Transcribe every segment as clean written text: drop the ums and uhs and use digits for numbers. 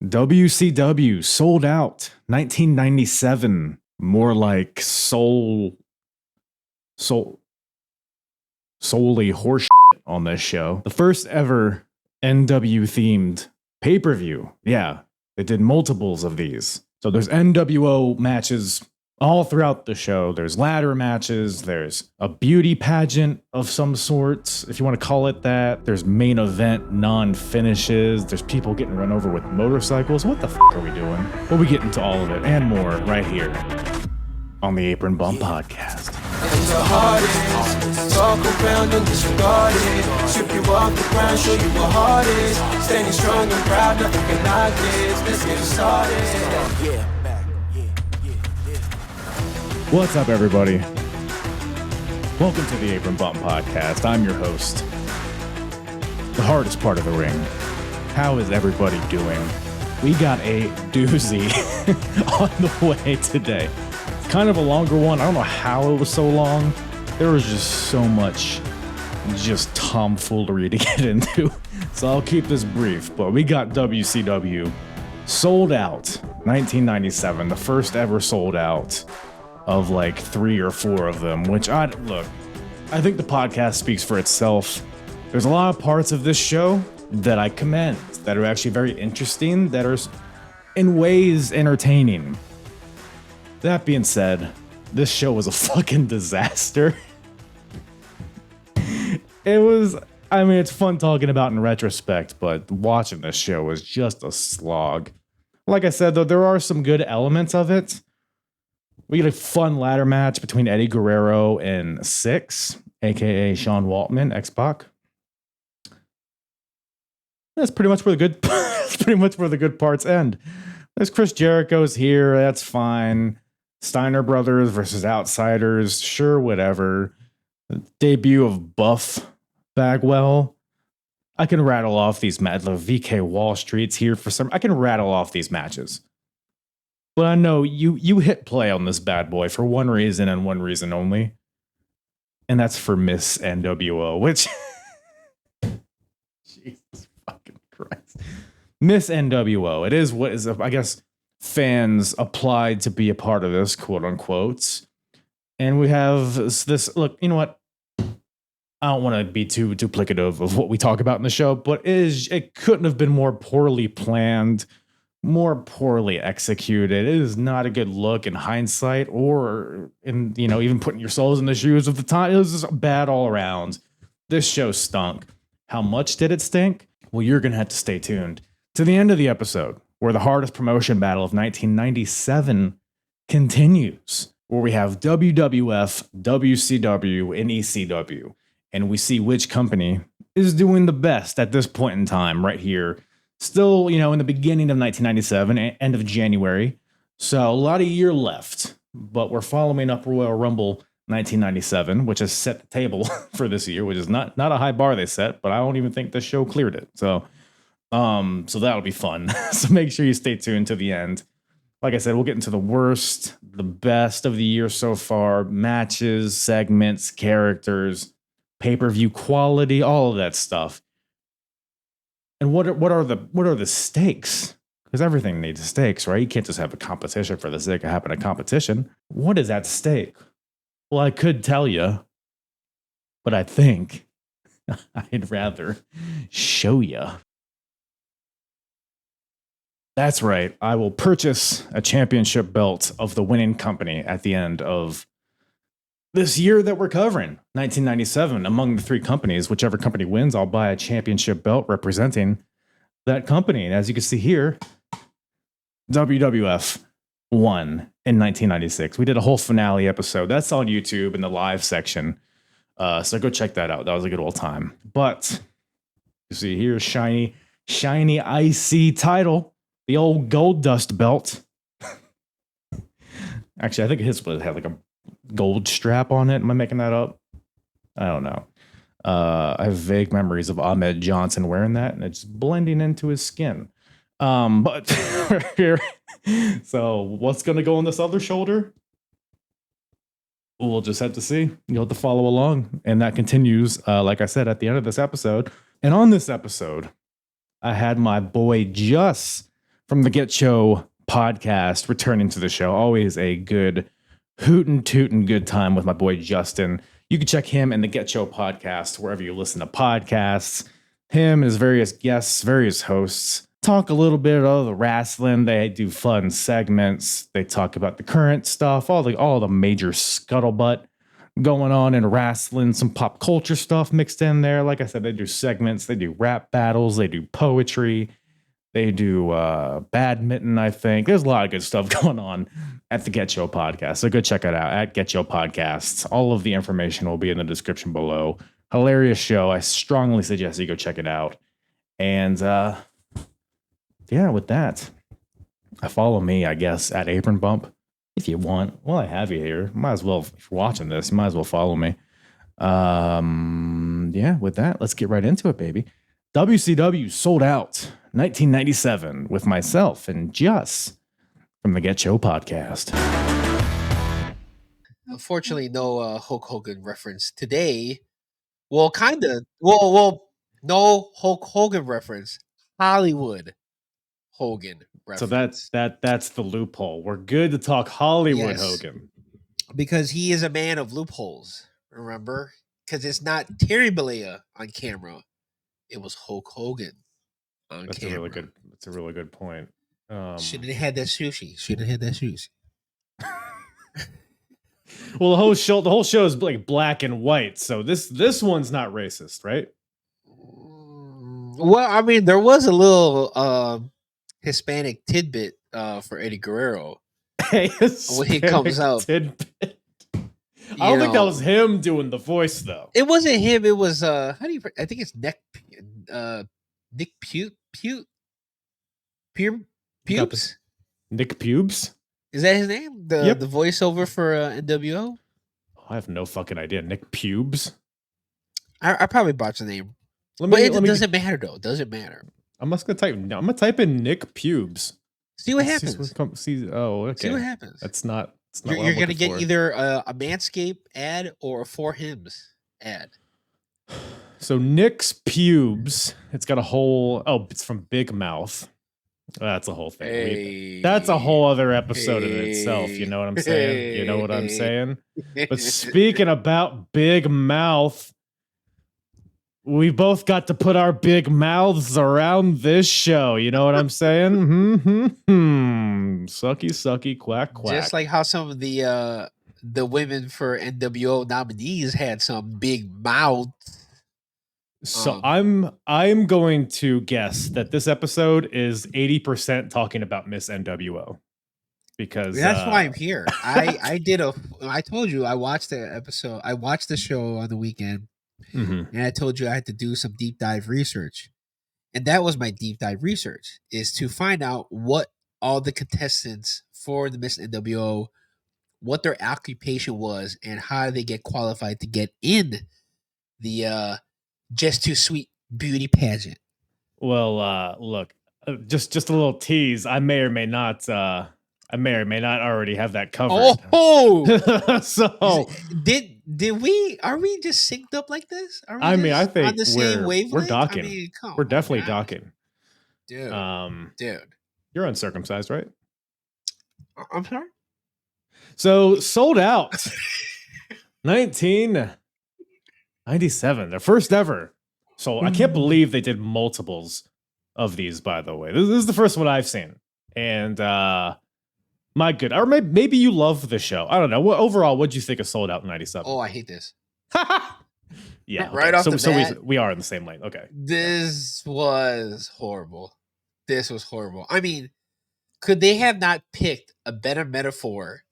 WCW sold out 1997. More like solely horse on this show. The first ever NW themed pay-per-view. Yeah, they did multiples of these. So there's NWO matches all throughout the show. There's ladder matches. There's a beauty pageant of some sorts, if you want to call it that. There's main event non-finishes. There's people getting run over with motorcycles. What the are we doing? Well, we get into all of it and more right here on the Apron Bump Podcast. It's the hardest. Talk around and disregard it. Strip you off the ground, show you what hard is. Standing strong and proud, nothing can knock this. Let's get it started. What's up, everybody? Welcome to the Apron Bump Podcast. I'm your host. The hardest part of the ring. How is everybody doing? We got a doozy on the way today. It's kind of a longer one. I don't know how it was so long. There was just so much just tomfoolery to get into. So I'll keep this brief. But we got WCW sold out 1997. The first ever sold out of like 3 or 4 of them, which I think the podcast speaks for itself. There's a lot of parts of this show that I commend, that are actually very interesting, that are in ways entertaining. That being said, this show was a fucking disaster. It's fun talking about in retrospect, but watching this show was just a slog. Like I said, though, there are some good elements of it. We get a fun ladder match between Eddie Guerrero and Syxx, aka Sean Waltman, X-Pac. That's pretty much where the good parts end. There's Chris Jericho's here, that's fine. Steiner Brothers versus Outsiders, sure, whatever. The debut of Buff Bagwell. I can rattle off these matches. VK Wall Street's here for some. I can rattle off these matches. But I know you hit play on this bad boy for one reason and one reason only. And that's for Miss nWo, which... Jesus fucking Christ. Miss nWo. It is what is, I guess, fans applied to be a part of this, quote unquote. And we have this, look, you know what? I don't want to be too duplicative of what we talk about in the show, but it couldn't have been more poorly planned, more poorly executed. It is not a good look in hindsight, or in, even putting yourselves in the shoes of the time. It was just bad all around. This show stunk. How much did it stink? Well, you're going to have to stay tuned to the end of the episode, where the hardest promotion battle of 1997 continues, where we have WWF, WCW, and ECW, and we see which company is doing the best at this point in time right here. Still, in the beginning of 1997, end of January. So a lot of year left, but we're following up Royal Rumble 1997, which has set the table for this year, which is not a high bar they set, but I don't even think the show cleared it. So that'll be fun. So make sure you stay tuned to the end. Like I said, we'll get into the worst, the best of the year so far, matches, segments, characters, pay-per-view quality, all of that stuff. And what are the stakes? Because everything needs stakes, right? You can't just have a competition for the sake of having a competition. What is at stake? Well, I could tell you, but I think I'd rather show you. That's right. I will purchase a championship belt of the winning company at the end of this year that we're covering, 1997. Among the 3 companies, whichever company wins, I'll buy a championship belt representing that company. And as you can see here, WWF won in 1996. We did a whole finale episode. That's on YouTube in the live section. So go check that out. That was a good old time. But you see here, shiny IC title, the old Gold Dust belt. Actually, I think his had like a gold strap on it. Am I making that up? I don't know. I have vague memories of Ahmed Johnson wearing that, and it's blending into his skin. But here, so what's going to go on this other shoulder? We'll just have to see. You'll have to follow along. And that continues, like I said, at the end of this episode. And on this episode, I had my boy Juss from the GETCHO podcast, returning to the show. Always a good hootin' tootin' good time with my boy Justin. You can check him and the GETCHO podcast wherever you listen to podcasts. Him, his various guests, various hosts talk a little bit of the wrestling. They do fun segments. They talk about the current stuff, all the major scuttlebutt going on in wrestling, some pop culture stuff mixed in there. Like I said, they do segments, they do rap battles, they do poetry, they do badminton, I think. There's a lot of good stuff going on at the GETCHO podcast. So go check it out at GETCHO Podcasts. All of the information will be in the description below. Hilarious show. I strongly suggest you go check it out. And yeah, with that, follow me, I guess, at Apron Bump. If you want, well, I have you here. Might as well, if you're watching this, you might as well follow me. Yeah, with that, let's get right into it, baby. WCW sold out 1997 with myself and Juss from the GETCHO podcast. Unfortunately, no Hulk Hogan reference today. Well, kind of. Well, no Hulk Hogan reference. Hollywood Hogan reference. So that's the loophole. We're good to talk Hollywood Hogan. Because he is a man of loopholes, remember? Because it's not Terry Bollea on camera. It was Hulk Hogan on camera. That's a really good point. Should have had that sushi. Well, the whole show is like black and white, so this one's not racist, right? Well, I mean, there was a little Hispanic tidbit for Eddie Guerrero when he comes out. Tidbit. I don't think that was him doing the voice, though. It wasn't him. It was I think it's Nick Pubes. Nick Pubes. Is that his name? The voiceover for nWo? I have no fucking idea. Nick Pubes. I probably botched the name. It doesn't matter though. It doesn't matter. I'm gonna type in Nick Pubes. See what happens. Okay. See what happens. That's not. You're gonna get either a Manscaped ad or a For Hims ad. So Nick's pubes. It's got a whole. Oh, it's from Big Mouth. That's a whole thing. That's a whole other episode in itself. You know what I'm saying? You know what I'm saying? But speaking about Big Mouth, we both got to put our big mouths around this show. You know what I'm saying? Sucky, sucky, quack, quack. Just like how some of the women for nWo nominees had some big mouths. So I'm going to guess that this episode is 80% talking about Miss nWo. Because that's why I'm here. I told you I watched the episode. I watched the show on the weekend. Mm-hmm. And I told you I had to do some deep dive research. And that was my deep dive research, is to find out what all the contestants for the Miss nWo, what their occupation was, and how they get qualified to get in the Just Too Sweet beauty pageant. Well, look, just a little tease. I may or may not already have that covered. Oh, so did we? Are we just synced up like this? I think on the same wavelength. We're docking. We're definitely docking, dude. Dude, you're uncircumcised, right? I'm sorry. So sold out, 1997, the first ever. So I can't believe they did multiples of these. By the way, this is the first one I've seen, and my good, or maybe you love the show. I don't know. Overall, what'd you think of Sold Out in 97? Oh, I hate this. Yeah. Okay. Right off the bat. So we are in the same lane. Okay. This was horrible. I mean, could they have not picked a better metaphor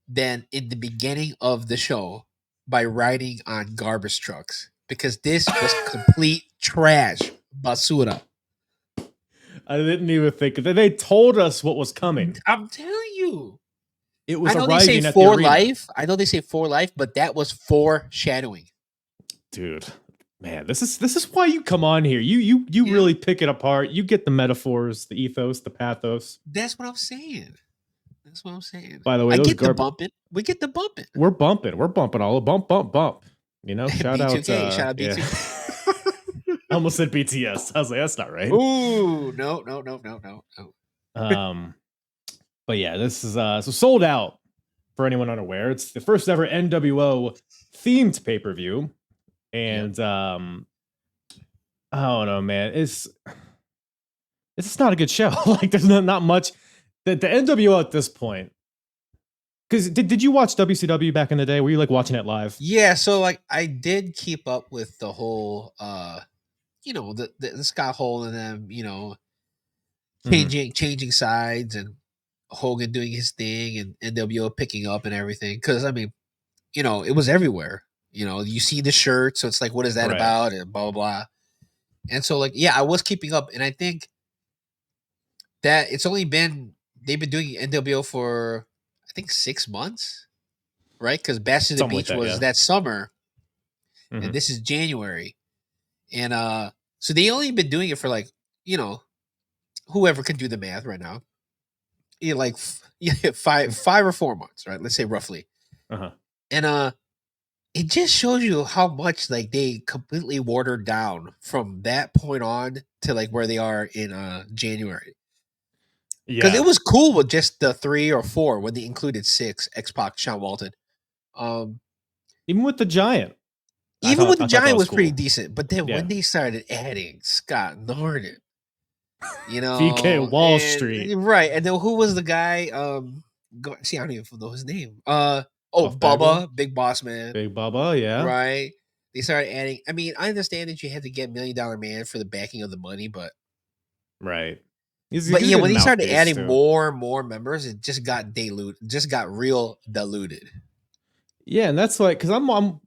than in the beginning of the show by riding on garbage trucks? Because this was complete trash. Basura. I didn't even think that they told us what was coming. I'm telling you. It was I know arriving they say at for the arena. life. I know they say for life, but that was foreshadowing. Dude, man, this is why you come on here. You really pick it apart. You get the metaphors, the ethos, the pathos. That's what I'm saying. By the way, I get the bumping. We get the bumping. We're bumping all the bump. You know, shout out B2K. I almost said BTS. I was like, that's not right. Ooh, no. Um, but yeah, this is so sold out for anyone unaware. It's the first ever NWO themed pay-per-view. And I don't know, man. It's just not a good show. Like there's not much the NWO at this point. Because did you watch WCW back in the day? Were you like watching it live? Yeah, so like I did keep up with the whole the Scott Hall and them, changing sides and Hogan doing his thing and NWO picking up and everything. Because I mean, it was everywhere. You see the shirt, so it's like, what is that Right. about? And blah blah blah. And so like, yeah, I was keeping up, and I think that they've been doing NWO for I think 6 months, right? Because Bash to the Something like Beach that, was yeah. that summer, Mhm. and this is January, and so they only been doing it for like whoever can do the math right now, like 5 or 4 months, right? Let's say roughly, Uh-huh. and it just shows you how much like they completely watered down from that point on to like where they are in January. Because Yeah. it was cool with just the 3 or 4 when they included Syxx, X-Pac, Sean Walton. Even with the Giant. Even with the I thought that Giant was cool. pretty decent, but then Yeah. when they started adding Scott Norton, VK Wall Street. right? And then who was the guy? See, I don't even know his name. Buff Bubba, Bagwell? Big Boss Man, Big Bubba, yeah. right? They started adding. I mean, I understand that you had to get $1 Million Man for the backing of the money, but Right. but yeah, when they started mouthpiece, adding too. more and more members, it just got diluted. Just got real diluted. Yeah, and that's like because I'm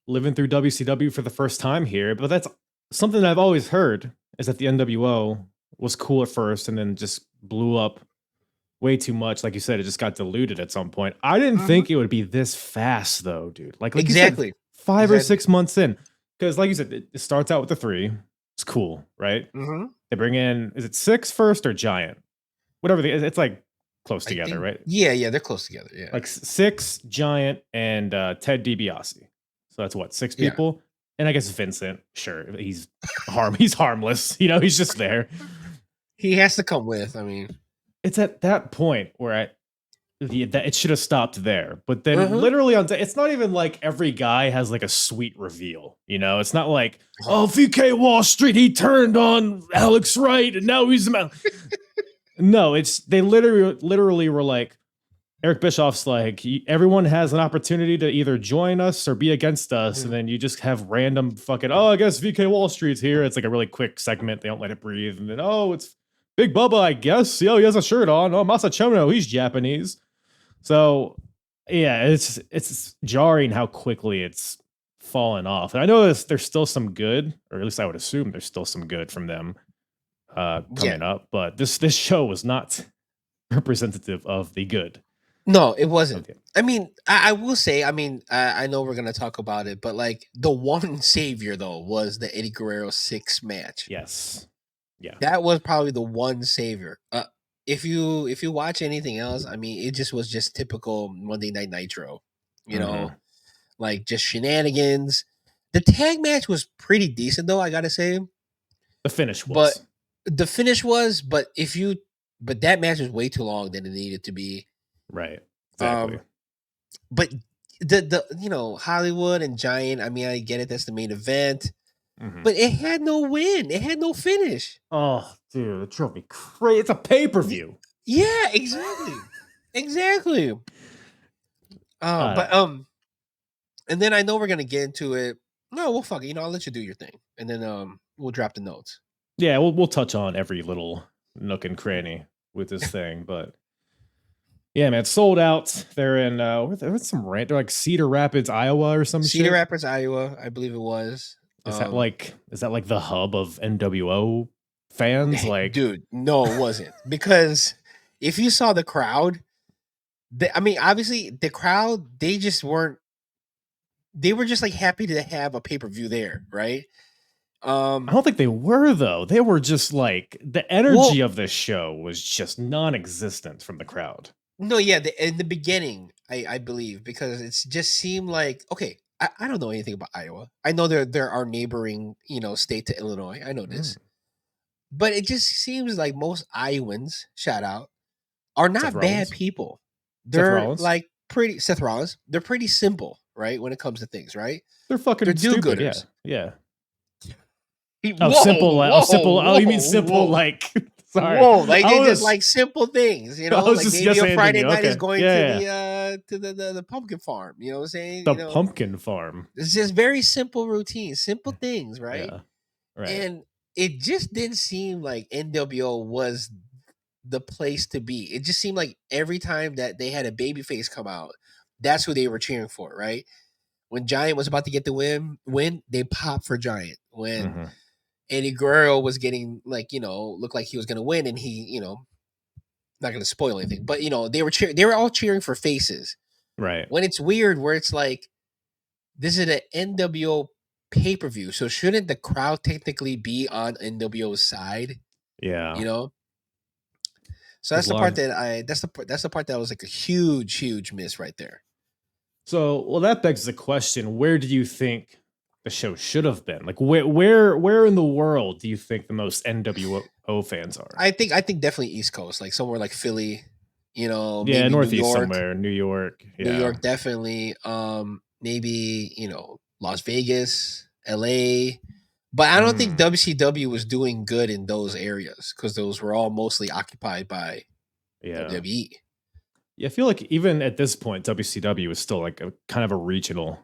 living through WCW for the first time here, but that's something that I've always heard is that the NWO was cool at first and then just blew up way too much. Like you said, it just got diluted at some point. I didn't think it would be this fast though, dude. Like Exactly. you said, 5 or 6 months in. Because like you said, it starts out with the 3. It's cool, right? Mm-hmm. They bring in, is it Syxx first or Giant? Whatever, it's like close together, right? Yeah, they're close together. Yeah, Like Syxx, Giant, and Ted DiBiase. So that's what, 6 Yeah. people? And I guess Vincent, sure, he's harmless. He's just there. he has to come with. I mean, It's at that point where that it should have stopped there. But then Mhm. literally it's not even like every guy has like a sweet reveal. It's not like, oh, VK Wall Street, he turned on Alex Wright and now he's the man. No, they literally were like, Eric Bischoff's like, everyone has an opportunity to either join us or be against us. And then you just have random fucking, I guess VK Wall Street's here. It's like a really quick segment. They don't let it breathe. And then, it's Big Bubba, I guess. He has a shirt on. Oh, Masachono, he's Japanese. So, yeah, it's jarring how quickly it's fallen off. And I know there's still some good, or at least I would assume there's still some good from them coming up. But this show was not representative of the good. No, it wasn't. Okay. I mean, I will say, I mean, I know we're going to talk about it, but like the one savior though was the Eddie Guerrero Syxx match. Yes. Yeah. That was probably the one savior. If you watch anything else, I mean, it just was just typical Monday Night Nitro, like just shenanigans. The tag match was pretty decent though, I got to say. The finish was. But that match was way too long than it needed to be. Right. Exactly. But the Hollywood and Giant, I mean, I get it, that's the main event. But it had no win. It had no finish. Oh, dude, it drove me crazy. It's a pay-per-view. Yeah, exactly. Exactly. And then I know we're gonna get into it. No, well, fuck it. I'll let you do your thing, and then we'll drop the notes. Yeah, we'll touch on every little nook and cranny with this thing, but yeah, man, it's sold out. They're in what's some rant? They're like Cedar Rapids, Iowa, or some shit. Cedar Rapids, Iowa, I believe it was. Is that like the hub of NWO fans? Like, dude, no, it wasn't. Because if you saw the crowd, obviously the crowd, they were just like happy to have a pay-per-view there, right? I don't think they were though. They were just like the energy of this show was just non-existent from the crowd. No, yeah, in the beginning, I believe, because it just seemed like, okay, I don't know anything about Iowa. I know they're our neighboring, state to Illinois. I know this. but it just seems like most Iowans, shout out, are Seth not Rollins. bad people. Seth They're Rollins. like pretty Seth Rollins. They're pretty simple, right? When it comes to things, right? They're fucking They're stupid. do-gooders. Yeah. Whoa, Simple. whoa, Simple. Oh, you mean whoa, simple? whoa. Like, sorry. Whoa, like I they was- just like simple things, you know. I was Like just maybe a yes-anding Friday you. night is Okay. going Yeah, to the pumpkin farm. You know what I'm saying? The You know, pumpkin farm. it's just very simple routines, simple things, right? Yeah. Right. And it just didn't seem like NWO was the place to be. It just seemed like every time that they had a babyface come out, that's who they were cheering for, right? When Giant was about to get the win, they popped for Giant. When Mhm. Eddie Guerrero was getting like, looked like he was gonna win, and he, not gonna spoil anything, but they were all cheering for faces. Right. When it's weird where it's like, this is an NWO pay-per-view, so shouldn't the crowd technically be on NWO's side? Yeah. So that's There's the a part lot that that's the part that was like a huge miss right there. So, well, that begs the question: where do you think the show should have been? Like, where in the world do you think the most NWO fans are? I think definitely East Coast, like somewhere like Philly, Yeah, maybe Northeast New York, somewhere, New York. Yeah. New York definitely. Maybe Las Vegas, LA, but I don't think WCW was doing good in those areas because those were all mostly occupied by Yeah. WWE. Yeah, I feel like even at this point, WCW is still like a kind of a regional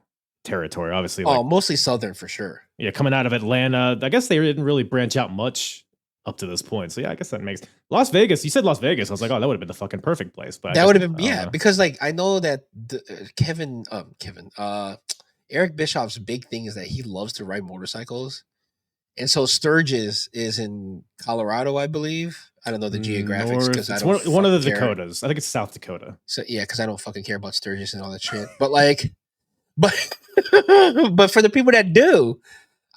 territory. Obviously, like Mostly Southern for sure. yeah, coming out of Atlanta, I guess they didn't really branch out much up to this point. So yeah, I guess that makes Las Vegas. You said Las Vegas. I was like, oh, that would have been the fucking perfect place. But That would have been I don't know. because like I know that Eric Bischoff's big thing is that he loves to ride motorcycles, and so Sturgis is in Colorado, I believe. I don't know the geographics because I It's don't one of the fucking care. Dakotas. I think it's South Dakota. So yeah, because I don't fucking care about Sturgis and all that shit. But like, but but for the people that do,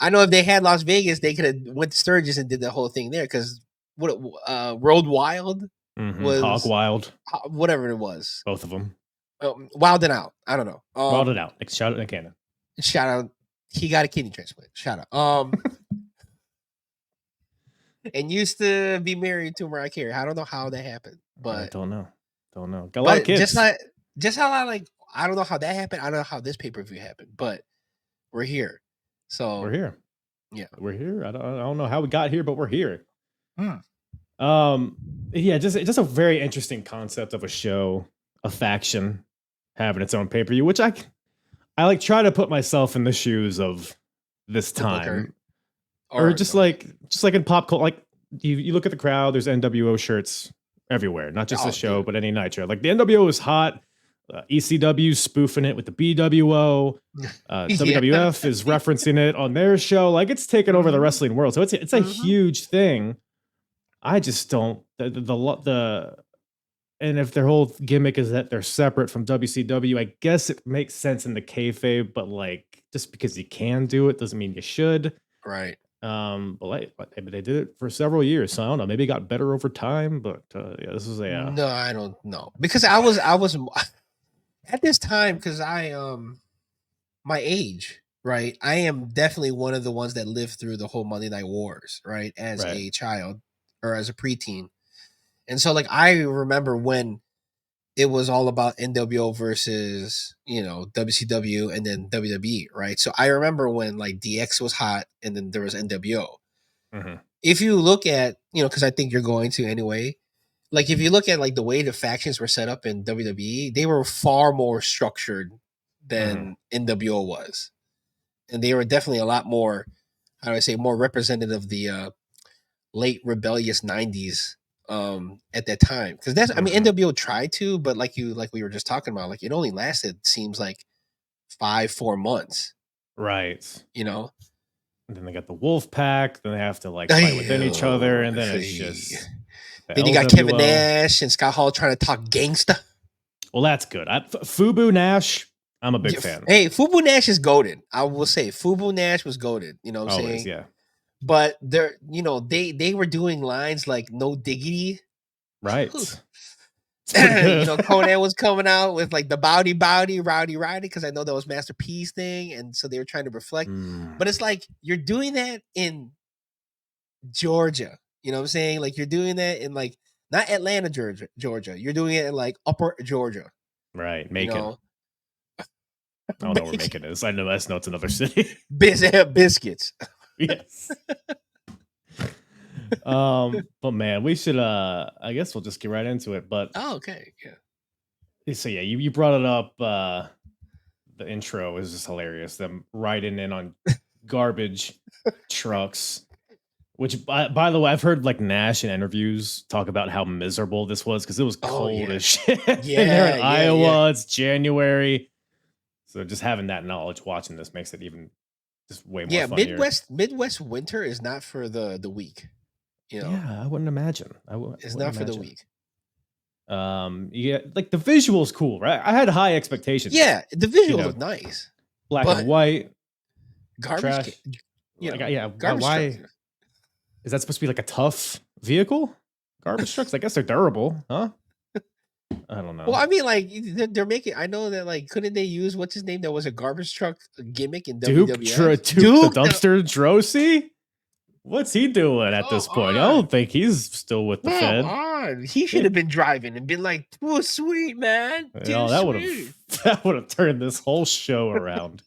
I know if they had Las Vegas, they could have went to Sturgis and did the whole thing there. Because Road Wild was Hog Wild, whatever it was, both of them. Wild and Out. I don't know. Wild it out. Like, shout out to Cannon. Shout out, he got a kidney transplant. Shout out. And used to be married to Mariah Carey. I don't know how that happened, but I don't know. Got a lot of kids. Just how I don't know how that happened. I don't know how this pay-per-view happened, but we're here. So we're here. Yeah, we're here. I don't know how we got here, but we're here. Hmm. Yeah, just a very interesting concept of a show, a faction having its own pay-per-view, which I like try to put myself in the shoes of this time. Or just like in pop culture, like you look at the crowd, there's NWO shirts everywhere, not just the show, but any Nitro. Like the NWO is hot. ECW spoofing it with the BWO. WWF is referencing it on their show. Like it's taken over the wrestling world. So it's a huge thing. I just don't the and if their whole gimmick is that they're separate from WCW, I guess it makes sense in the kayfabe, but like just because you can do it doesn't mean you should. Right. But they did it for several years, so I don't know. Maybe it got better over time, but yeah, this is a no, I don't know because I was at this time because my age, right? I am definitely one of the ones that lived through the whole Monday Night Wars, right? As a child or as a preteen, and so like I remember when it was all about NWO versus WCW and then WWE, right? So I remember when like DX was hot and then there was NWO. If you look at because I think you're going to anyway, like if you look at like the way the factions were set up in WWE, they were far more structured than NWO was, and they were definitely a lot more, how do I say, more representative of the late rebellious '90s at that time, because that's I mean NWO tried to, but like we were just talking about, like it only lasted seems like 4 months, right? And then they got the Wolf Pack. Then they have to like fight within each other, and then it's just then you got Kevin Nash and Scott Hall trying to talk gangsta. Well, that's good. Fubu Nash, I'm a big fan. Hey, Fubu Nash is goated. I will say Fubu Nash was goated. You know what I'm saying? Yeah. But they're they were doing lines like no diggity. Right. Conan was coming out with like the bowdy rowdy because I know that was Master P's thing, and so they were trying to reflect. But it's like you're doing that in Georgia. You know what I'm saying? Like you're doing that in like not Atlanta, Georgia. You're doing it in like Upper Georgia. Right. You Macon. know, I don't know where Macon is. I know it's another city. biscuits. Yes. But man, we should I guess we'll just get right into it. But Oh, okay. Yeah. so yeah, you brought it up. The intro is just hilarious. Them riding in on garbage trucks. Which, by the way, I've heard like Nash in interviews talk about how miserable this was because it was cold as shit. And they're in Iowa. It's January, so just having that knowledge, watching this makes it even just way more funnier. Midwest winter is not for the weak. You know, Yeah, I wouldn't imagine. It's not for the weak. Yeah, like the visual's cool, right? I had high expectations. Yeah, the visuals look nice. Black and white, garbage. Trash. Yeah, garbage. Why? Is that supposed to be like a tough vehicle? Garbage trucks? I guess they're durable, huh? I don't know. Well, I mean, like they're making. I know that, like, couldn't they use what's his name? That was a garbage truck gimmick in WWF. Duke the dumpster Drosy. What's he doing at this point? I don't think he's still with the Fed. He should have been driving and been like, "Oh, sweet man." That would have turned this whole show around.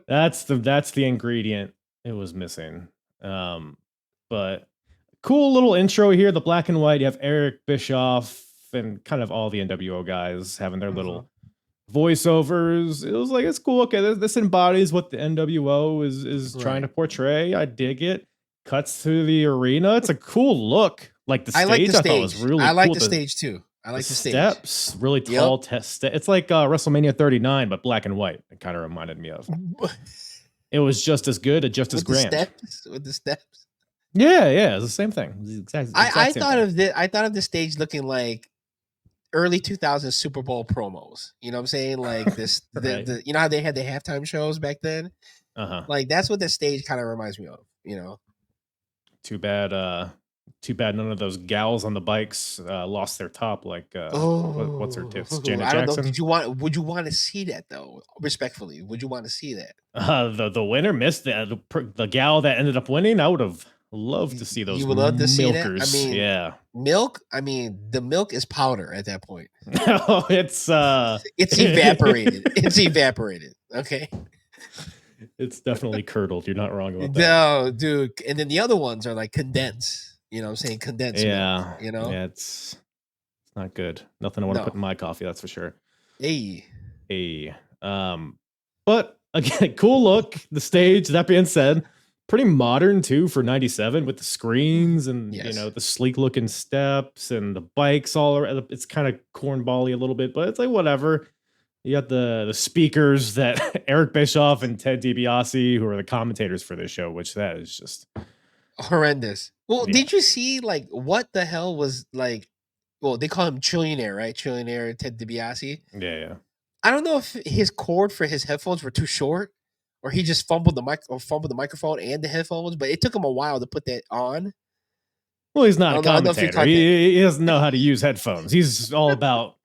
That's the ingredient it was missing. But cool little intro here. The black and white. You have Eric Bischoff and kind of all the NWO guys having their little voiceovers. It was like, it's cool. Okay, this embodies what the NWO is trying to portray. I dig it. Cuts through the arena. It's a cool look. Like the stage, I thought was really cool. I like the stage too. I like the stage. Steps, really tall test. It's like WrestleMania 39, but black and white. It kind of reminded me of. It was just as good, just as grand. With the steps. Yeah, it's the same thing. I thought of the stage looking like early 2000s Super Bowl promos. You know what I'm saying? Like this, the you know how they had the halftime shows back then? Like that's what the stage kind of reminds me of. You know. Too bad none of those gals on the bikes lost their top. Like what's her tits? Janet Jackson. Would you want to see that though? Respectfully, would you want to see that? The winner missed the gal that ended up winning. I would have loved to see those. You would love to see that? I mean, yeah. Milk. I mean, the milk is powder at that point. Oh, it's evaporated. It's evaporated. Okay. It's definitely curdled. You're not wrong about that. No, dude. And then the other ones are like condensed. You know what I'm saying? Condensed. Yeah. Milk, you know? Yeah, it's not good. Nothing I want to put in my coffee, that's for sure. Hey. But again, cool look. The stage, that being said, pretty modern too for 97 with the screens and the sleek looking steps and the bikes all around. It's kind of cornbally a little bit, but it's like whatever. You got the speakers that Eric Bischoff and Ted DiBiase, who are the commentators for this show, which that is just horrendous. Well, did you see like what the hell was like? Well, they call him Trillionaire, right? Trillionaire Ted DiBiase. Yeah. I don't know if his cord for his headphones were too short, or he just fumbled the microphone and the headphones. But it took him a while to put that on. Well, he's not a commentator. He doesn't know how to use headphones. He's all about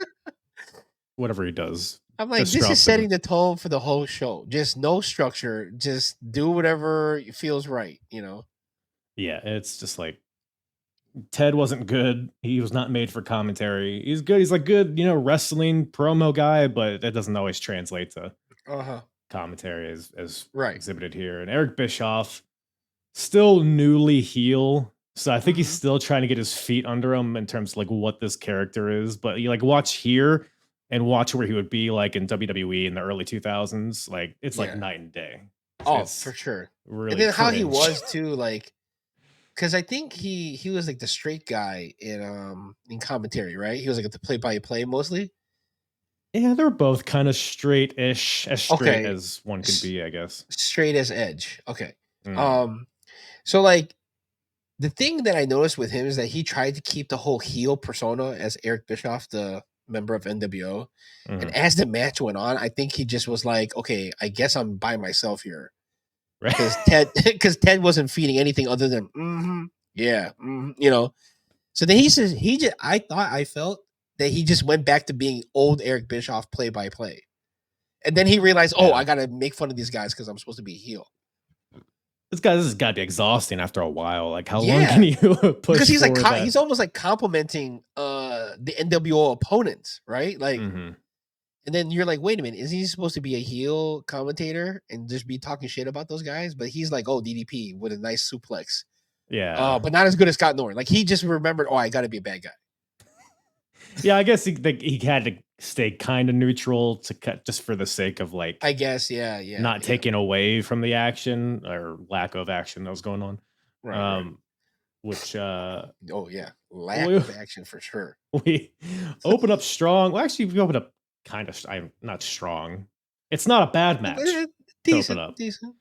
whatever he does. I'm like, this is setting the tone for the whole show. Just no structure. Just do whatever feels right, you know? Yeah, it's just like Ted wasn't good. He was not made for commentary. He's good. He's like good, wrestling promo guy, but that doesn't always translate to commentary as exhibited here. And Eric Bischoff, still newly heel. So I think he's still trying to get his feet under him in terms of like what this character is. But you like watch here and watch where he would be like in WWE in the early 2000s. Like it's like night and day. It's for sure. Really, and then how he was too, like, because I think he was like the straight guy in commentary, right? He was like the play-by-play mostly. Yeah, they're both kind of straight-ish, as straight as one could be, I guess. Straight as edge. Okay. So like the thing that I noticed with him is that he tried to keep the whole heel persona as Eric Bischoff, the member of NWO. And as the match went on, I think he just was like, okay, I guess I'm by myself here. Because Ted wasn't feeding anything other than So then I felt that he just went back to being old Eric Bischoff play by play, and then he realized, I gotta make fun of these guys because I'm supposed to be a heel. this has got to be exhausting after a while. Like, how long Yeah. can you push? Because he's like forward that? he's almost like complimenting the NWO opponents, right? Like, Mhm. and then you're like, wait a minute, is he supposed to be a heel commentator and just be talking shit about those guys? But he's like, oh, DDP with a nice suplex. Yeah. But not as good as Scott Norton. Like, he just remembered, oh, I got to be a bad guy. Yeah, I guess he had to stay kind of neutral to cut just for the sake of like, I guess, yeah, not taking away from the action or lack of action that was going on. Right. Which Oh yeah, lack we- of action for sure. we open up strong. Well, actually, we open up kind of. I'm not strong. It's not a bad match. Decent, up. decent.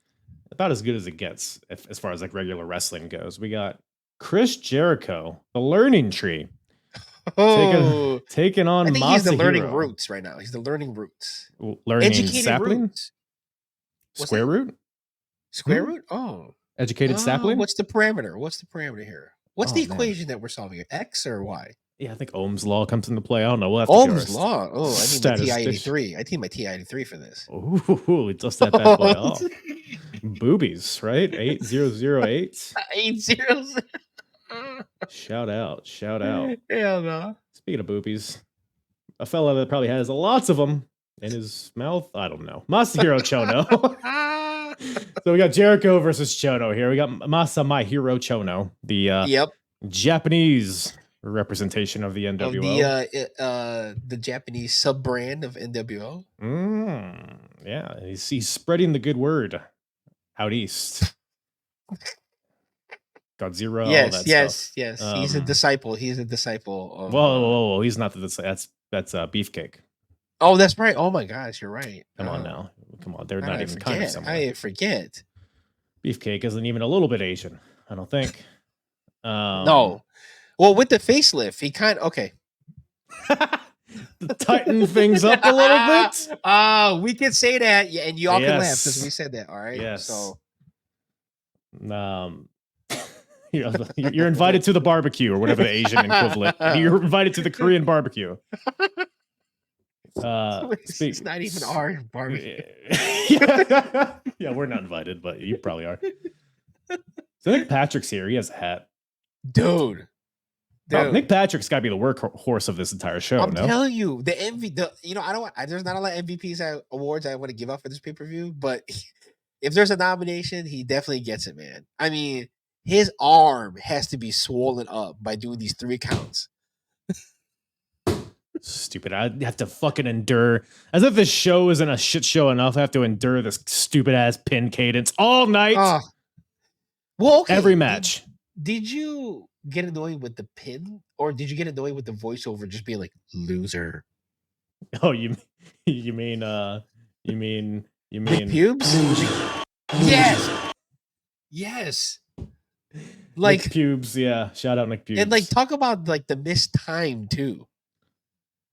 About as good as it gets as far as like regular wrestling goes. We got Chris Jericho, the Learning Tree, Oh, taking on I think he's the learning Masahiro. roots right now. He's the learning roots. Learning Educated sapling, roots. What's square that? root, Square Hmm? root. Oh, educated sapling. What's the parameter? What's the parameter here? What's Oh, the man. equation that we're solving here? X or Y? Yeah, I think Ohm's law comes into play. I don't know. We'll have to do Ohm's our law. Oh, I need my statistician. TI-83. I need my TI-83 for this. Ooh, we dust that bad boy off. Boobies, right? 8008. 8-0. Shout out. Hell no. Speaking of boobies, a fella that probably has lots of them in his mouth. I don't know. Masahiro Chono. So we got Jericho versus Chono here. We got Masahiro Chono, the Yep. Japanese representation of the NWO. Of the Japanese sub brand of NWO. Yeah, he's spreading the good word out east. Godzilla. Yes, all that yes, stuff. yes. He's a disciple. He's a disciple. Of, Whoa! He's not the that's Beefcake. Oh, that's right. Oh my gosh, you're right. Come on now. Come on. They're How not did even kind of similar. I forget. Beefcake isn't even a little bit Asian, I don't think. No. Well, with the facelift, he okay. Tighten things up a little bit. We can say that, yeah, and y'all can laugh Yes. because we said that. All right. Yes. So You're invited to the barbecue or whatever the Asian equivalent. You're invited to the Korean barbecue. it's not even our barbecue. Yeah, we're not invited, but you probably are. So Nick Patrick's here. He has a hat. Dude. Nick Patrick's got to be the workhorse of this entire show. I'm no, telling you, the there's not a lot of MVPs awards I want to give up for this pay-per-view, but if there's a nomination, he definitely gets it, man. I mean, his arm has to be swollen up by doing these 3 counts. stupid. I have to fucking endure, as if this show isn't a shit show enough. I have to endure this stupid ass pin cadence all night. Well, okay. Every match. Did you get annoyed with the pin, or did you get annoyed with the voiceover just being like loser? Oh, you mean Nick Pubes? Yes. Like Nick Pubes, yeah. Shout out Nick Pubes. And like talk about like the missed time too.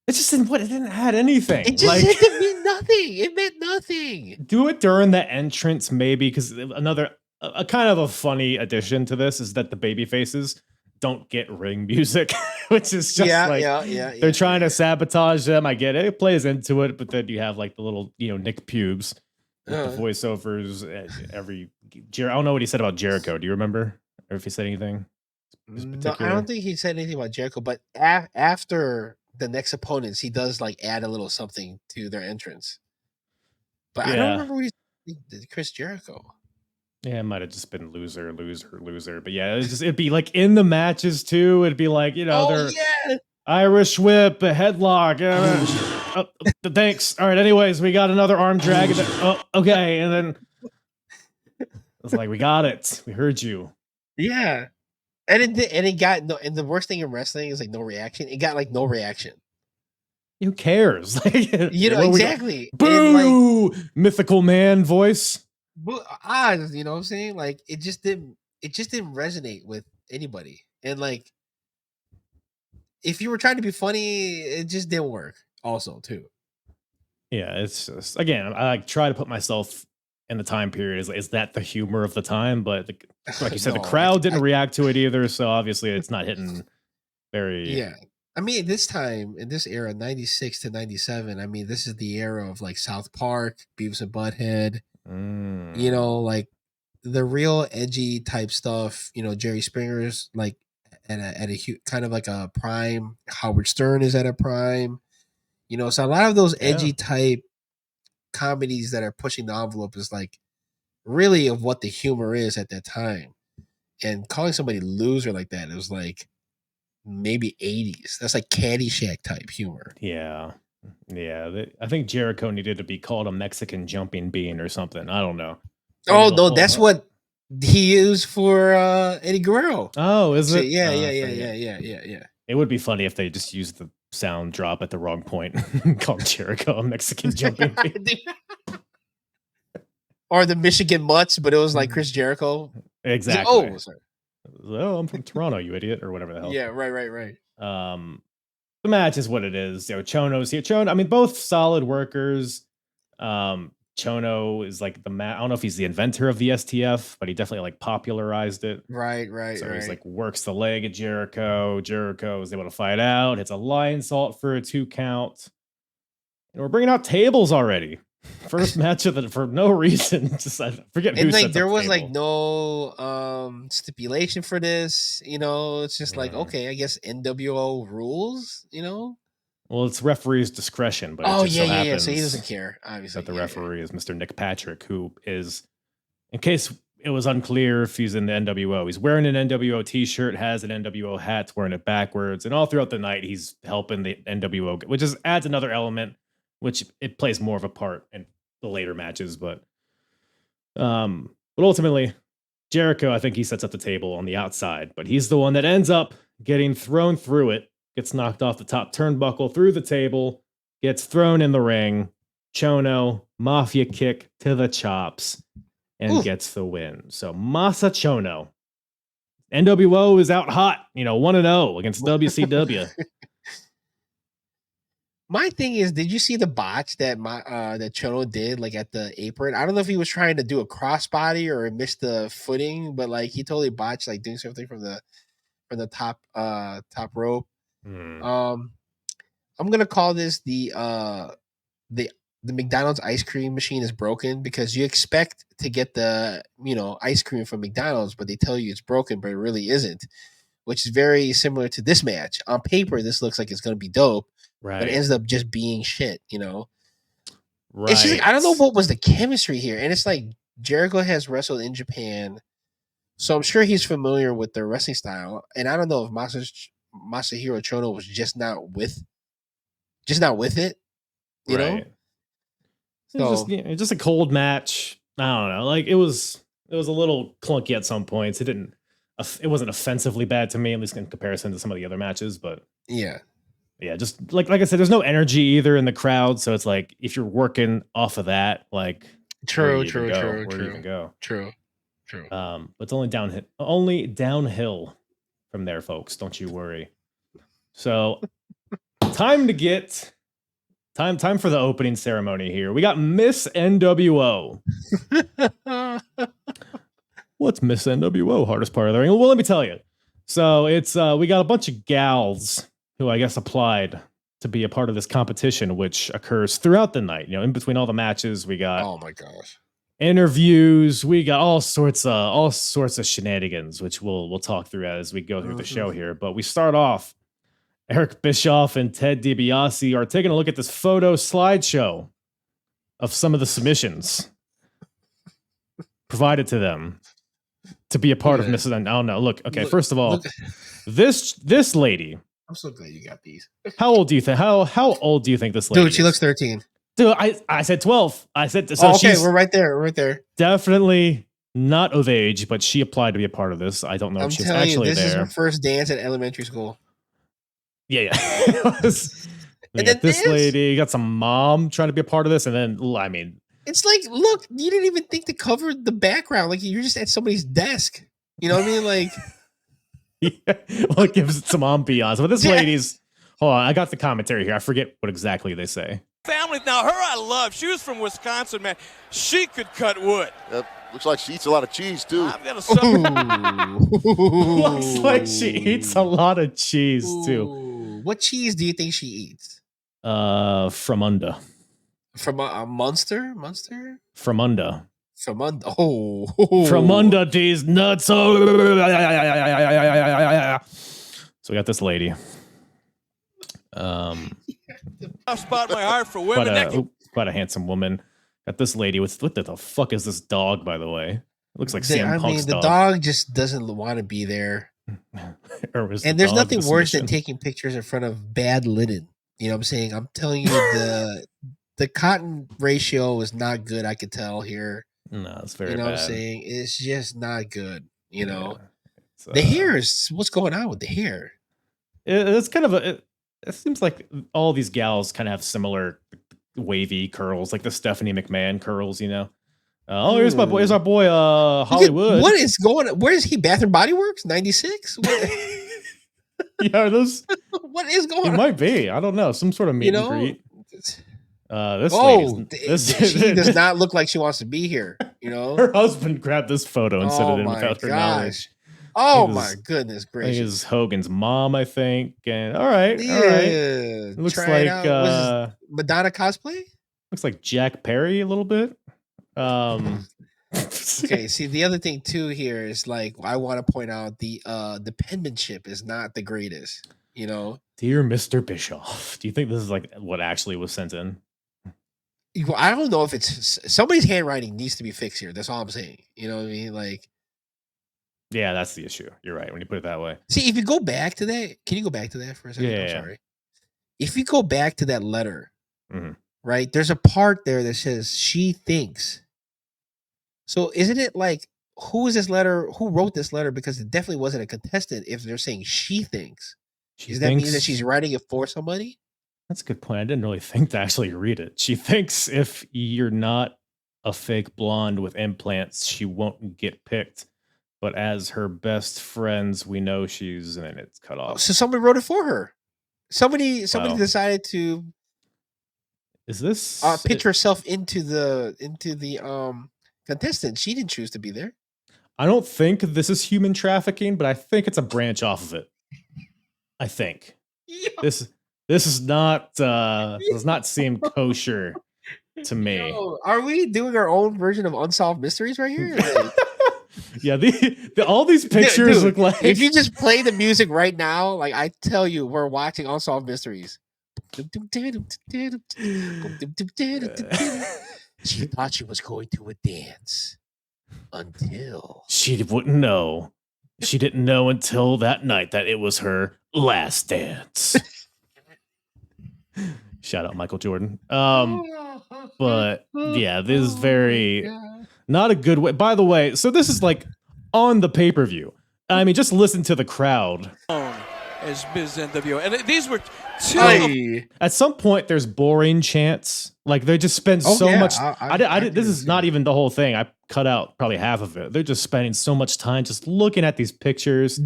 It just didn't. It didn't add anything. It just didn't mean nothing. It meant nothing. Do it during the entrance, maybe, because another a kind of a funny addition to this is that the baby faces don't get ring music, which is just they're trying to sabotage them. I get it. It plays into it, but then you have like the little, Nick Pubes with the voiceovers. I don't know what he said about Jericho. Do you remember? Or if he said anything? No, I don't think he said anything about Jericho, but after the next opponents, he does like add a little something to their entrance. But I don't remember what he said, Chris Jericho. Yeah, it might have just been loser. But yeah, it'd be like in the matches too. It'd be like, Irish whip, a headlock. Thanks. All right. Anyways, we got another arm drag. Okay. And then it's like, we got it. We heard you. Yeah. And it got no. And the worst thing in wrestling is like no reaction. It got like no reaction. Who cares? Exactly. Boo! Like, mythical man voice. You know what I'm saying? Like it just didn't resonate with anybody. And like if you were trying to be funny, it just didn't work also too. Yeah, it's just, again, I like try to put myself in the time period. Is that the humor of the time? But like you said, the crowd didn't react to it either, so obviously it's not hitting very. Yeah. I mean, this time, in this era, 96 to 97, I mean, this is the era of like South Park, Beavis and Butthead, like the real edgy type stuff, Jerry Springer's like at a kind of like a prime. Howard Stern is at a prime. So a lot of those edgy type comedies that are pushing the envelope is like really of what the humor is at that time. And calling somebody loser like that, it was like maybe 80s. That's like Caddyshack type humor. Yeah. I think Jericho needed to be called a Mexican jumping bean or something. I don't know. Oh no, that's what he used for Eddie Guerrero. Oh, is it? Yeah. It would be funny if they just used the sound drop at the wrong point and called Jericho a Mexican jumping bean. Or the Michigan Mutts, but it was like Chris Jericho. Exactly. Oh, sorry. Oh, I'm from Toronto, you idiot, or whatever the hell. Yeah, right. The match is what it is. Chono's here. I mean, both solid workers. Chono is like I don't know if he's the inventor of the STF, but he definitely like popularized it. Right. So he's like works the leg at Jericho. Jericho is able to fight out. Hits a lion salt for a 2 count. And we're bringing out tables already. First match for no reason. Just I forget who. And like there was like no stipulation for this. It's just like okay, I guess NWO rules. Well, it's referee's discretion, but so he doesn't care. Obviously, that the referee is Mr. Nick Patrick, who is, in case it was unclear if he's in the NWO, he's wearing an NWO T-shirt, has an NWO hat, wearing it backwards, and all throughout the night he's helping the NWO, which adds another element, which it plays more of a part in the later matches, but ultimately Jericho, I think he sets up the table on the outside, but he's the one that ends up getting thrown through it. Gets knocked off the top turnbuckle through the table, gets thrown in the ring. Chono, mafia kick to the chops, and gets the win. So Masa Chono. NWO is out hot, 1-0 against WCW. My thing is, did you see the botch that that Chono did like at the apron? I don't know if he was trying to do a crossbody or missed the footing, but like he totally botched like doing something from the top rope. I'm gonna call this the McDonald's ice cream machine is broken, because you expect to get the ice cream from McDonald's, but they tell you it's broken, but it really isn't, which is very similar to this match. On paper, this looks like it's gonna be dope, right? But it ends up just being shit. Right. It's just like, I don't know what was the chemistry here, and it's like Jericho has wrestled in Japan, so I'm sure he's familiar with the wrestling style, and I don't know if Masahiro Chono was just not with it, you know. So it's just a cold match. I don't know. Like it was a little clunky at some points. It wasn't offensively bad to me, at least in comparison to some of the other matches. But yeah. Just like I said, there's no energy either in the crowd. So it's like if you're working off of that, like true. It's only downhill from there, folks. Don't you worry. So time for the opening ceremony here. We got Miss NWO. What's Miss NWO? Hardest part of the ring? Well, let me tell you. So it's we got a bunch of gals who I guess applied to be a part of this competition, which occurs throughout the night. In between all the matches, we got interviews. We got all sorts of shenanigans, which we'll talk through as we go through the show here. But we start off. Eric Bischoff and Ted DiBiase are taking a look at this photo slideshow of some of the submissions provided to them to be a part of Mrs. I don't know. Look, okay, first of all, this lady. I'm so glad you got these. How old do you think? How old do you think this lady? Dude, she looks 13. Dude, I said 12. I said so. Okay, we're right there. We're right there. Definitely not of age, but she applied to be a part of this. I don't know if she's actually there. This is her first dance at elementary school. Yeah. And then this lady got some mom trying to be a part of this, and then I mean, it's like, look, you didn't even think to cover the background. Like you're just at somebody's desk. You know what I mean? Like, well, it gives it some ambiance. But this lady's, hold on, I got the commentary here. I forget what exactly they say. Family, now her I love. She was from Wisconsin, man. She could cut wood. Yep. Looks like she eats a lot of cheese too. Looks like she eats a lot of cheese too. What cheese do you think she eats? From under. From a Munster? From under. From under. From under these nuts. So we got this lady. Soft spot in my heart for women. Quite a handsome woman. Got this lady with what the fuck is this dog, by the way? It looks like CM Punk's the dog just doesn't want to be there. And there's nothing worse than taking pictures in front of bad linen. You know what I'm saying? I'm telling you, the cotton ratio is not good. I could tell here. No, it's very bad. You know what I'm saying? It's just not good. You know, yeah, the hair is what's going on with the hair. It's kind of it seems like all these gals kind of have similar wavy curls, like the Stephanie McMahon curls. You know. Here's my boy. Here's our boy, Hollywood. What is going on? Where is he? Bath and Body Works, 96. Yeah, are those? What is going on? It might be. I don't know. Some sort of meet and greet. She does not look like she wants to be here. You know, her husband grabbed this photo and sent it in without her knowledge. Oh my goodness gracious! I think it's Hogan's mom, I think. And all right. It looks like Madonna cosplay. Looks like Jack Perry a little bit. Okay, see, the other thing too here is like I want to point out the penmanship is not the greatest. You know, dear Mr. Bischoff, do you think this is like what actually was sent in? Well, I don't know if it's somebody's handwriting needs to be fixed here. That's all I'm saying. You know what I mean? Like, yeah, that's the issue. You're right when you put it that way. See, if you go back to that, can you go back to that for a second? Yeah, I'm sorry. If you go back to that letter, mm-hmm. right? There's a part there that says she thinks. So isn't it like who is this letter? Who wrote this letter? Because it definitely wasn't a contestant. If they're saying she thinks, does that mean that she's writing it for somebody? That's a good point. I didn't really think to actually read it. She thinks if you're not a fake blonde with implants, she won't get picked. But as her best friends, we know she's, and it's cut off. So somebody wrote it for her. Somebody decided to. Is this pitch herself into the contestant? She didn't choose to be there. I don't think this is human trafficking, but I think it's a branch off of it. I think this is not does not seem kosher to me. Yo, are we doing our own version of Unsolved Mysteries right here? Yeah, all these pictures dude, look like. If you just play the music right now, like I tell you, we're watching Unsolved Mysteries. She thought she was going to a dance until she wouldn't know. She didn't know until that night that it was her last dance. Shout out Michael Jordan. But yeah, this is very not a good way. By the way, so this is like on the pay-per-view. I mean, just listen to the crowd. As Biz nWo, and these were two. At some point, there's boring chants. Like they just spend so much. This is not even the whole thing. I cut out probably half of it. They're just spending so much time just looking at these pictures.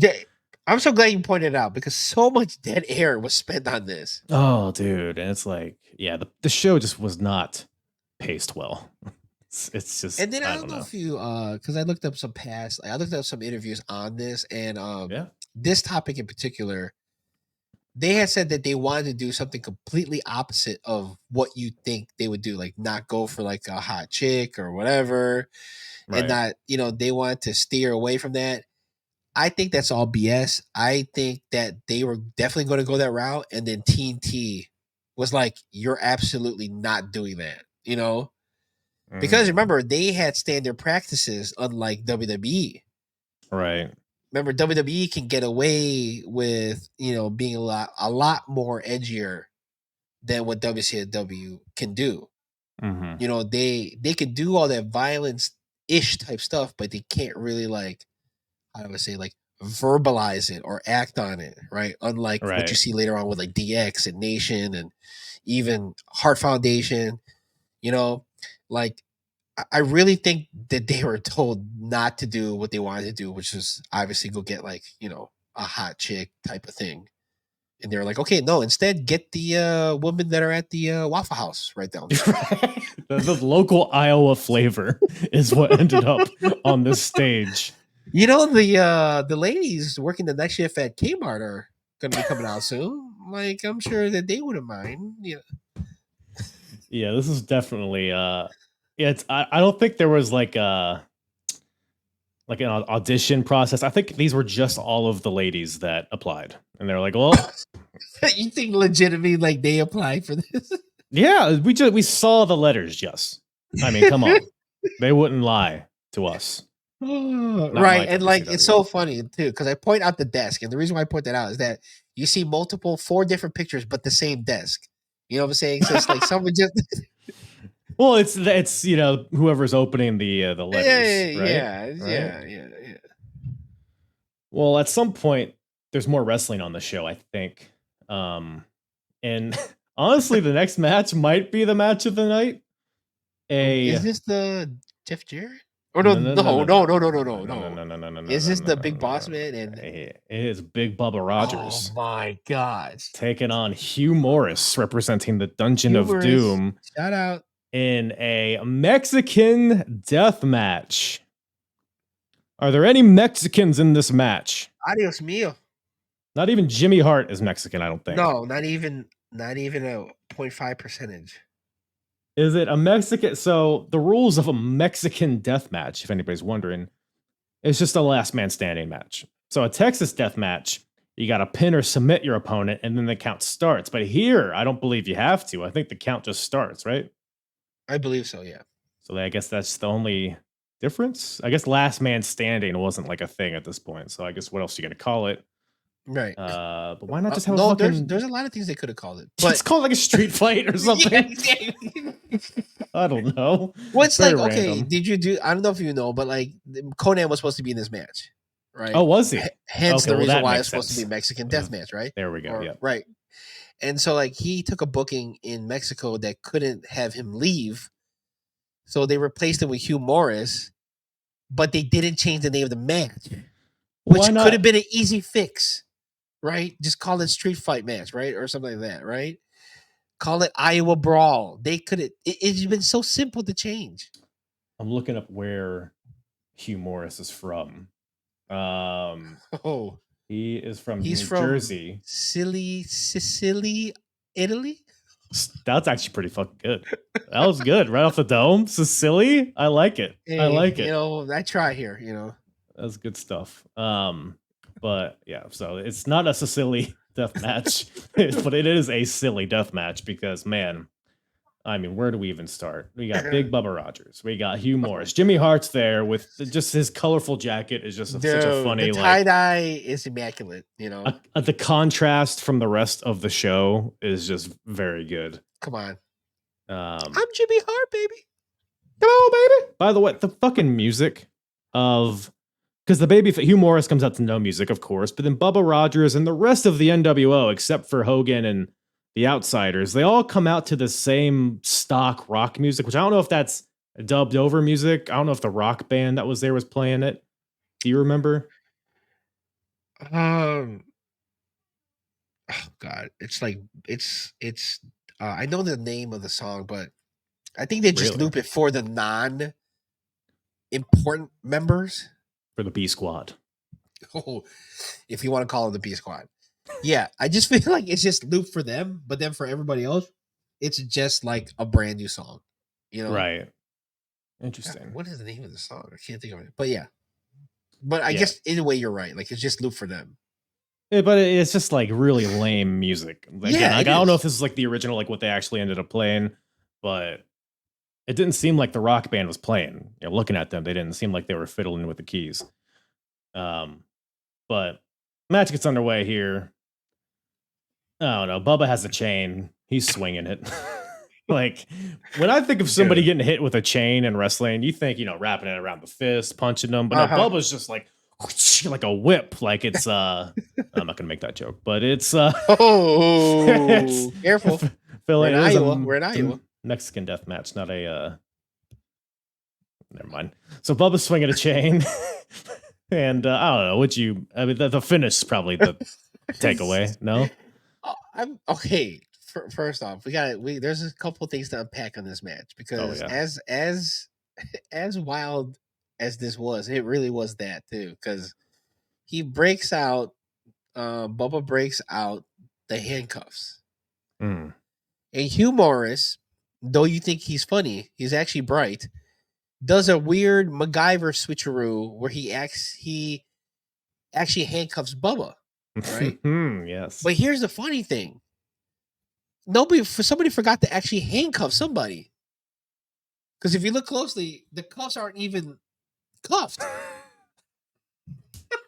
I'm so glad you pointed it out because so much dead air was spent on this. Oh, dude, and it's like, yeah, the show just was not paced well. It's just. And then I don't know if you, because I looked up some interviews on this, and this topic in particular, they had said that they wanted to do something completely opposite of what you think they would do, like not go for like a hot chick or whatever, and not, they wanted to steer away from that. I think that's all BS. I think that they were definitely going to go that route, and then TNT was like, "You're absolutely not doing that," Because remember, they had standard practices, unlike WWE. Right. Remember, WWE can get away with being a lot more edgier than what WCW can do. Mm-hmm. They can do all that violence-ish type stuff, but they can't really verbalize it or act on it, right? Unlike what you see later on with like DX and Nation and even Heart Foundation, I really think that they were told not to do what they wanted to do, which was obviously go get a hot chick type of thing. And they were like, okay, no, instead get the women that are at the Waffle House right down there. The local Iowa flavor is what ended up on this stage. The ladies working the night shift at Kmart are going to be coming out soon. Like, I'm sure that they wouldn't mind. Yeah, this is definitely I don't think there was like an audition process. I think these were just all of the ladies that applied, and they're like, well, You think legitimately like they applied for this? yeah, we saw the letters. Just, I mean, come on, they wouldn't lie to us. Right, and like it's so funny too because I point out the desk, and the reason why I point that out is that you see 4 different pictures, but the same desk. You know what I'm saying? So it's like someone just Well, it's whoever's opening the letters, right? yeah. Well, at some point, there's more wrestling on the show, I think. And honestly, the next match might be the match of the night. Is this the Jeff Jarrett? Or no. Is this the Big Boss Man? And it is Big Bubba Rogers. Oh my God! Taking on Hugh Morris, representing the Dungeon of Doom. Shout out. In a Mexican death match. Are there any Mexicans in this match? Adios mio. Not even Jimmy Hart is Mexican, I don't think. No, not even a 0.5 percentage. Is it a Mexican? So the rules of a Mexican death match, if anybody's wondering, is just a last man standing match. So a Texas death match, you got to pin or submit your opponent, and then the count starts. But here, I don't believe you have to. I think the count just starts, right? I believe so, yeah. So I guess that's the only difference. I guess last man standing wasn't like a thing at this point. So I guess what else are you going to call it? Right. But why not just have a fucking... There's a lot of things they could have called it. But just call it like a street fight or something. I don't know. What's like, okay, did you do... I don't know if you know, but like Conan was supposed to be in this match, right? Oh, was he? Hence the reason why it's supposed to be Mexican death match, right? There we go, yeah. Right. And so like he took a booking in Mexico that couldn't have him leave. So they replaced him with Hugh Morris, but they didn't change the name of the match. Which could have been an easy fix. Right? Just call it street fight match, right? Or something like that, right? Call it Iowa Brawl. They could have... It's been so simple to change. I'm looking up where Hugh Morris is from. He is from New Jersey. Sicily, Italy? That's actually pretty fucking good. That was good. Right off the dome. Sicily? I like it. Hey, I like it. You know, I try here, That's good stuff. But yeah, so it's not a Sicily death match, but it is a silly death match because, man, I mean, where do we even start? We got Big Bubba Rogers. We got Hugh Morris. Jimmy Hart's there with just his colorful jacket is just such a funny... The tie-dye is immaculate, the contrast from the rest of the show is just very good. Come on. I'm Jimmy Hart, baby. Come on, baby. By the way, the fucking music of... Because the baby Hugh Morris comes out to no music, of course, but then Bubba Rogers and the rest of the nWo, except for Hogan and the Outsiders, they all come out to the same stock rock music, which I don't know if that's dubbed over music. I don't know if the rock band that was there was playing it. Do you remember? Oh God, it's like I know the name of the song, but I think they just loop it for the non-important members. For the B Squad. Oh, if you want to call it the B Squad. Yeah, I just feel like it's just looped for them, but then for everybody else, it's just like a brand new song. Right. Interesting. God, what is the name of the song? I can't think of it. But yeah. But I guess in a way you're right. Like it's just looped for them. Yeah, but it's just like really lame music. Again, I don't know if this is like the original, like what they actually ended up playing, but it didn't seem like the rock band was playing. Looking at them, they didn't seem like they were fiddling with the keys. But match gets underway here. I don't know. Bubba has a chain. He's swinging it. Like, when I think of somebody getting hit with a chain in wrestling, you think, wrapping it around the fist, punching them. But no, Bubba's just like a whip. Like it's, I'm not going to make that joke, but it's, careful. We're in Iowa. Mexican death match, not a never mind. So Bubba's swinging a chain, and I don't know. The finish is probably the takeaway. No, I'm okay. First off, there's a couple things to unpack on this match because as wild as this was, it really was that too. Because he breaks out, Bubba breaks out the handcuffs, and Hugh Morris though you think he's funny, he's actually bright. Does a weird MacGyver switcheroo where he actually handcuffs Bubba, right? Yes. But here's the funny thing: somebody forgot to actually handcuff somebody. Because if you look closely, the cuffs aren't even cuffed.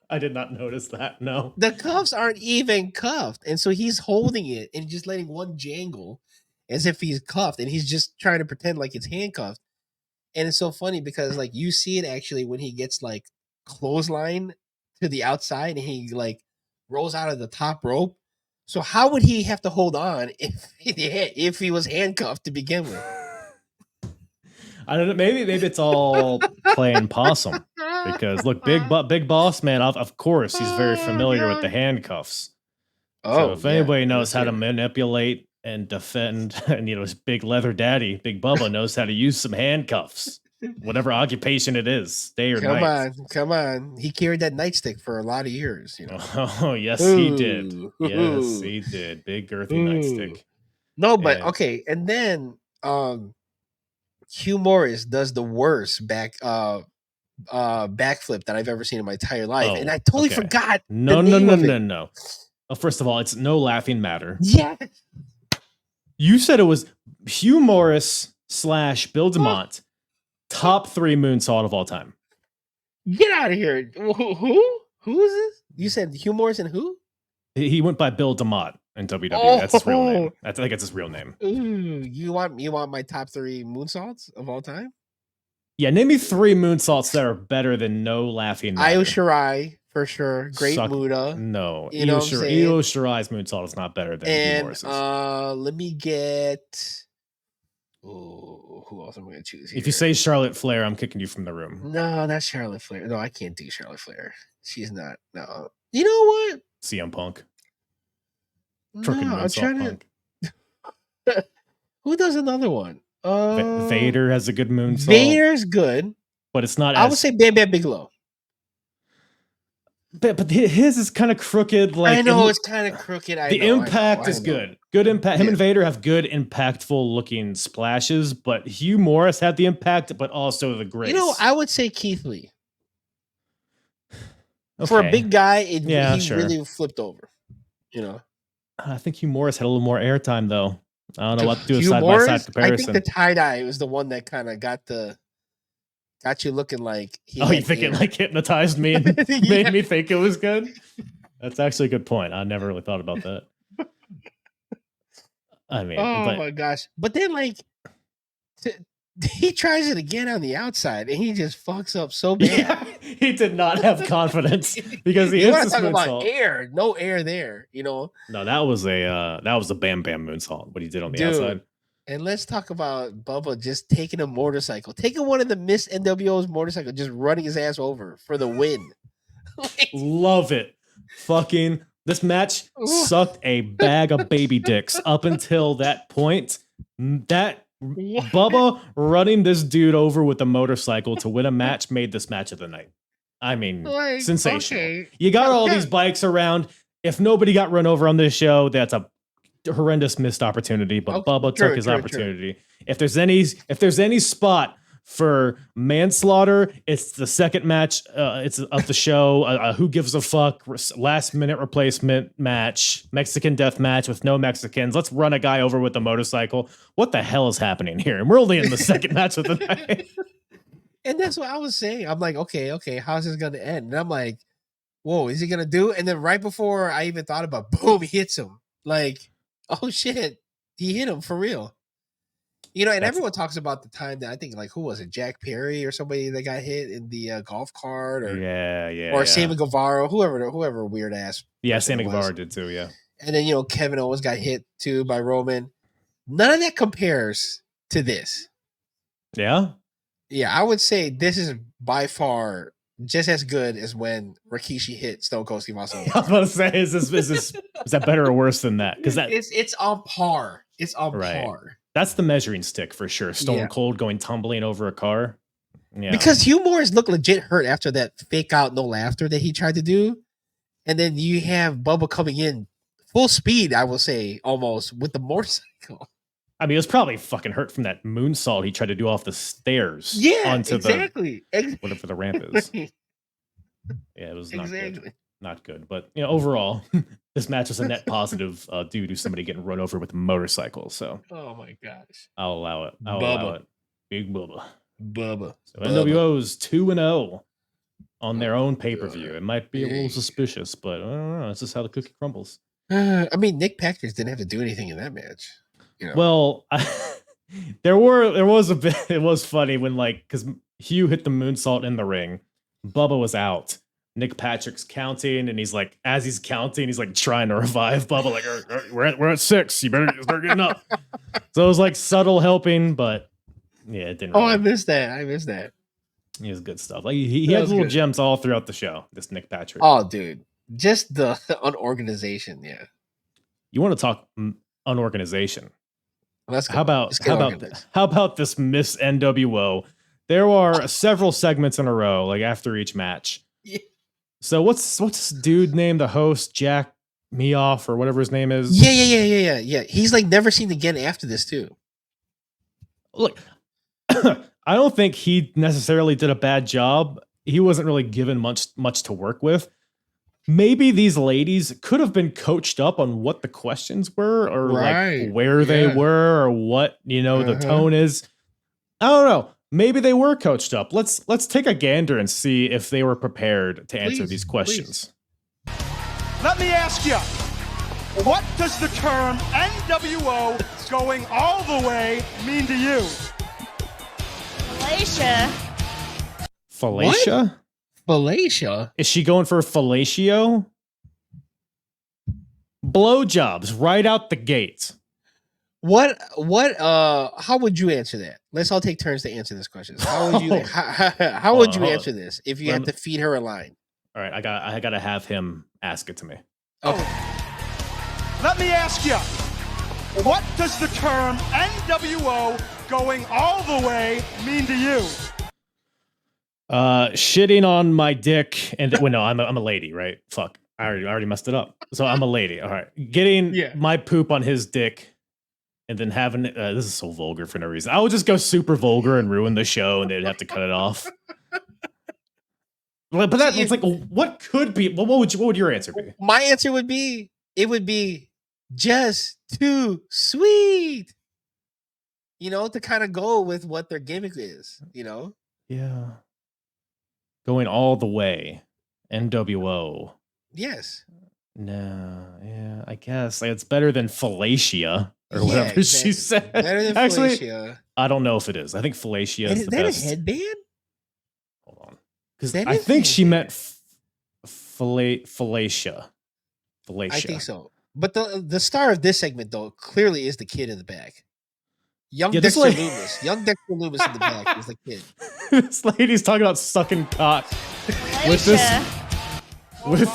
I did not notice that. No. The cuffs aren't even cuffed. And so he's holding it and just letting one jangle as if he's cuffed. And he's just trying to pretend like it's handcuffed. And it's so funny because like you see it actually when he gets like clothesline to the outside and he like rolls out of the top rope. So how would he have to hold on if he was handcuffed to begin with? I don't know. Maybe it's all playing possum. Because look, big boss man, of course, he's very familiar with the handcuffs. So if anybody knows how to manipulate and defend, and his big leather daddy, Big Bubba, knows how to use some handcuffs, whatever occupation it is, day or night. Come on. He carried that nightstick for a lot of years. Oh, yes, he did. Yes, he did. Big girthy nightstick. No, but okay, and then Hugh Morris does the worst backflip that I've ever seen in my entire life, and I totally forgot. No. Well, first of all, it's no laughing matter. Yeah, you said it was Hugh Morris / Bill DeMott, top 3 moonsault of all time. Get out of here! Who is this? You said Hugh Morris and who? He went by Bill DeMott in WWE. That's his real name. I think it's his real name. Ooh, you want my top 3 moonsaults of all time? Yeah, name me 3 moonsaults that are better than no laughing matter. Io Shirai, for sure. Great Muda. No. Io Shirai's moonsault is not better than Hugh Morris's. Let me get... Oh, who else am I going to choose here? If you say Charlotte Flair, I'm kicking you from the room. No, not Charlotte Flair. No, I can't do Charlotte Flair. She's not. No. You know what? CM Punk. No, I'm trying to... Who does another one? Vader has a good moonsault. Vader's good. But it's not I would say Bam Bam Bigelow. But his is kind of crooked. Like I know it's kind of crooked. The impact is good. Good impact. Him and Vader have good, impactful looking splashes. But Hugh Morris had the impact, but also the grace. I would say Keith Lee. Okay. For a big guy, he really flipped over. I think Hugh Morris had a little more airtime, though. I don't know what to do a side-by-side comparison. I think the tie-dye was the one that kind of got you looking like you think it like hypnotized me and made me think it was good? That's actually a good point. I never really thought about that. I mean, my gosh. But then he tries it again on the outside and he just fucks up so bad. Yeah, he did not have confidence because he hits this moonsault. Air, no air there, No, that was a Bam Bam moonsault. What he did on the outside. And let's talk about Bubba just taking a motorcycle, taking one of the Miss NWO's motorcycle, just running his ass over for the win. Love it. Fucking this match sucked a bag of baby dicks up until that point. That Bubba running this dude over with a motorcycle to win a match made this match of the night. I mean, sensational. Okay. You got all these bikes around. If nobody got run over on this show, that's a horrendous missed opportunity. But Bubba took his opportunity. True. If there's any spot for manslaughter, it's the second match. It's of the show. Who gives a fuck? Last minute replacement match, Mexican death match with no Mexicans. Let's run a guy over with a motorcycle. What the hell is happening here? And we're only in the second match of the night. And that's what I was saying. I'm like, okay, how's this gonna end? And I'm like, whoa, is he gonna do? And then right before I even thought about, boom, he hits him. Like, oh shit, he hit him for real. And everyone talks about the time that I think, who was it? Jack Perry or somebody that got hit in the golf cart, or Sammy Guevara, whoever weird ass. Yeah, Sammy Guevara did too. Yeah, and then Kevin Owens got hit too by Roman. None of that compares to this. Yeah, I would say this is by far just as good as when Rikishi hit Stone Cold Steve Austin. I was about to say, is that better or worse than that? Because it's on par. It's on par. That's the measuring stick for sure. Stone Cold going tumbling over a car. Yeah. Because Hugh Morris looked legit hurt after that fake out no laughter that he tried to do. And then you have Bubba coming in full speed, I will say, almost with the motorcycle. I mean, it was probably fucking hurt from that moonsault he tried to do off the stairs. Yeah, onto exactly. whatever the ramp is. Yeah, it was not good. Not good. But overall, this match was a net positive due to somebody getting run over with a motorcycle. So, oh my gosh, I'll allow it. Allow it. Big Bubba. So NWO's 2-0 on their own pay-per-view. It might be a little suspicious, but I don't know. It's just how the cookie crumbles. I mean, Nick Patrick didn't have to do anything in that match. Well, there was a bit. It was funny when because Hugh hit the moonsault in the ring, Bubba was out. Nick Patrick's counting, and he's as he's counting, he's trying to revive Bubba. We're at 6. You better start getting up. So it was subtle helping, but yeah, it didn't. I missed that. He was good stuff. He had little gems all throughout the show. This Nick Patrick. Oh, dude, just the unorganization. Yeah. You want to talk unorganization? Let's go. How about this Miss NWO? There are several segments in a row, after each match. Yeah. So what's this dude named the host, Jack Meoff or whatever his name is? Yeah. He's never seen again after this too. Look, I don't think he necessarily did a bad job. He wasn't really given much to work with. Maybe these ladies could have been coached up on what the questions were, or where they were, or what the tone is. I don't know. Maybe they were coached up. Let's take a gander and see if they were prepared to answer these questions. Let me ask you, what does the term NWO going all the way mean to you? Fellatio? Fellatio? Is she going for fellatio? Blowjobs right out the gate. How would you answer that? Let's all take turns to answer this question. How would you how would you answer this if you had to feed her a line? All right, I gotta have him ask it to me. Okay. Let me ask you, what does the term NWO going all the way mean to you? Shitting on my dick and no, I'm a lady, right? Fuck, I already messed it up. So I'm a lady. All right, getting my poop on his dick. And then having this is so vulgar for no reason. I would just go super vulgar and ruin the show, and they'd have to cut it off. But it's what could be? What would your answer be? My answer would be just too sweet. To kind of go with what their gimmick is. Yeah. Going all the way, NWO. Yes. No. Yeah. I guess it's better than fellatio. Or whatever she said. Better than actually, fellatio. I don't know if it is. I think fellatio is the best. Is that a headband? Hold on. Because I think she meant fellatio. I think so. But the star of this segment, though, clearly is the kid in the back. Young Dexter Loomis. Young Dexter Loomis in the back is the kid. This lady's talking about sucking cock. With this... With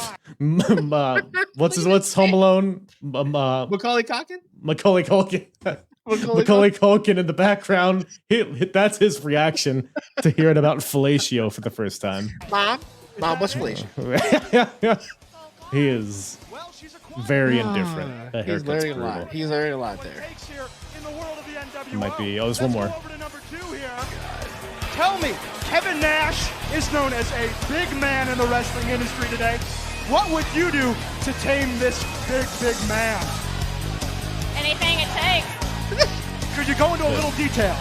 what's Home Alone? Macaulay Culkin? Macaulay Culkin in the background. That's his reaction to hearing about fellatio for the first time. Mom, what's fellatio? He is very indifferent. He's learning a lot. He's learning a lot there. Might be. Oh, there's one more. Tell me, Kevin Nash is known as a big man in the wrestling industry today. What would you do to tame this big man? Anything it takes. Could you go into a little detail?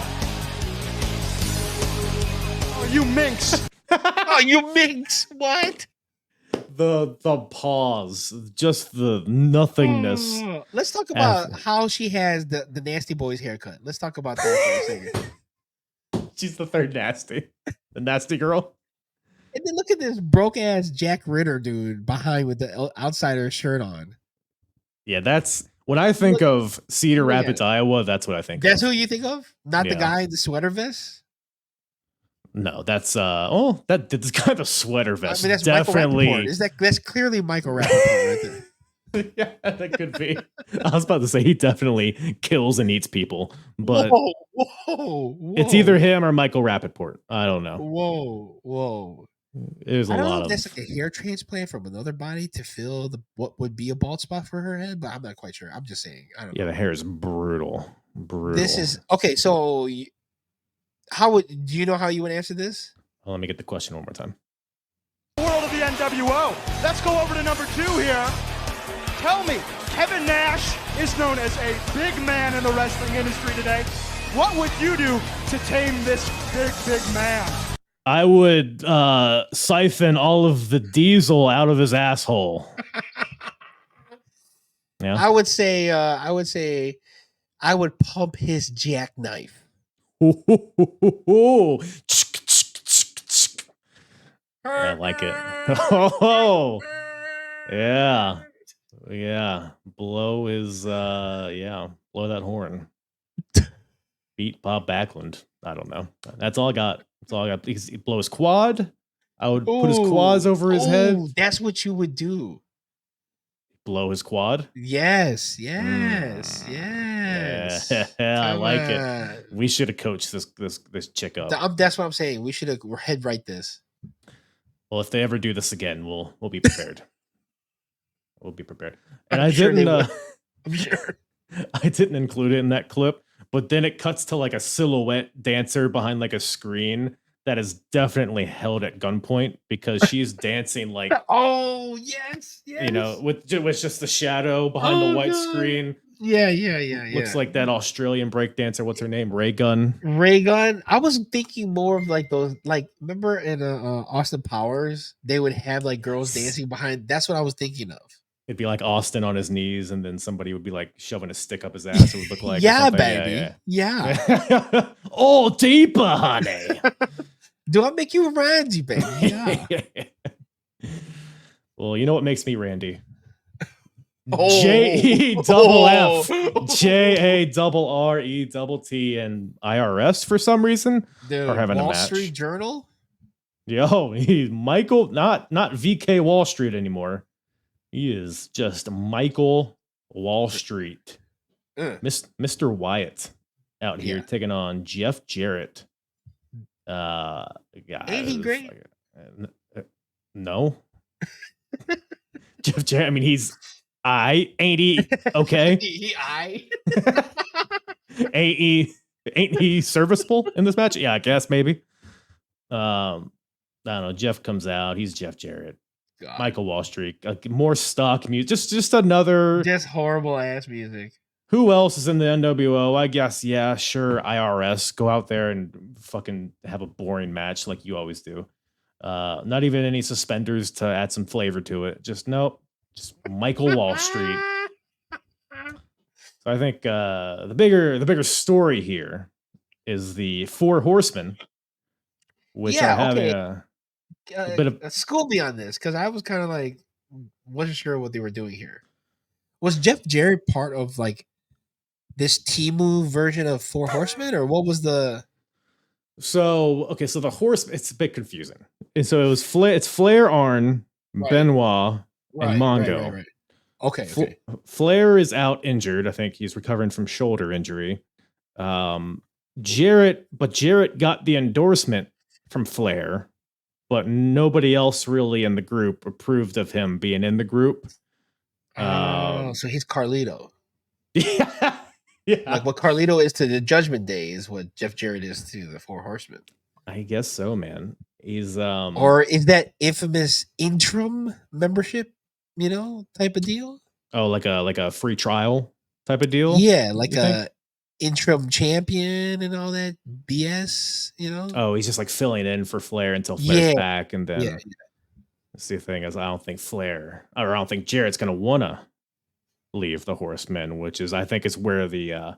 Oh, you minx. Oh, you minx. What? The pause. Just the nothingness. Let's talk about how she has the Nasty Boys haircut. Let's talk about that for a second. She's the third nasty. The nasty girl. And then look at this broke ass Jack Ritter dude behind with the outsider shirt on. Yeah, that's when I think of Cedar Rapids, Iowa. That's what I think. That's who you think of? Not the guy in the sweater vest. No, that's that's kind of a sweater vest. I mean, that's definitely. That's clearly Michael Rappaport right there. Yeah, that could be. I was about to say he definitely kills and eats people, but whoa. It's either him or Michael Rappaport. I don't know. Whoa. There's a lot of. That's like a hair transplant from another body to fill what would be a bald spot for her head, but I'm not quite sure. I'm just saying. I don't know. Yeah, the hair is brutal. Brutal. This is okay. So, do you know how you would answer this? Well, let me get the question one more time. World of the nWo. Let's go over to number 2 here. Tell me, Kevin Nash is known as a big man in the wrestling industry today. What would you do to tame this big man? I would siphon all of the diesel out of his asshole. Yeah. I would say I would pump his jackknife. I like it. Oh, yeah. Blow his blow that horn. Beat Bob Backlund. I don't know. That's all I got. He blow his quad. I would put his quads over his head. That's what you would do. Blow his quad. Yes. Yeah, I like it. We should have coached this chick up. That's what I'm saying. We should have head right this. Well, if they ever do this again, we'll be prepared. We'll be prepared. And I'm sure. I didn't include it in that clip, but then it cuts to like a silhouette dancer behind like a screen that is definitely held at gunpoint because she's dancing like, oh yes, with just the shadow behind the white screen. Yeah. Looks like that Australian break dancer. What's her name? Ray Gun. I was thinking more of like those, like, remember in Austin Powers, they would have like girls dancing behind. That's what I was thinking of. It'd be like Austin on his knees, and then somebody would be like shoving a stick up his ass. It would look like, yeah, baby. Yeah. Oh, deeper, honey. Do I make you Randy, baby? Yeah. Well, you know what makes me Randy? Oh. JEFF JARRETT and IRS for some reason are having a match. Wall Street Journal. Yo, he's Michael, not VK Wall Street anymore. He is just Michael Wall Street. Mr. Wyatt out here taking on Jeff Jarrett. Ain't he great? No. Jeff Jarrett, I mean, he's ain't he okay? Ain't he serviceable in this match? Yeah, I guess maybe. I don't know. Jeff comes out. He's Jeff Jarrett. God. Michael Wall Street. More stock music. Just another. Just horrible ass music. Who else is in the nWo? I guess, yeah, sure. IRS. Go out there and fucking have a boring match like you always do. Not even any suspenders to add some flavor to it. Just nope. Just Michael Wall Street. So I think the bigger story here is the Four Horsemen, which are having a bit of school me on this, because I was kind of like wasn't sure what they were doing here. Was Jeff Jarrett part of like this Timu version of Four Horsemen, or what was the? So the horse, it's a bit confusing. And so it was it's Flair, Arn, Benoit, and Mongo. Right. Okay. Flair is out injured. I think he's recovering from shoulder injury. Jarrett got the endorsement from Flair, but nobody else really in the group approved of him being in the group. So he's Carlito. Yeah. Like what Carlito is to the Judgment Day is what Jeff Jarrett is to the Four Horsemen. I guess so, man. He's or is that infamous interim membership, type of deal? Oh, like a free trial type of deal? Yeah, like a interim champion and all that BS, Oh, he's just like filling in for Flair until Flair's back, and then that's the thing is I don't think Jarrett's gonna wanna leave the Horsemen, which is I think is where the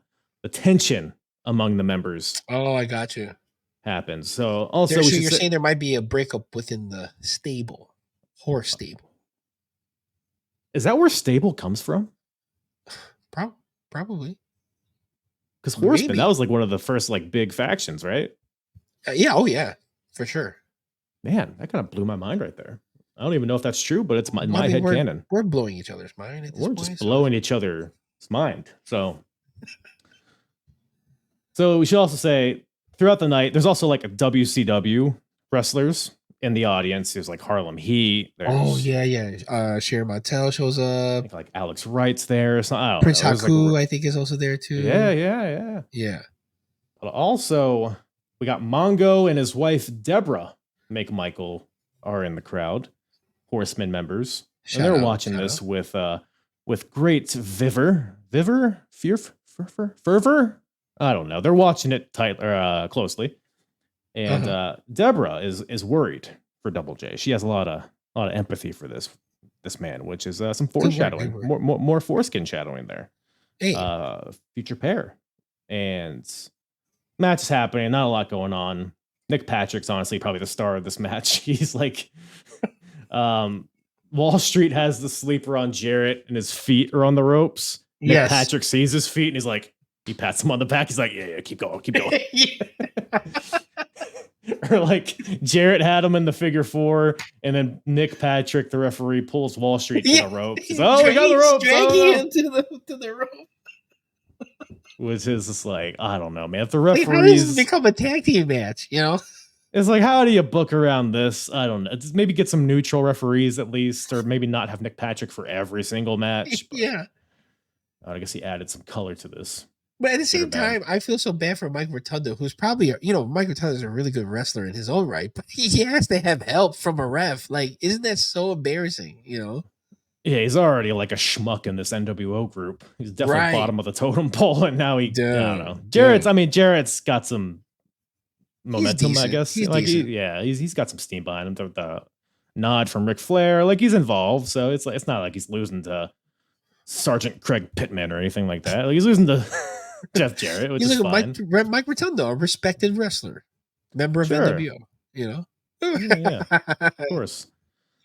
tension among the members. Oh, I got you. Happens. So also you're saying there might be a breakup within the stable, horse stable. Is that where stable comes from? Probably. Because Horsemen, that was like one of the first like big factions, right? Yeah, for sure. Man, that kind of blew my mind right there. I don't even know if that's true, but it's my head canon. We're blowing each other's mind. We're just blowing each other's mind. So we should also say throughout the night, there's also like a WCW wrestlers in the audience. There's like Harlem Heat. Oh There's, yeah. Sharon Montel shows I up. think like Alex Wright's there. So I don't Prince know. There's, Haku, like, I think, is also there too. yeah. But also, we got Mongo and his wife Deborah, Make Michael, are in the crowd. Horsemen members, and they're watching this with great fervor. I don't know. They're watching it closely, and Deborah is worried for Double J. She has a lot of empathy for this man, which is some foreshadowing, more foreskin shadowing there. Hey. Future pair, and match is happening. Not a lot going on. Nick Patrick's honestly probably the star of this match. He's like, Wall Street has the sleeper on Jarrett, and his feet are on the ropes. Nick Patrick sees his feet, and he's like, he pats him on the back. He's like, yeah, keep going. Or like Jarrett had him in the figure 4, and then Nick Patrick, the referee, pulls Wall Street to the ropes. He's, we got the ropes. Dragging him to the rope. Which is just like, I don't know, man. If the How does referees this become a tag team match? You know, it's like, how do you book around this? I don't know. Just maybe get some neutral referees at least, or maybe not have Nick Patrick for every single match. But I guess he added some color to this. But at the same time, I feel so bad for Mike Rotundo, who's probably, Mike Rotundo is a really good wrestler in his own right, but he has to have help from a ref. Like, isn't that so embarrassing? Yeah, he's already like a schmuck in this nWo group. He's definitely bottom of the totem pole, and now I don't know. Jarrett's got some momentum, I guess. He's got some steam behind him. The nod from Ric Flair, like he's involved, so it's not like he's losing to Sergeant Craig Pittman or anything like that. Like he's losing to Jeff Jarrett, which is fine. Mike Rotundo, a respected wrestler, member of nWo. Of course.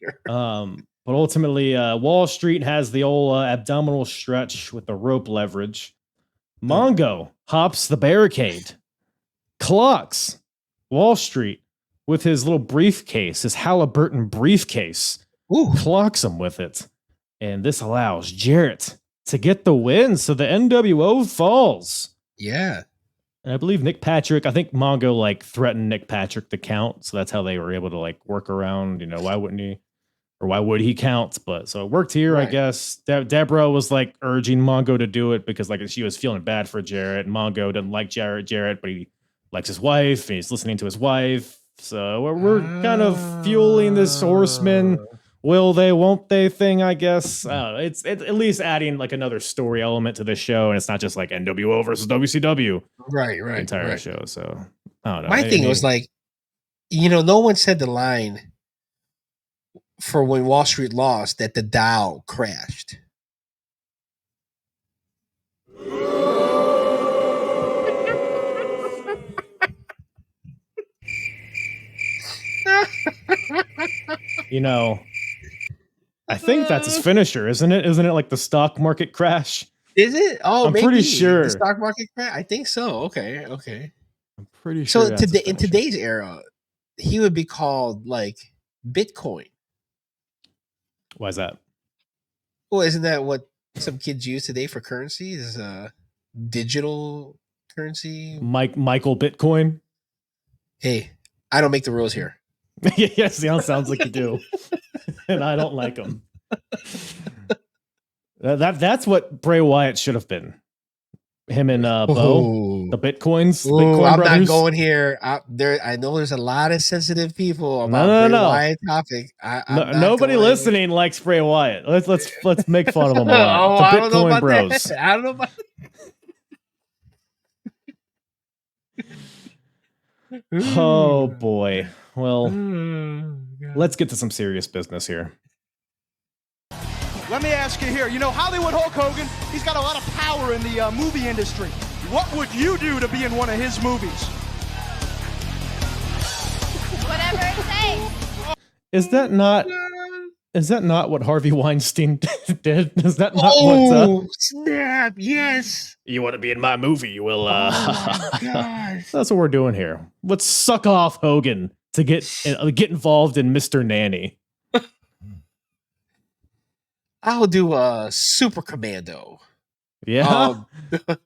Sure. But ultimately, Wall Street has the old abdominal stretch with the rope leverage. Mongo hops the barricade, clocks Wall Street with his little briefcase, his Halliburton briefcase. Clocks him with it. And this allows Jarrett to get the win, so the nWo falls. Yeah. And I believe Nick Patrick, I think Mongo threatened Nick Patrick to count, so that's how they were able to work around, why wouldn't he? Or why would he count? But so it worked here, I guess. Deborah was urging Mongo to do it because she was feeling bad for Jarrett. Mongo didn't like Jarrett, but he likes his wife and he's listening to his wife. So we're kind of fueling this horseman will they, won't they thing, I guess. It's at least adding another story element to this show, and it's not just nWo versus WCW. Right. The entire show. So I don't know. My thing was no one said the line for when Wall Street lost that the Dow crashed. I think that's his finisher, isn't it? Isn't it like the stock market crash? Is it? Oh, I'm pretty sure. The stock market crash? I think so. Okay. I'm pretty sure. So in today's era, he would be called Bitcoin. Why is that? Well, isn't that what some kids use today for currency? Is digital currency? Michael Bitcoin? Hey, I don't make the rules here. Yes, sounds like you do. And I don't like them. That's what Bray Wyatt should have been. Him and Bo, the Bitcoins. Bitcoin I'm brothers. not going here. I know there's a lot of sensitive people about Bray Wyatt topic. Nobody listening likes Bray Wyatt. Let's make fun of him a lot. The Bitcoin bros. That. I don't know about Oh boy. Well, let's get to some serious business here. Let me ask you here. Hollywood Hulk Hogan, he's got a lot of power in the movie industry. What would you do to be in one of his movies? Whatever it takes. Is that not what Harvey Weinstein did? Is that not what? Snap! Yes. You want to be in my movie? Well, gosh. That's what we're doing here. Let's suck off Hogan to get involved in Mr. Nanny. I'll do a Super Commando. Yeah. Give a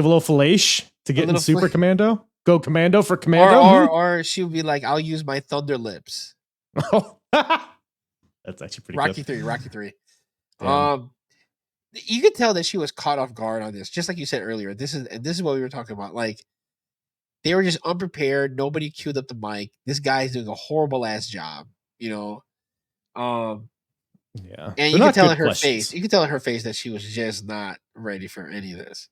little fellation to get in Super Commando. Go Commando for Commando. Or she would be like, I'll use my Thunder Lips. That's actually pretty Rocky good. 3, Rocky 3. Damn. You could tell that she was caught off guard on this, just like you said earlier. This is what we were talking about. Like, they were just unprepared. Nobody queued up the mic. This guy's doing a horrible ass job, you know. Yeah. And you can tell in her face. You can tell in her face that she was just not ready for any of this.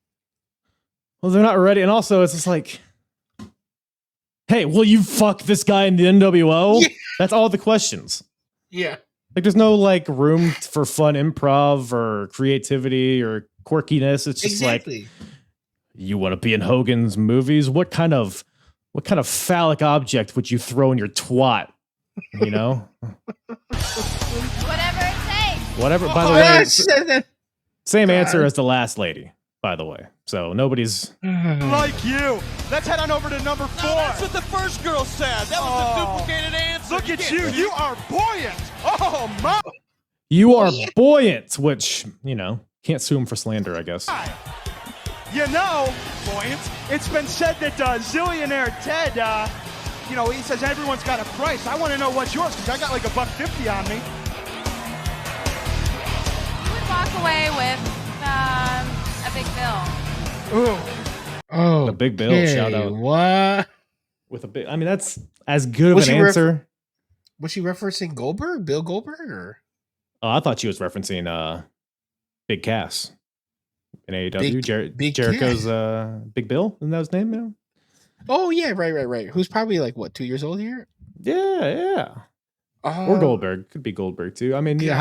Well, they're not ready. And also, it's just like, hey, will you fuck this guy in the NWO? Yeah. That's all the questions. Yeah. Like, there's no like room for fun improv or creativity or quirkiness. It's just like, you want to be in Hogan's movies? What kind of phallic object would you throw in your twat? You know? Whatever it takes. Whatever. By the way, same answer as the last lady, by the way. So nobody's Like you. Let's head on over to number 4. No, that's what the first girl said. That was a duplicated answer. Look at you. You are buoyant. Oh, my. You are buoyant, which, you know, can't sue him for slander, I guess. You know, buoyant. It's been said that Zillionaire Ted, you know, he says everyone's got a price. I want to know what's yours because I got like $1.50 on me. You would walk away with a big bill. Ooh. Oh, The big bill, shout out. What? With a big, I mean, that's as good of an answer. Was she referencing Goldberg? Bill Goldberg? Or? Oh, I thought she was referencing Big Cass in AEW. Big Jericho's Big Bill, isn't that his name now? Oh, yeah, right. Who's probably like, what, 2 years old here? Yeah. Or Goldberg. Could be Goldberg too. I mean, yeah,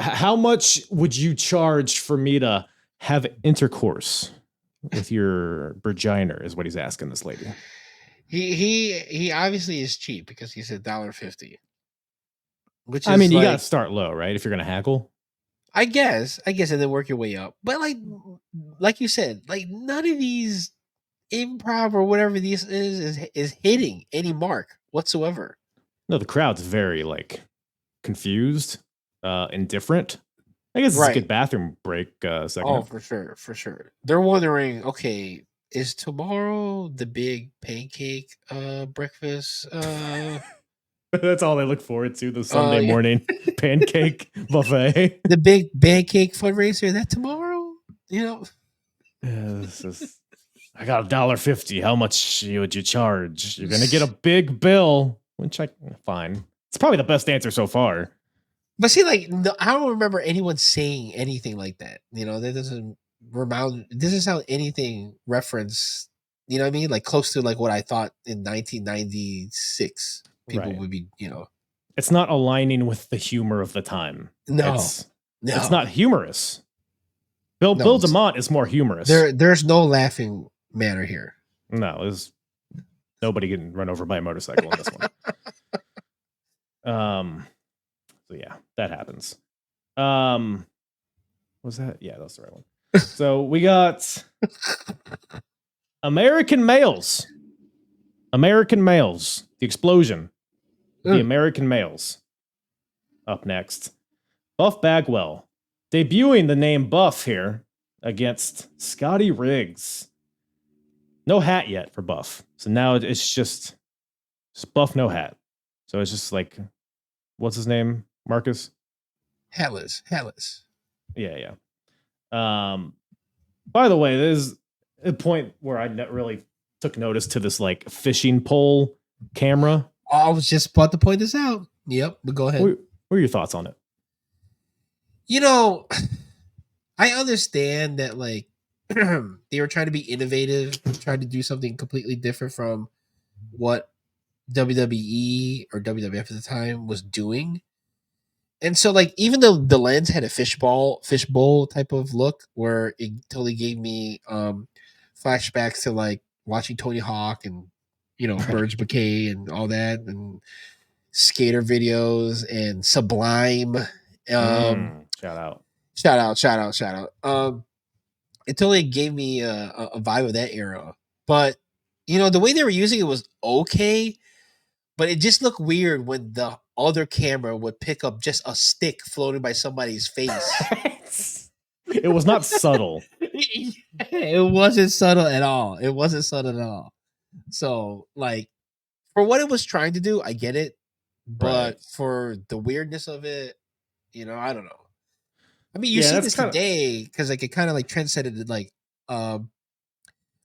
how much would you charge for me to have intercourse with your vagina is what he's asking this lady. He obviously is cheap because he said $1.50. Which is, I mean, you like, gotta start low, right? If you're gonna haggle. I guess, and then work your way up. But like you said, like none of these improv or whatever this is hitting any mark whatsoever. No, the crowd's very like confused, indifferent. I guess it's a good bathroom break segment. Oh, for sure. They're wondering, okay, is tomorrow the big pancake breakfast? That's all they look forward to, the Sunday morning pancake buffet. The big pancake fundraiser, is that tomorrow? You know? Yeah, I got $1.50. How much would you charge? You're gonna get a big bill. Which fine. It's probably the best answer so far. But see, like, I don't remember anyone saying anything like that. You know, that doesn't sound anything reference. You know what I mean? Like close to like what I thought in 1996 people would be. You know, it's not aligning with the humor of the time. No, it's not humorous. Bill DeMott is more humorous. There's no laughing matter here. No, there's nobody getting run over by a motorcycle in this one. So yeah, that happens. Was that? Yeah, that's the right one. So we got American males. The explosion. The American males. Up next. Buff Bagwell. Debuting the name Buff here against Scotty Riggs. No hat yet for Buff. So now it's just Buff, no hat. So it's just like, what's his name? Marcus? Hatless. Yeah. By the way, there's a point where I really took notice to this like fishing pole camera. I was just about to point this out. Yep, but go ahead. What are your thoughts on it? You know, I understand that like they were trying to be innovative, trying to do something completely different from what WWE or WWF at the time was doing. And so, like, even though the lens had a fishbowl type of look, where it totally gave me flashbacks to like watching Tony Hawk and Birds Bouquet and all that, and skater videos and Sublime. Shout out. It totally gave me a vibe of that era. But the way they were using it was okay, but it just looked weird when the other camera would pick up just a stick floating by somebody's face. It was not subtle. It wasn't subtle at all. So, like, for what it was trying to do, I get it. but Right. for the weirdness of it, I don't know. I mean, you Yeah, see that's this kind of today because like it kind of like trendsetted like um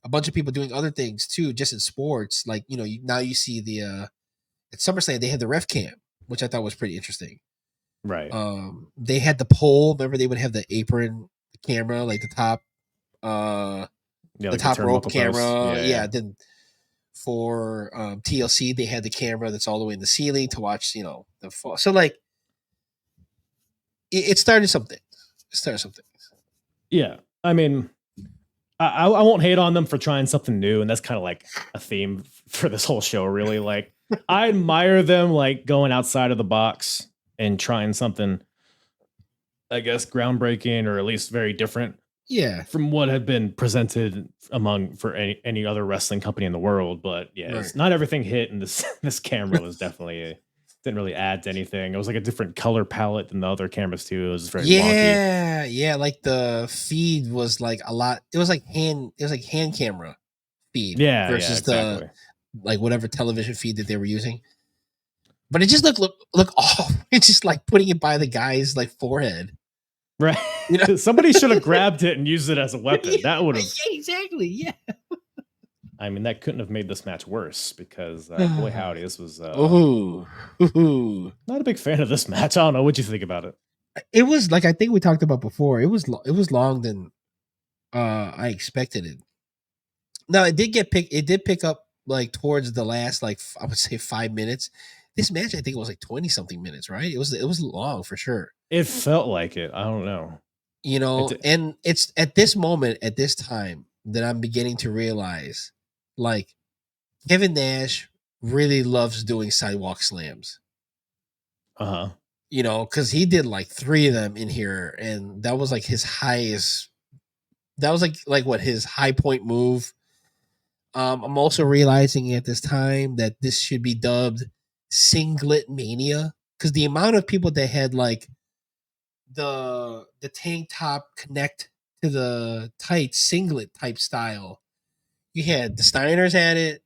a bunch of people doing other things too, just in sports. Like now you see the at SummerSlam they had the ref cam, which I thought was pretty interesting. right. They had the pole. Remember, they would have the apron camera, like uh Yeah, the like the top rope turnbuckle post. camera. Yeah, Yeah. yeah. Then for TLC, they had the camera that's all the way in the ceiling to watch, the fall. So like it started something. It started something. Yeah. I mean, I won't hate on them for trying something new, and that's kind of like a theme for this whole show, really. Like, I admire them like going outside of the box and trying something, I guess, groundbreaking or at least very different Yeah. from what had been presented for any other wrestling company in the world. But yeah, Right. it's not everything hit, and this camera was definitely didn't really add to anything. It was like a different color palette than the other cameras too. It was very wonky. Yeah. Like the feed was like a lot. It was like hand camera feed Yeah, yeah, versus the exactly. like whatever television feed that they were using. But it just look off. It's just like putting it by the guy's like forehead. Right. Somebody should have grabbed it and used it as a weapon. That would have. Yeah, exactly. Yeah. I mean, that couldn't have made this match worse because boy howdy, this was Ooh. not a big fan of this match. I don't know what you think about it. It was like I think we talked about before. It was long than I expected it. Now it did pick up like towards the last like I would say 5 minutes. This match I think it was like 20 something minutes, right? It was long for sure. It felt like it. I don't know. And it's at this moment, at this time, that I'm beginning to realize like Kevin Nash really loves doing sidewalk slams. Uh-huh. Because he did like 3 of them in here, and that was like his highest. That was like what his high point move. I'm also realizing at this time that this should be dubbed Singlet Mania because the amount of people that had like the tank top connect to the tight singlet type style. You had the Steiners had it,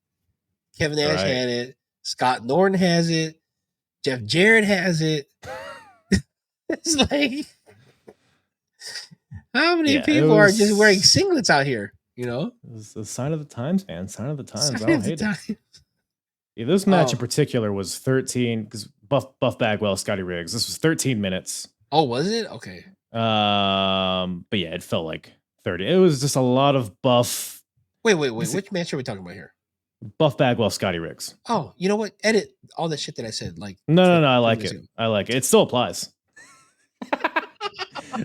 Kevin Nash Right. had it, Scott Norton has it, Jeff Jarrett has it. It's like how many people are just wearing singlets out here? It's a sign of the times, man. Sign of the times. Sign I don't of the hate it. times. Yeah, this match in particular was 13 because Buff Bagwell, Scotty Riggs. This was 13 minutes. Oh, was it? Okay. But yeah, it felt like 30. It was just a lot of Buff. Wait. Which match are we talking about here? Buff Bagwell, Scotty Riggs. Oh, you know what? Edit all that shit that I said. Like No. I like it. I like it. It still applies.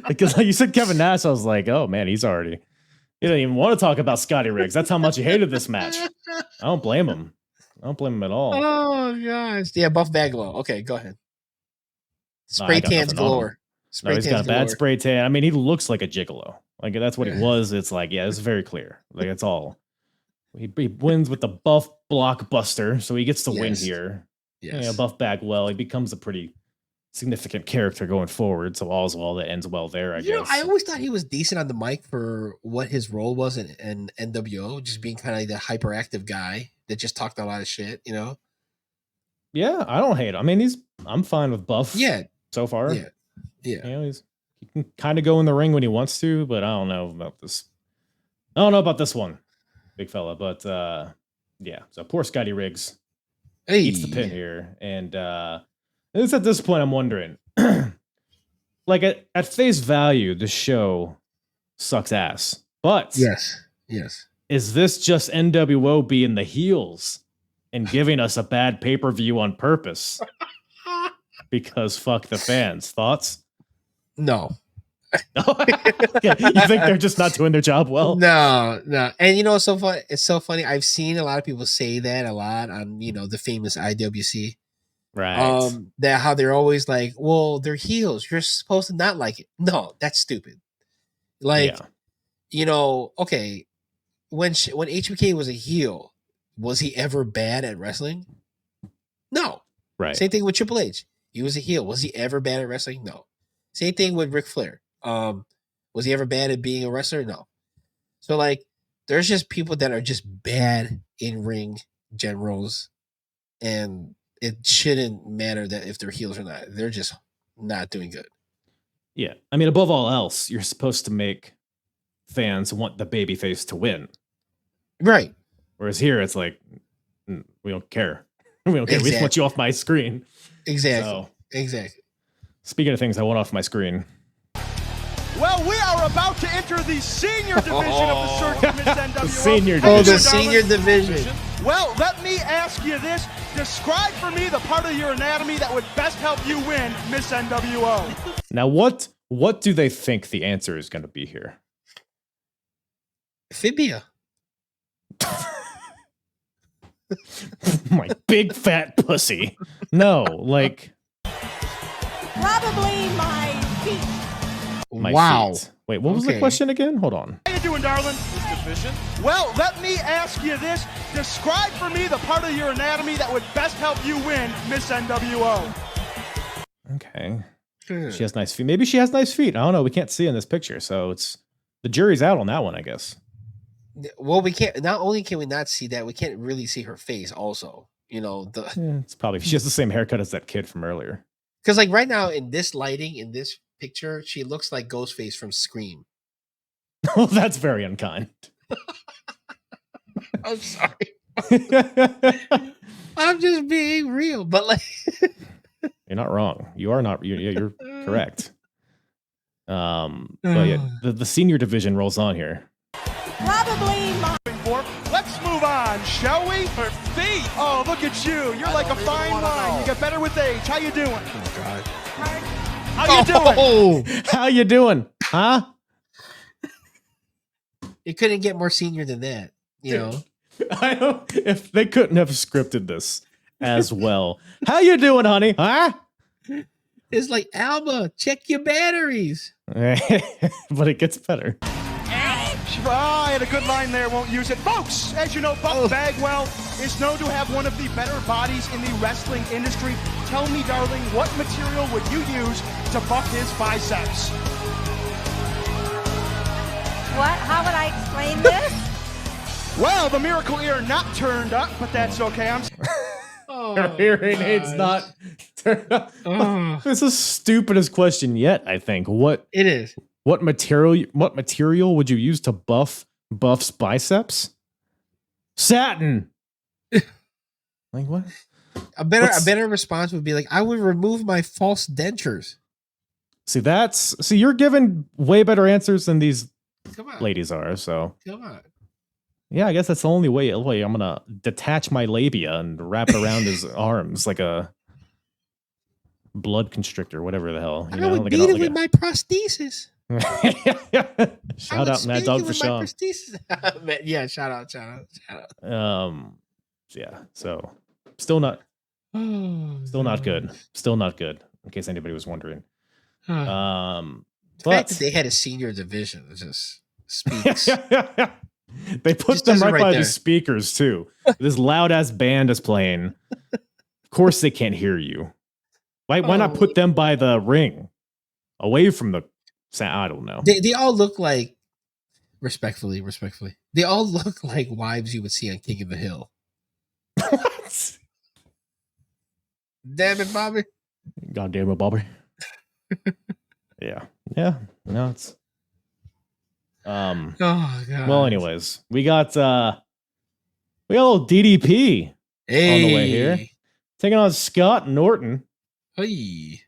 Because like you said, Kevin Nash, I was like, oh man, he's already. He didn't even want to talk about Scotty Riggs. That's how much he hated this match. I don't blame him. I don't blame him at all. Oh gosh, yeah, Buff Bagwell. Okay, go ahead. Spray tans galore. No, he's got a bad spray tan. I mean, he looks like a gigolo. Like that's what he was. It's like, yeah, it's very clear. Like it's all. He wins with the Buff Blockbuster, so he gets to win here. Yes. Yeah, Buff Bagwell. He becomes a pretty significant character going forward. So all's well that ends well there, I guess. I always thought he was decent on the mic for what his role was in nWo, just being kind of like the hyperactive guy that just talked a lot of shit, Yeah, I don't hate him. I mean, I'm fine with Buff. Yeah. So far. Yeah. He can kind of go in the ring when he wants to, but I don't know about this. I don't know about this one, big fella. But yeah. So poor Scotty Riggs eats the pin here, and it's at this point I'm wondering, like at face value, the show sucks ass. But yes, is this just nWo being the heels and giving us a bad pay-per-view on purpose? Because fuck the fans. Thoughts? No. You think they're just not doing their job well? No. And it's so funny. It's so funny. I've seen a lot of people say that a lot on, the famous IWC. Right. That how they're always like, well, they're heels. You're supposed to not like it. No, that's stupid. Like, okay. When HBK was a heel, was he ever bad at wrestling? No. Right. Same thing with Triple H. He was a heel. Was he ever bad at wrestling? No. Same thing with Ric Flair. Was he ever bad at being a wrestler? No. So like, there's just people that are just bad in ring generals, and it shouldn't matter that if they're heels or not. They're just not doing good. Yeah. I mean, above all else, you're supposed to make fans want the babyface to win. Right. Whereas here, it's like, we don't care. We don't care. We just want you off my screen. Exactly. So, exactly. speaking of things I want off my screen. Well, we are about to enter the senior division of the Search Miss NWO. Senior Oh, the division. senior division. Well, let me ask you this. Describe for me the part of your anatomy that would best help you win Miss NWO. Now, what do they think the answer is going to be here? Fibia. My big fat pussy. No, like Probably my feet. my Wow. feet. Wait, what was the question again? Hold on. How you doing, darling? Well, let me ask you this. Describe for me the part of your anatomy that would best help you win Miss NWO. Okay. She has nice feet. Maybe she has nice feet. I don't know. We can't see in this picture, so it's the jury's out on that one, I guess. Well, we can't. Not only can we not see that, we can't really see her face. Also, you know, It's probably she has the same haircut as that kid from earlier. because like right now in this lighting in this picture, she looks like Ghostface from Scream. Well, that's very unkind. I'm sorry. I'm just being real, but like You're not wrong. You are not. You're correct. But yeah, the senior division rolls on here. Probably my Let's move on, shall we? Her feet. Oh, look at you. You're like a fine wine. You get better with age. How you doing? oh god. How you doing? Oh, How you doing? Huh? it couldn't get more senior than that, you know. I don't. If they couldn't have scripted this as well. How you doing, honey? Huh? It's like Alba, check your batteries. But it gets better. I had a good line there, won't use it. Folks, as you know, Buck Bagwell is known to have one of the better bodies in the wrestling industry. Tell me, darling, what material would you use to buck his biceps? what? How would I explain this? Well, the miracle ear not turned up, but that's okay. I'm Her hearing aid's not turned up. Oh. This is the stupidest question yet, I think. It is. What material would you use to buff Buff's biceps? Satin. Like what? A better response would be like, I would remove my false dentures. See, you're giving way better answers than these Come on. ladies are, so Come on. yeah, I guess that's the only way I'm gonna detach my labia and wrap it around his arms like a blood constrictor, whatever the hell. I would beat it with my prosthesis. Shout out Mad Dog for Sean. Yeah, shout out. Yeah, so still not good. Still not good, in case anybody was wondering. The But fact that they had a senior division just speaks. they put Just them does it right right by there. the speakers too. This loud ass band is playing. Of course they can't hear you. Why not put them by the ring, away from the sound? I don't know. They all look like, respectfully, they all look like wives you would see on King of the Hill. What? Damn it, Bobby. God damn it, Bobby. Yeah. No, it's Oh god. well, anyways, we got a little DDP on the way here, taking on Scott Norton. Hey.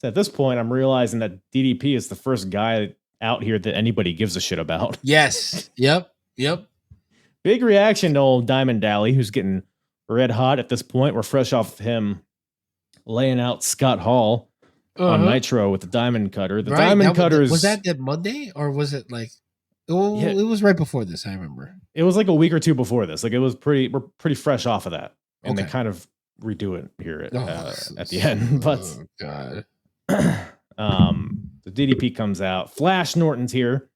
At this point, I'm realizing that DDP is the first guy out here that anybody gives a shit about. Yes. Yep. Big reaction to old Diamond Dally, who's getting red hot at this point. We're fresh off him laying out Scott Hall on Nitro with the Diamond Cutter. The Diamond Cutter was that Monday or was it like? Oh, Yeah. it was right before this. I remember. It was like a week or two before this. Like we're pretty fresh off of that, and they Okay. kind of redo it here at Oh, the end. But oh god. the DDP comes out. Flash Norton's here,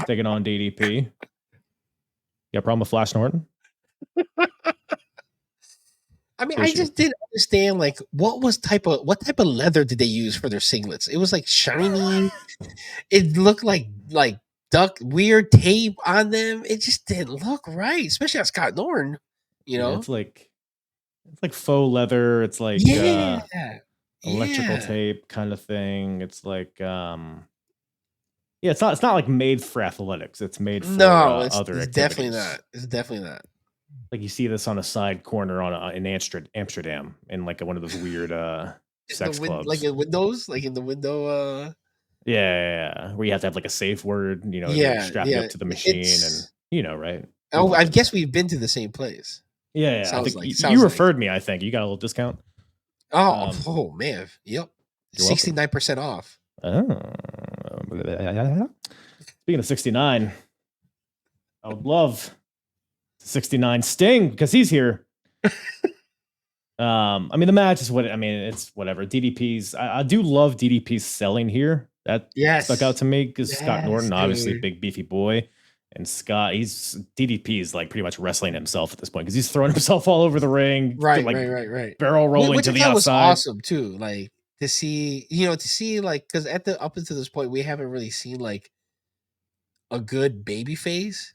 taking on DDP. You got a problem with Flash Norton? I mean, Issue. I just didn't understand like what type of leather did they use for their singlets? It was like shiny. It looked like weird tape on them. It just didn't look right, especially on Scott Norton. You know, It's like It's like faux leather. It's like electrical tape kind of thing. It's like it's not like made for athletics. It's made for other activities. Definitely not. It's definitely not. Like you see this on a side corner in Amsterdam in like one of those weird sex clubs. Like in windows, like in the window. Yeah, where you have to have like a safe word, strap you up to the machine, and right. Oh, I guess we've been to the same place. Yeah. Sounds I like you referred me. I think you got a little discount. Oh man, yep, 69% off. Oh, speaking of 69, I would love 69 Sting because he's here. I mean, the match is it's whatever. DDP's. I do love DDP's selling here. That stuck out to me because Scott Norton, obviously big beefy boy, and Scott, DDP is like pretty much wrestling himself at this point because he's throwing himself all over the ring, right, barrel rolling to the outside. Was awesome too, like to see like because up until this point we haven't really seen like a good baby face,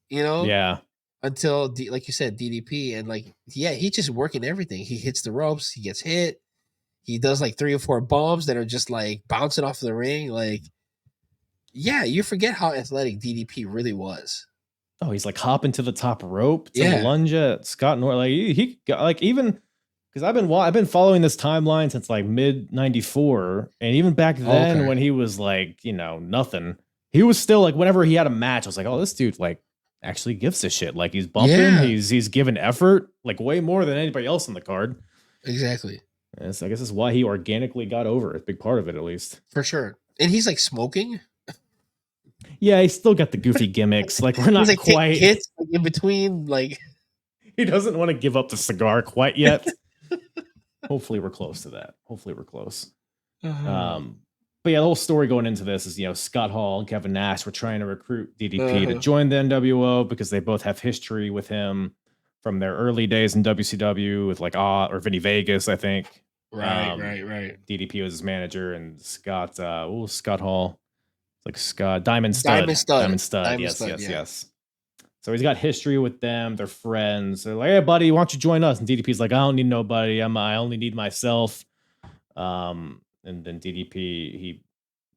until like you said DDP, and like he's just working everything. He hits the ropes, he gets hit. He does like 3 or 4 bombs that are just like bouncing off the ring. Like, you forget how athletic DDP really was. Oh, he's like hopping to the top rope to lunge at Scott Norton. Like he got like even because I've been following this timeline since like mid '94, and even back then when he was like nothing, he was still like whenever he had a match, I was like, oh, this dude like actually gives a shit. Like he's bumping, he's giving effort, like way more than anybody else on the card. Exactly. Yes, I guess that's why he organically got over. A big part of it, at least. For sure. And he's like smoking. Yeah, he's still got the goofy gimmicks. Like we're not quite hits like, in between. Like he doesn't want to give up the cigar quite yet. Hopefully, we're close to that. Hopefully, we're close. But the whole story going into this is Scott Hall and Kevin Nash were trying to recruit DDP to join the nWo because they both have history with him from their early days in WCW with like or Vinny Vegas, I think. Right. DDP was his manager, and Scott Hall, like Scott Diamond Stud. Yes. So he's got history with them. They're friends. They're like, hey, buddy, why don't you join us? And DDP's like, I don't need nobody. I only need myself. And then DDP, he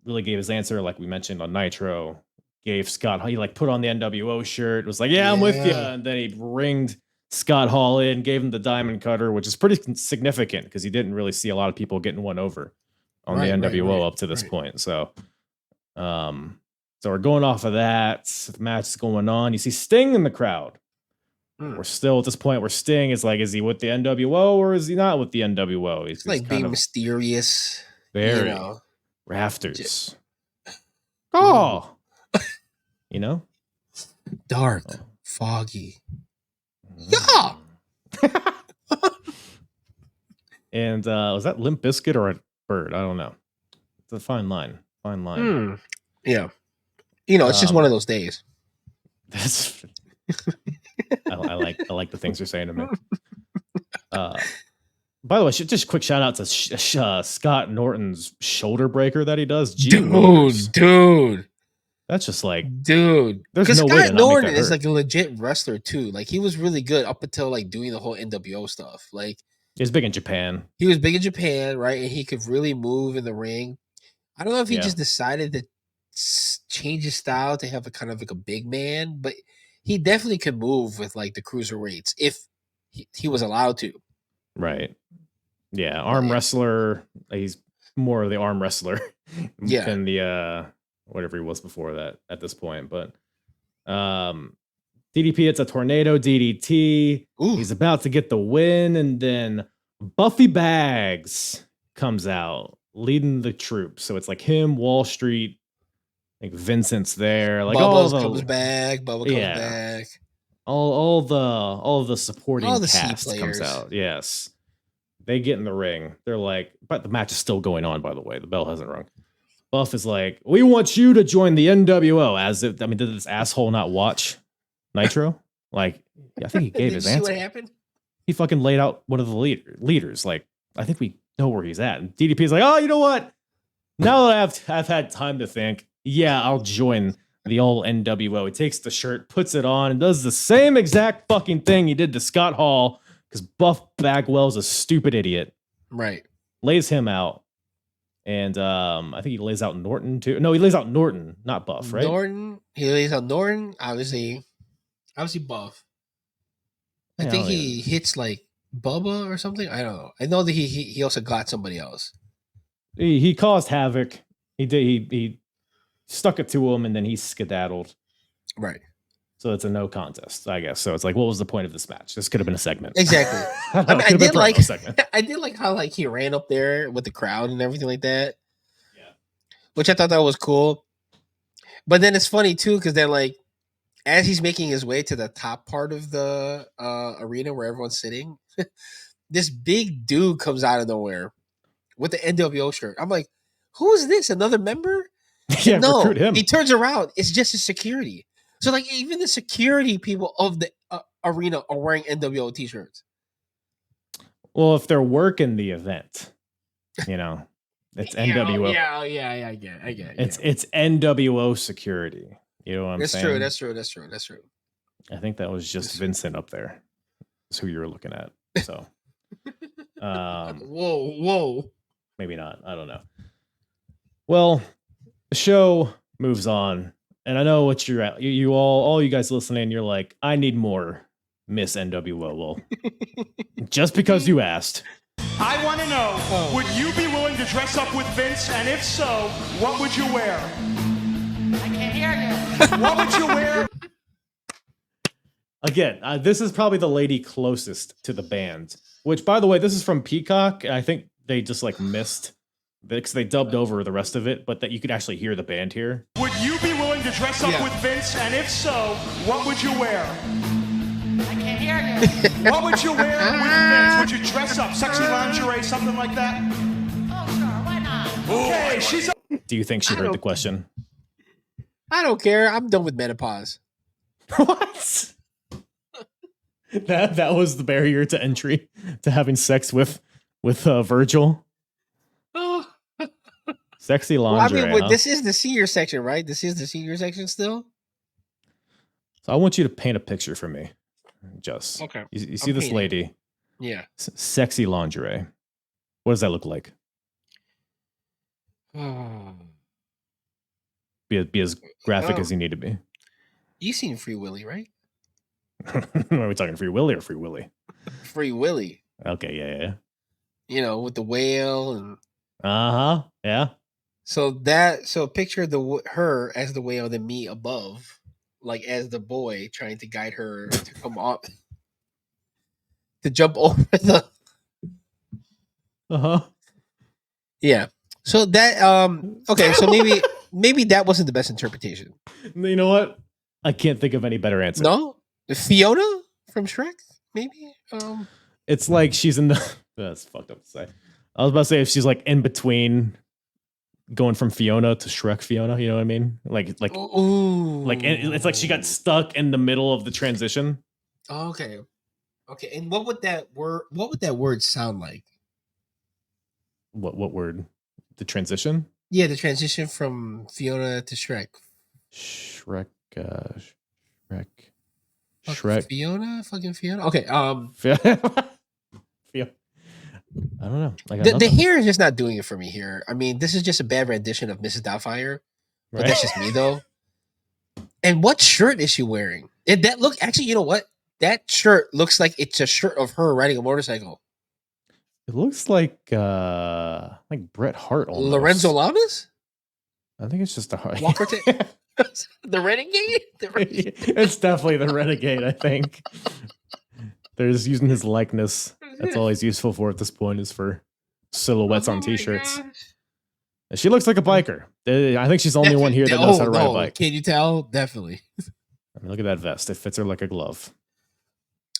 really gave his answer, like we mentioned on Nitro. Gave Scott, he like put on the nWo shirt. Was like, I'm with you. And then he ringed Scott Hall in, gave him the diamond cutter, which is pretty significant because he didn't really see a lot of people getting one over on the nWo up to this point. So, we're going off of that. The match is going on. You see Sting in the crowd. We're still at this point where Sting is like, is he with the nWo or is he not with the nWo? He's like being mysterious. Very rafters. Oh, dark, foggy. Yeah. And was that Limp Bizkit or a bird? I don't know. It's a fine line. Yeah. It's just one of those days. That's I like the things you're saying to me. By the way, just a quick shout out to Scott Norton's shoulder breaker that he does. Dude. That's just like, there's no way Scott Norton is like a legit wrestler too. Like he was really good up until like doing the whole nWo stuff. Like he was big in Japan. Right? And he could really move in the ring. I don't know if he just decided to change his style to have a kind of like a big man, but he definitely could move with like the cruiserweights if he was allowed to. Right. Yeah. Arm wrestler. He's more of the arm wrestler than the whatever he was before that at this point. But DDP, it's a tornado DDT. Ooh. He's about to get the win, and then Buffy Baggs comes out leading the troops. So it's like him, Wall Street, like Vincent's there, like Bubba comes back. All the supporting cast comes out. Yes, they get in the ring. They're like, but the match is still going on. By the way, the bell hasn't rung. Buff is like, we want you to join the nWo. As if, did this asshole not watch Nitro? Like, I think he gave his answer. See what happened? He fucking laid out one of the leaders. Like, I think we know where he's at. And DDP's like, oh, you know what? Now that I've had time to think, I'll join the old nWo. He takes the shirt, puts it on, and does the same exact fucking thing he did to Scott Hall because Buff Bagwell's a stupid idiot. Right. Lays him out. And I think he lays out Norton too. No, he lays out Norton, not Buff, right? Norton. He lays out Norton. Obviously Buff. I think he hits like Bubba or something. I don't know. I know that he also got somebody else. He caused havoc. He stuck it to him, and then he skedaddled. Right. So it's a no contest, I guess. So it's like, what was the point of this match? This could have been a segment. Exactly. I mean, I did like how like he ran up there with the crowd and everything like that. Yeah. Which I thought that was cool. But then it's funny too, because then like as he's making his way to the top part of the arena where everyone's sitting, this big dude comes out of nowhere with the NWO shirt. I'm like, who is this? Another member? Yeah, no, recruit him. He turns around. It's just his security. So like even the security people of the arena are wearing NWO t-shirts. Well, if they're working the event, you know, it's NWO. Yeah, I get it. It's NWO security. You know what I'm saying? That's true. I think that was just Vincent up there. That's who you were looking at. So, whoa. Maybe not. I don't know. Well, the show moves on. And I know what you're at. You all you guys listening, you're like, I need more Miss NWO. Well, just because you asked. I want to know, would you be willing to dress up with Vince? And if so, what would you wear? I can't hear you. What would you wear? Again, this is probably the lady closest to the band. Which, by the way, this is from Peacock. I think they just like missed because they dubbed over the rest of it, but that you could actually hear the band here. Would you be willing to dress up with Vince? And if so, what would you wear? I can't hear you. What would you wear with Vince? Would you dress up? Sexy lingerie, something like that? Oh, sure. Why not? Okay, she's... Do you think she heard the question? I don't care. I'm done with menopause. What? That was the barrier to entry to having sex with Virgil. Oh. Sexy lingerie. Well, I mean, this is the senior section, right? This is the senior section still. So I want you to paint a picture for me, Juss. Okay. You see this lady? Yeah. Sexy lingerie. What does that look like? Be as graphic as you need to be. You seen Free Willy, right? Are we talking Free Willy or Free Willy? Free Willy. Okay, yeah. You know, with the whale and. Yeah. So picture her as the whale, then me above, like as the boy trying to guide her to come up, to jump over the. Yeah. So that okay. So maybe that wasn't the best interpretation. You know what? I can't think of any better answer. No, Fiona from Shrek, maybe. It's like she's in the. That's fucked up to say. I was about to say if she's like in between, going from Fiona to Shrek Fiona. You know what I mean? Like it's like she got stuck in the middle of the transition. Okay. And what would that word sound like? What word? The transition? Yeah, the transition from Fiona to Shrek. Shrek. Fiona? Fucking Fiona? Okay. I don't know. The hair is just not doing it for me here. I mean, this is just a bad rendition of Mrs. Doubtfire. But that's just me, though. And what shirt is she wearing? Actually, you know what? That shirt looks like it's a shirt of her riding a motorcycle. It looks like Bret Hart almost. Lorenzo Lamas? I think it's just a heart. Walker the Renegade? It's definitely the Renegade, I think. They're just using his likeness. That's all he's useful for at this point, is for silhouettes on t-shirts. And she looks like a biker. I think she's the only one here that knows how to ride a bike. Can you tell? Definitely. I mean, look at that vest. It fits her like a glove.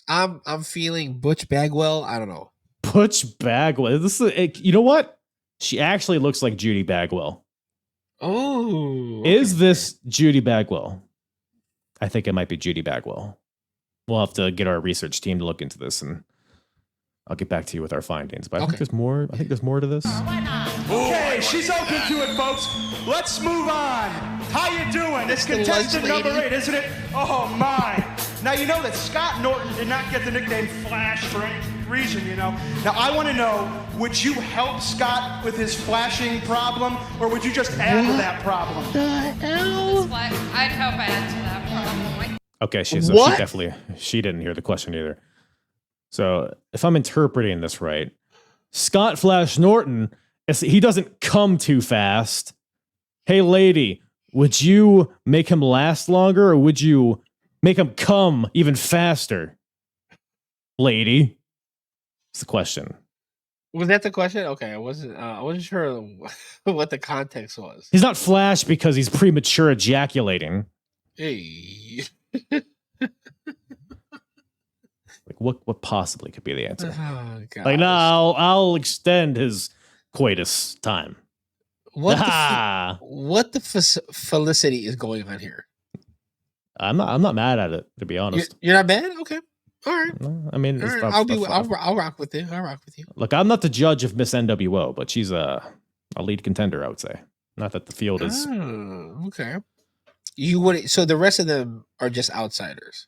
I'm feeling Butch Bagwell. I don't know. Butch Bagwell. You know what? She actually looks like Judy Bagwell. Oh. Okay. Is this Judy Bagwell? I think it might be Judy Bagwell. We'll have to get our research team to look into this, and I'll get back to you with our findings. But I think there's more. I think there's more to this. Okay, she's open to it, folks. Let's move on. How you doing? It's contestant number 8, isn't it? Oh my. Now, you know that Scott Norton did not get the nickname Flash for any reason, you know. Now, I want to know, would you help Scott with his flashing problem, or would you just add to that problem? I'd hope I add to that problem. Okay, she didn't hear the question either. So if I'm interpreting this right, Scott Flash Norton, he doesn't come too fast. Hey, lady, would you make him last longer, or would you make him come even faster? Lady, it's the question. Was that the question? Okay, I wasn't sure what the context was. He's not Flash because he's premature ejaculating. Hey. Like what possibly could be the answer? Oh, like, no, I'll extend his coitus time. What the felicity is going on here? I'm not mad at it, to be honest. You're not mad? Okay. All right. No, I mean, right. I'll rock with you. I'll rock with you. Look, I'm not the judge of Miss NWO, but she's a lead contender, I would say. Not that the field is. Oh, okay. You would. So the rest of them are just outsiders.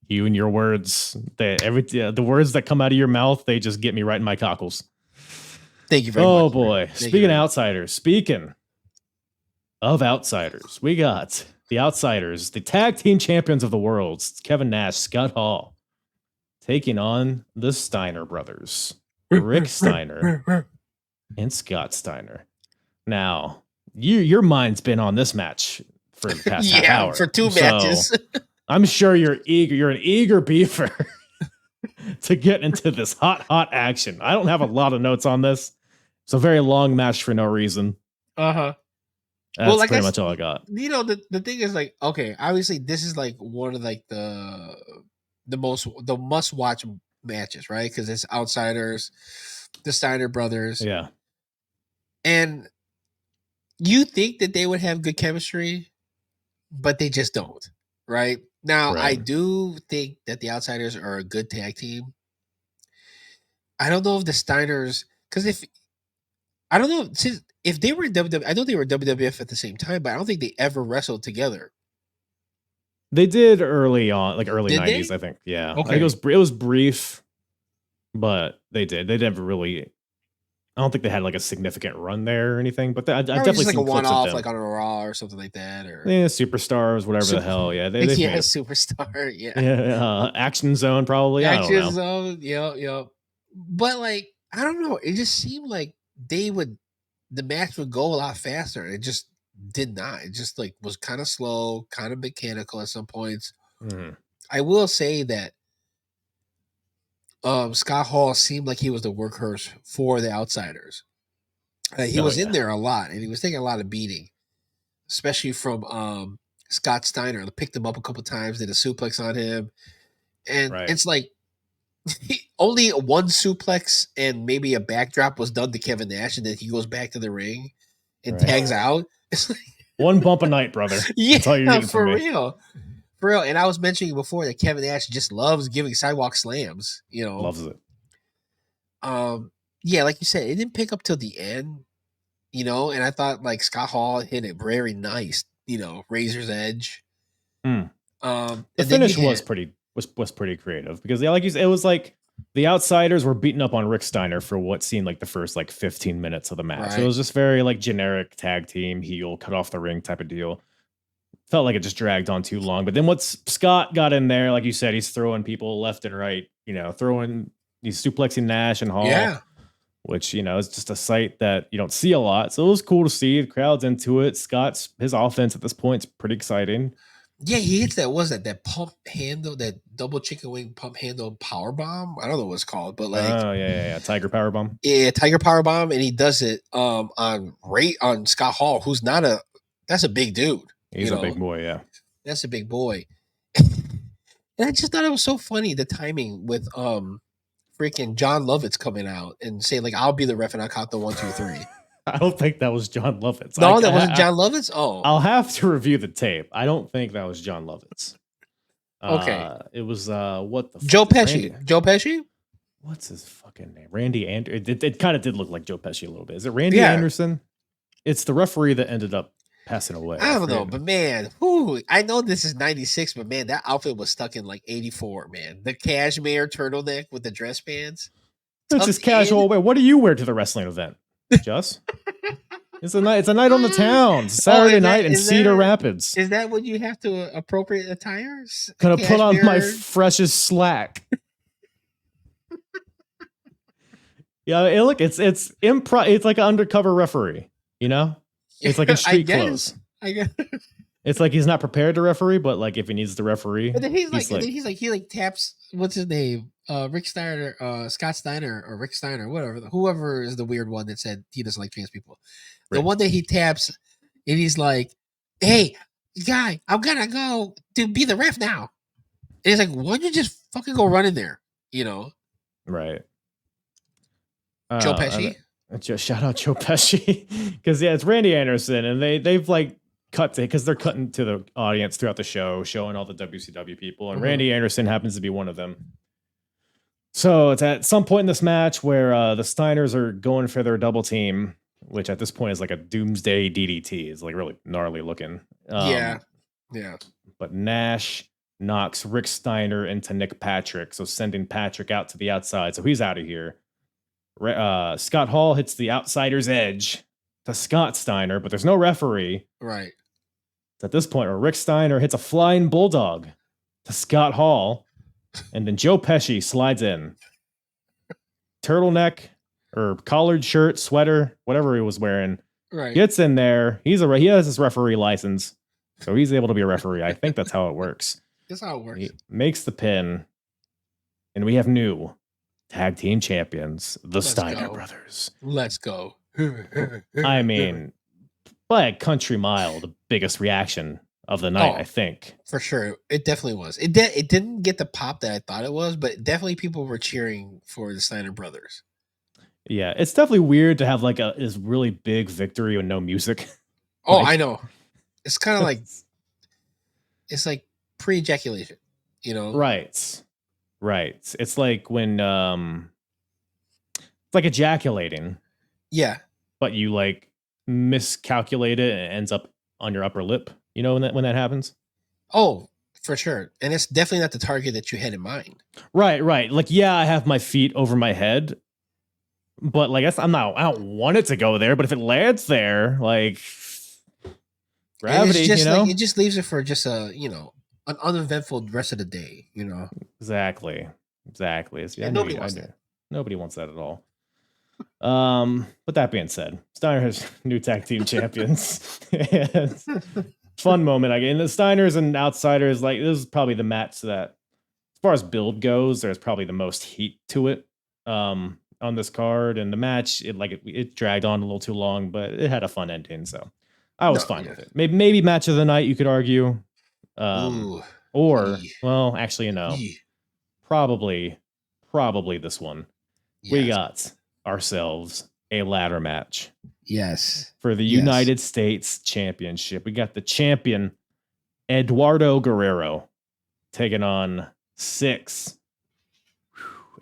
You and your words, the words that come out of your mouth, they just get me right in my cockles. Thank you very much. Oh boy! Speaking of outsiders, speaking of outsiders, we got the outsiders, the tag team champions of the world, Kevin Nash, Scott Hall, taking on the Steiner brothers, Rick Steiner and Scott Steiner. Now, your mind's been on this match for the past half hour. For two matches. I'm sure you're eager. You're an eager beaver to get into this hot action. I don't have a lot of notes on this. It's a very long match for no reason. Uh-huh. That's pretty much all I got. You know, the thing is, like, okay, obviously this is like one of like the must watch matches, right? Because it's outsiders, the Steiner brothers. Yeah. And you think that they would have good chemistry, but they just don't, right? Now, Right. I do think that the outsiders are a good tag team. I don't know if the Steiners, because if they were in WWF, I know they were WWF at the same time, but I don't think they ever wrestled together. They did early on, like early Did 90s, they? I think. Yeah. Okay. I think it was brief, but they did. They never really. I don't think they had like a significant run there or anything, but I definitely just like seen a clips of one-off, them. like on a Raw or something like that, or Yeah, superstars, whatever the hell. Yeah, they yeah, superstar, yeah, Action Zone probably. I don't know. Action Zone, yeah. But like, I don't know. It just seemed like the match would go a lot faster. It just did not. It just like was kind of slow, kind of mechanical at some points. Mm-hmm. I will say that Scott Hall seemed like he was the workhorse for the outsiders. He was in there a lot, and he was taking a lot of beating, especially from Scott Steiner. They picked him up a couple times, did a suplex on him, and it's like only one suplex and maybe a backdrop was done to Kevin Nash, and then he goes back to the ring and tags out. It's like one bump a night, brother. Yeah, that's all you're getting for from me. real. For real. And I was mentioning before that Kevin Nash just loves giving sidewalk slams, you know. Loves it. Yeah, like you said, it didn't pick up till the end, you know, and I thought like Scott Hall hit it very nice, you know, razor's edge. The finish was pretty creative because like you said, it was like the outsiders were beating up on Rick Steiner for what seemed like the first like 15 minutes of the match. Right. It was just very like generic tag team heel cut off the ring type of deal. Felt like it just dragged on too long. But then once Scott got in there, like you said, he's throwing people left and right, you know, he's suplexing Nash and Hall. Yeah. Which, you know, is just a sight that you don't see a lot. So it was cool to see. The crowd's into it. His offense at this point is pretty exciting. Yeah, he hits that pump handle, that double chicken wing pump handle power bomb. I don't know what it's called, but like Tiger power bomb. Yeah, Tiger power bomb, and he does it on Scott Hall, who's that's a big dude. He's a big boy, yeah. That's a big boy. And I just thought it was so funny, the timing with freaking John Lovitz coming out and saying, like, I'll be the ref and I'll count the 1, 2, 3. I don't think that was John Lovitz. No, that wasn't John Lovitz? Oh. I'll have to review the tape. I don't think that was John Lovitz. Okay. It was what the Joe Pesci. Randy? Joe Pesci? What's his fucking name? Randy Anderson. It kind of did look like Joe Pesci a little bit. Is it Randy Anderson? It's the referee that ended up passing away. I don't know, but man, I know this is 96, but man, that outfit was stuck in like 84, man. The cashmere turtleneck with the dress pants. It's just casual wear. What do you wear to the wrestling event, Juss? It's a night on the town. It's Saturday night in Cedar Rapids. Is that what you have to appropriate attire? Gonna put on my freshest slack. Yeah, look, it's improv. It's like an undercover referee. You know, it's like in street clothes. I guess. It's like he's not prepared to referee, but like if he needs to referee, but then he taps. What's his name? Rick Steiner, Scott Steiner, or Rick Steiner, whatever. Whoever is the weird one that said he doesn't like trans people. The one that he taps, and he's like, "Hey, guy, I'm gonna go to be the ref now." And he's like, "Why don't you just fucking go run in there?" You know, right? Joe Pesci. Just shout out Joe Pesci because it's Randy Anderson, and they've like cut to because they're cutting to the audience throughout the show, showing all the WCW people, and Randy Anderson happens to be one of them. So it's at some point in this match where the Steiners are going for their double team, which at this point is like a doomsday DDT. It's like really gnarly looking. Yeah. But Nash knocks Rick Steiner into Nick Patrick, so sending Patrick out to the outside. So he's out of here. Scott Hall hits the outsider's edge to Scott Steiner, but there's no referee. Right. It's at this point where Rick Steiner hits a flying bulldog to Scott Hall, and then Joe Pesci slides in. Turtleneck or collared shirt, sweater, whatever he was wearing. Right. Gets in there. He has his referee license, so he's able to be a referee. I think that's how it works. That's how it works. He makes the pin, and we have new tag team champions, the Steiner brothers. Let's go. I mean, by a country mile, the biggest reaction of the night, I think. For sure. It definitely was. It didn't get the pop that I thought it was, but definitely people were cheering for the Steiner brothers. Yeah, it's definitely weird to have like this really big victory with no music. Oh, I know. It's kind of like it's like pre-ejaculation, you know? Right. It's like when it's like ejaculating. Yeah. But you like miscalculate it and it ends up on your upper lip. You know when that happens? Oh, for sure. And it's definitely not the target that you had in mind. Right. Like, yeah, I have my feet over my head, but like I don't want it to go there. But if it lands there, like gravity, just you know, like, it just leaves it for just an uneventful rest of the day, you know. Exactly. Yeah, nobody wants that. Nobody wants that at all. But that being said, Steiner has new tag team champions. Fun moment. And the Steiners and Outsiders, like this is probably the match that, as far as build goes, there's probably the most heat to it on this card. And the match, it dragged on a little too long, but it had a fun ending, so I was fine with it. Maybe match of the night, you could argue. Well, actually, probably this one. Yes. We got ourselves a ladder match. Yes. For the United States Championship. We got the champion, Eduardo Guerrero, taking on Syxx.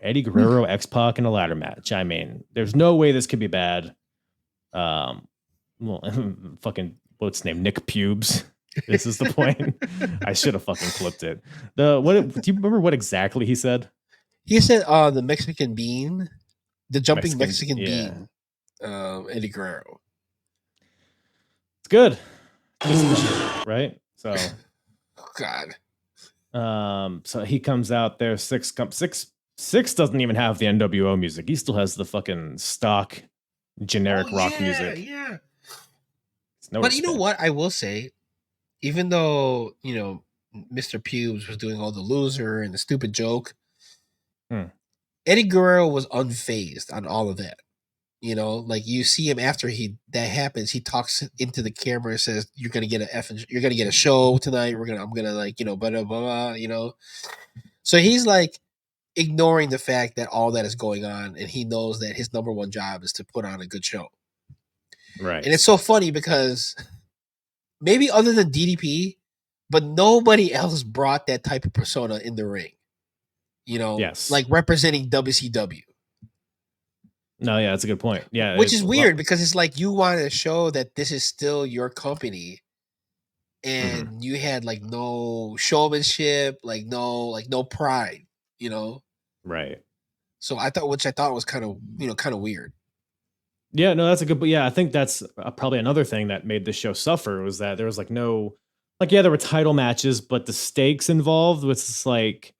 Eddie Guerrero, X-Pac in a ladder match. I mean, there's no way this could be bad. Fucking, what's his name? Nick Pubes. This is the point. I should have fucking clipped it. Do you remember what exactly he said? He said the Mexican bean, the jumping Mexican bean. Eddie Guerrero. It's good. Right? So oh God. So he comes out there, Syxx doesn't even have the nWo music. He still has the fucking stock generic rock music. Yeah. No but respect. You know what? I will say, even though, Mr. Pubes was doing all the loser and the stupid joke, Eddie Guerrero was unfazed on all of that. Like you see him after that happens, he talks into the camera and says, "You're gonna get you're gonna get a show tonight. I'm gonna like, blah, blah, blah, So he's like ignoring the fact that all that is going on, and he knows that his number one job is to put on a good show. Right. And it's so funny because maybe other than DDP, but nobody else brought that type of persona in the ring. Yes. Like representing WCW. No, yeah, that's a good point. Yeah, Which is weird because it's like you want to show that this is still your company, and you had like no showmanship, like no pride, you know. right. So I thought was kind of kind of weird. Yeah, no, that's a good. But yeah, I think that's probably another thing that made this show suffer was that there was like no, like yeah, there were title matches, but the stakes involved was like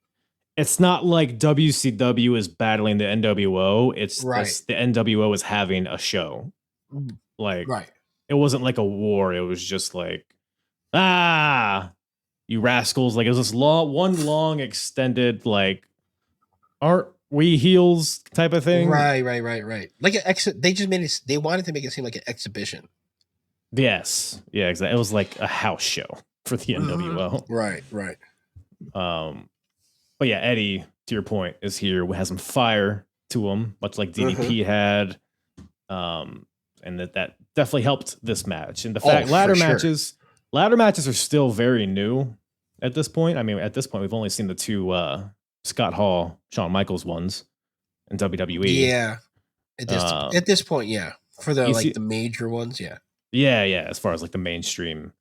it's not like WCW is battling the NWO. It's Right. the NWO is having a show. Like Right. it wasn't like a war. It was just like you rascals. Like it was this one long extended like aren't we heels type of thing. Right. Like they just made it. They wanted to make it seem like an exhibition. Yes. Yeah, exactly. It was like a house show for the NWO. Right. But yeah, Eddie, to your point, is here. Has some fire to him, much like DDP had. And that definitely helped this match. And the fact ladder matches are still very new at this point. I mean, at this point, we've only seen the two Scott Hall, Shawn Michaels ones in WWE. Yeah. At this point, yeah. For the the major ones, yeah. Yeah. As far as like the mainstream,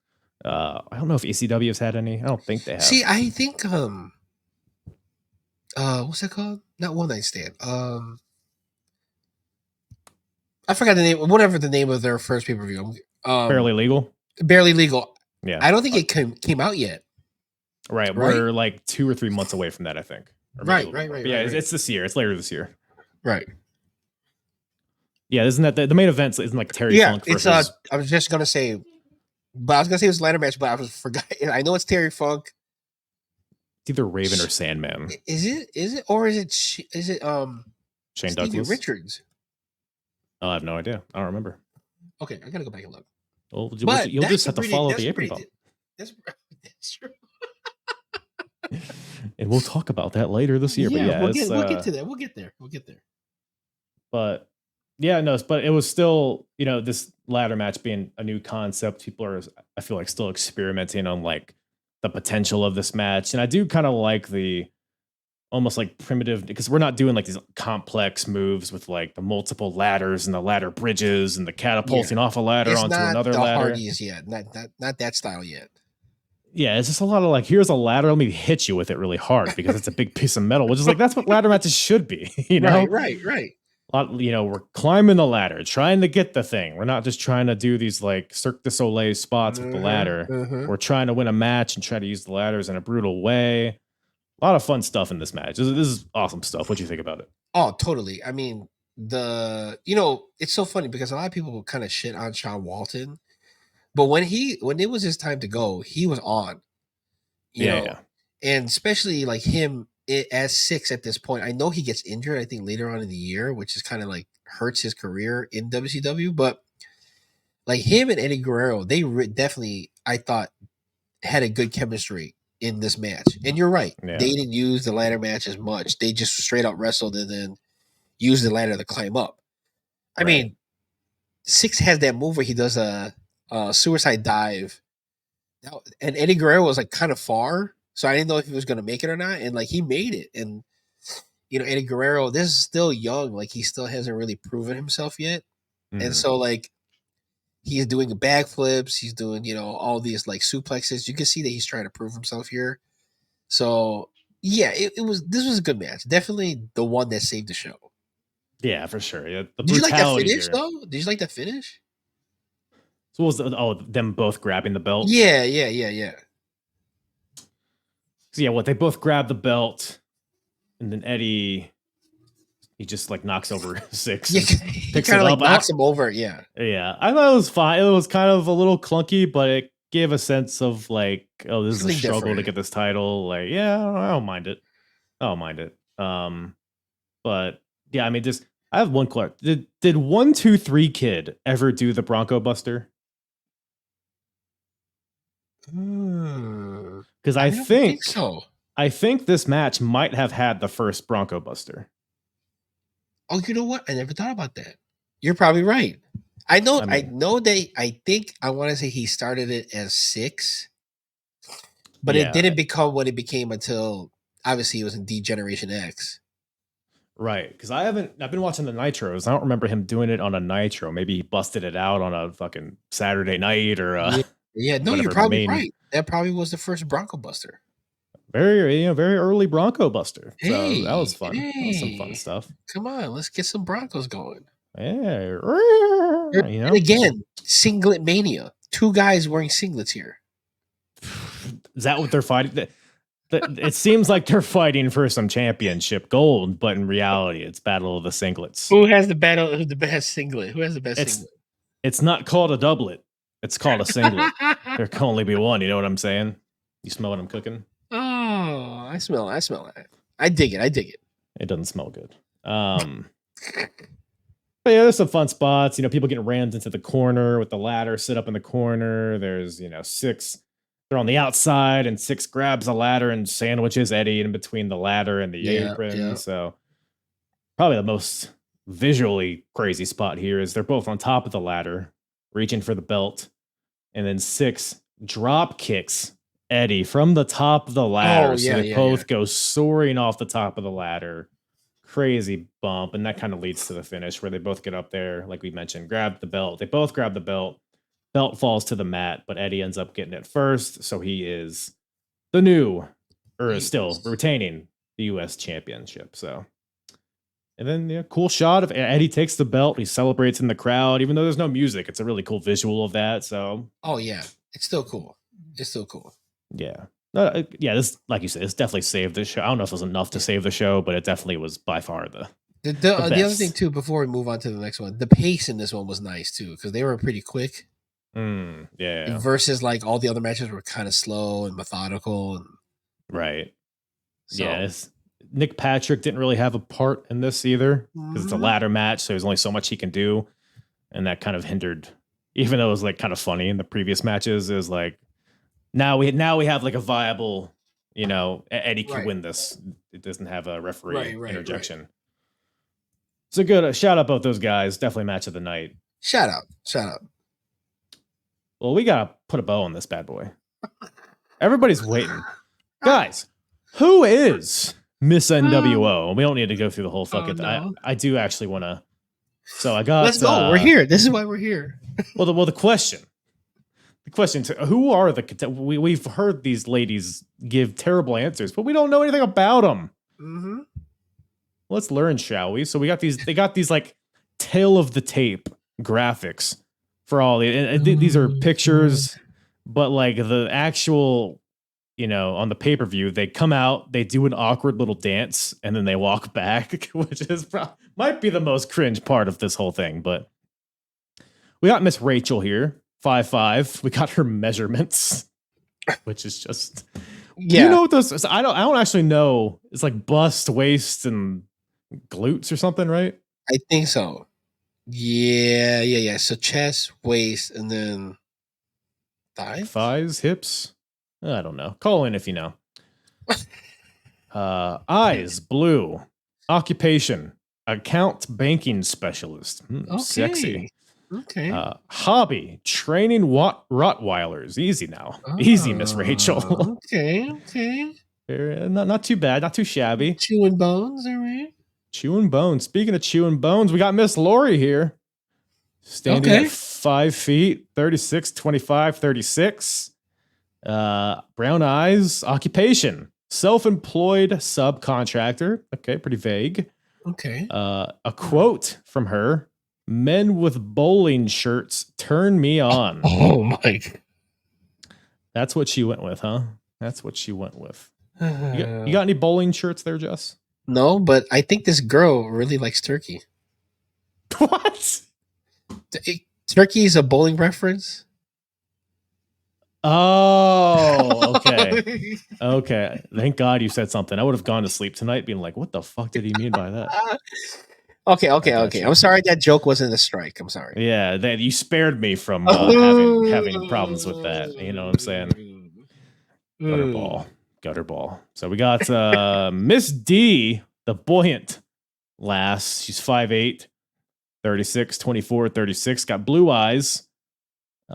I don't know if ECW has had any. I don't think they have. See, I think what's that called? Not One Night Stand. I forgot the name. Whatever the name of their first pay-per-view. Barely Legal. Barely Legal. Yeah. I don't think it came out yet. Right. We're like 2 or 3 months away from that, I think. Right. Yeah, it's this year. It's later this year. Right. Yeah, isn't that the main event? Isn't like Terry Funk versus... it's I was just gonna say, but I was gonna say it was a ladder match, but I forgot. I know it's Terry Funk. It's either Raven or Sandman. Is it or is it Shane Stevie Douglas Richards? I have no idea. I don't remember. Okay, I gotta go back and look. Well, you'll just have to follow the Apron bump. That's true. And we'll talk about that later this year. Yeah, but we'll get to that. We'll get there. But yeah, no, but it was still, this ladder match being a new concept. People are, I feel like, still experimenting on like the potential of this match. And I do kind of like the almost like primitive, because we're not doing like these complex moves with like the multiple ladders and the ladder bridges and the catapulting off a ladder onto another ladder. Hardys yet. Not that style yet. Yeah, it's just a lot of like, here's a ladder, let me hit you with it really hard because it's a big piece of metal, which is like, that's what ladder matches should be, Right. We're climbing the ladder, trying to get the thing. We're not just trying to do these like Cirque du Soleil spots with the ladder. We're trying to win a match and try to use the ladders in a brutal way. A lot of fun stuff in this match. This is awesome stuff. What do you think about it? Oh, totally. I mean, it's so funny because a lot of people kind of shit on Sean Walton. But when it was his time to go, he was on. You know? And especially like him as Syxx at this point. I know he gets injured, I think, later on in the year, which is kind of like hurts his career in WCW. But like him and Eddie Guerrero, they definitely, I thought, had a good chemistry in this match. And you're right. Yeah. They didn't use the ladder match as much. They just straight out wrestled and then used the ladder to climb up. I mean, Syxx has that move where he does a suicide dive, and Eddie Guerrero was like kind of far, so I didn't know if he was going to make it or not, and like he made it. And Eddie Guerrero, this is still young, like he still hasn't really proven himself yet. And so like he's doing backflips, he's doing all these like suplexes. You can see that he's trying to prove himself here. So yeah, this was a good match, definitely the one that saved the show. Yeah, for sure. Yeah, did you like that finish though? Did you like that finish? So what was them both grabbing the belt? Yeah. So yeah, they both grab the belt, and then Eddie, he just like knocks over Syxx. Yeah, he kind of like knocks him over. Yeah. I thought it was fine. It was kind of a little clunky, but it gave a sense of like, oh, this is a struggle to get this title. Like, yeah, I don't mind it. But yeah, I mean, I have one question. Did 1, 2, 3 Kid ever do the Bronco Buster? Because I think so. I think this match might have had the first Bronco Buster. Oh, you know what? I never thought about that. You're probably right. I know I want to say he started it as Syxx, but it didn't become what it became until obviously it was in D-Generation X. Right, because I've been watching the Nitros. I don't remember him doing it on a Nitro. Maybe he busted it out on a fucking Saturday night or Yeah. No, you're whatever probably right. That probably was the first Bronco Buster. very early Bronco Buster. So that was fun. Hey, That was some fun stuff. come on, let's get some Broncos going. Yeah, And again, singlet mania. 2 guys wearing singlets here. Is that what they're fighting? It seems like they're fighting for some championship gold, but in reality, it's battle of the singlets. Who has the best singlet? Who has the best singlet? It's not called a doublet. It's called a singlet. There can only be one. You know what I'm saying? You smell what I'm cooking? Oh, I smell it. I dig it. It doesn't smell good. But yeah, there's some fun spots. People getting rammed into the corner with the ladder, sit up in the corner. There's, Syxx. They're on the outside, and Syxx grabs a ladder and sandwiches Eddie in between the ladder and the apron. Yeah. So probably the most visually crazy spot here is they're both on top of the ladder, reaching for the belt, and then Syxx drop kicks Eddie from the top of the ladder. So they both go soaring off the top of the ladder. Crazy bump, and that kind of leads to the finish where they both get up there, like we mentioned, grab the belt. They both grab the belt. Belt falls to the mat, but Eddie ends up getting it first, so he is still retaining the U.S. Championship. So, and then cool shot of Eddie takes the belt. He celebrates in the crowd, even though there's no music. It's a really cool visual of that. So, oh yeah, it's still cool. Yeah. This, like you said, it's definitely saved the show. I don't know if it was enough to save the show, but it definitely was by far the other thing too, before we move on to the next one, the pace in this one was nice too, because they were pretty quick. Yeah. Versus like all the other matches were kind of slow and methodical. Right. So. Yeah. Nick Patrick didn't really have a part in this either because it's a ladder match, so there's only so much he can do, and that kind of hindered. Even though it was like kind of funny in the previous matches, is like now we have like a viable, Eddie can win this. It doesn't have a referee interjection. Right. So good. Shout out both those guys. Definitely match of the night. Shout out. Well, we gotta put a bow on this bad boy. Everybody's waiting, guys. Who is Miss nWo? We don't need to go through the whole fucking. No. I do actually want to. So I got. Let's go. We're here. This is why we're here. The question. The question: who are the? We've heard these ladies give terrible answers, but we don't know anything about them. Mm-hmm. Let's learn, shall we? So we got these. They got these like tail of the tape graphics for all these are pictures, but like the actual, on the pay-per-view, they come out, they do an awkward little dance, and then they walk back, which is might be the most cringe part of this whole thing. But we got Miss Rachel here, 5'5". We got her measurements, which is just Do you know what those? I don't actually know. It's like bust, waist, and glutes or something, right? I think so. Yeah. So chest, waist, and then thighs, hips. I don't know. Call in if you know. Eyes, blue. Occupation, account banking specialist. Okay. Sexy. Okay. Hobby, training Rottweilers. Easy now. Easy, Miss Rachel. Okay. Not too bad. Not too shabby. Chewing bones, all right. Chewing bones. Speaking of chewing bones, we got Miss Lori here. Standing at 5 feet, 36, 25, 36. Brown eyes. Occupation, self-employed subcontractor. Okay, pretty vague. Okay. A quote from her: "Men with bowling shirts turn me on." Oh my. That's what she went with, huh? That's what she went with. You got any bowling shirts there, Juss? No, but I think this girl really likes turkey. What? Turkey is a bowling reference. Oh, okay. Okay. Thank God you said something. I would have gone to sleep tonight being like, what the fuck did he mean by that? Okay. I'm sorry that joke wasn't a strike. I'm sorry. Yeah, you spared me from having problems with that. You know what I'm saying? Gutter ball. So we got Miss D, the buoyant lass. She's 5'8", 36, 24, 36. Got blue eyes.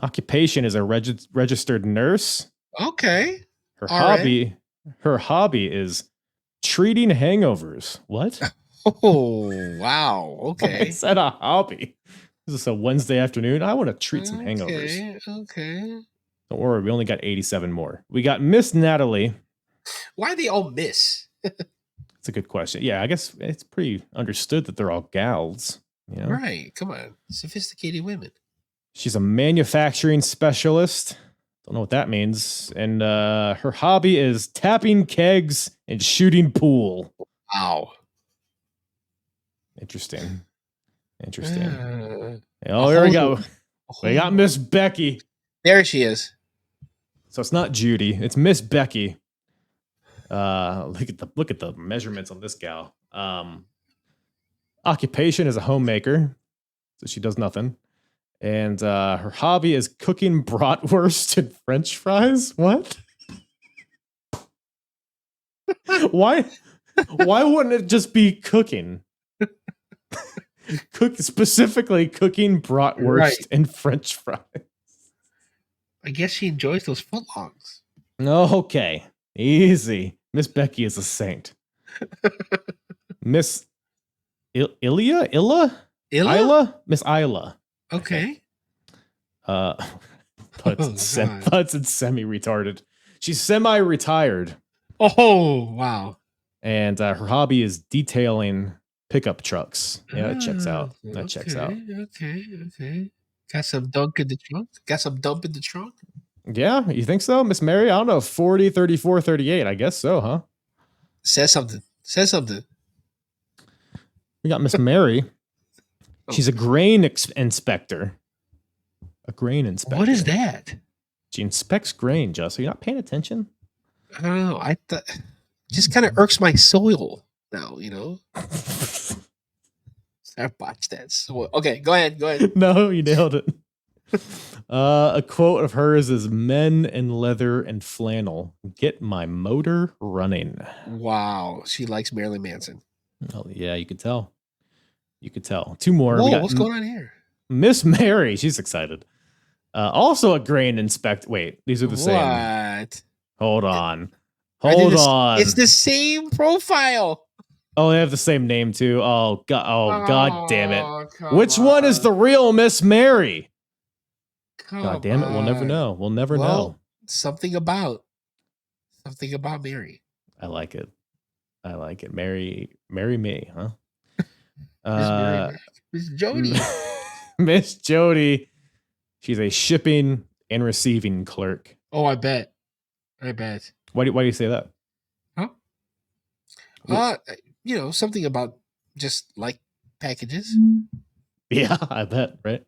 Occupation is a registered nurse. Okay. Her hobby is treating hangovers. What? Oh, wow. I Okay. said a hobby. This is a Wednesday afternoon. I want to treat some hangovers. Okay. Don't worry, we only got 87 more. We got Miss Natalie. Why are they all Miss? That's a good question. Yeah, I guess it's pretty understood that they're all gals. You know? Right. Come on. Sophisticated women. She's a manufacturing specialist. Don't know what that means. And her hobby is tapping kegs and shooting pool. Wow. Interesting. Uh, Oh, here we go. We got Miss Becky. There she is. So it's not Judy. It's Miss Becky. Look at the measurements on this gal. Occupation is a homemaker, so she does nothing. And her hobby is cooking bratwurst and French fries. What? Why wouldn't it just be cooking? Specifically cooking bratwurst and French fries. I guess she enjoys those footlongs. Okay, easy. Miss Becky is a saint. Miss Illa? Miss Isla. Okay. Putts and semi-retarded. She's semi-retired. Oh, wow. And her hobby is detailing pickup trucks. Yeah, that checks out. That checks out. Okay. Got some dunk in the trunk? Got some dump in the trunk? Yeah, you think so, Miss Mary? I don't know, 40, 34, 38. I guess so, huh? Says something. We got Miss Mary. She's a grain inspector. A grain inspector. What is that? She inspects grain, Juss. Are you not paying attention? I don't know. I thought just kind of irks my soul now, you know? I botched that. So, okay, go ahead. No, you nailed it. A quote of hers is men in leather and flannel. Get my motor running. Wow. She likes Marilyn Manson. Oh, yeah, you could tell. Two more. Whoa, We got what's going on here? Miss Mary. She's excited. Also a grain inspect. Wait, these are the same. What? Hold on. It's the same profile. Oh, they have the same name too. Oh God damn it. Which one is the real Miss Mary? God damn it. We'll never know. We'll never know. Something about Mary. I like it. Marry me, huh? Miss Jody. Miss Jody. She's a shipping and receiving clerk. Oh, I bet. Why do you say that? Huh? Something about just like packages. Yeah, I bet, right?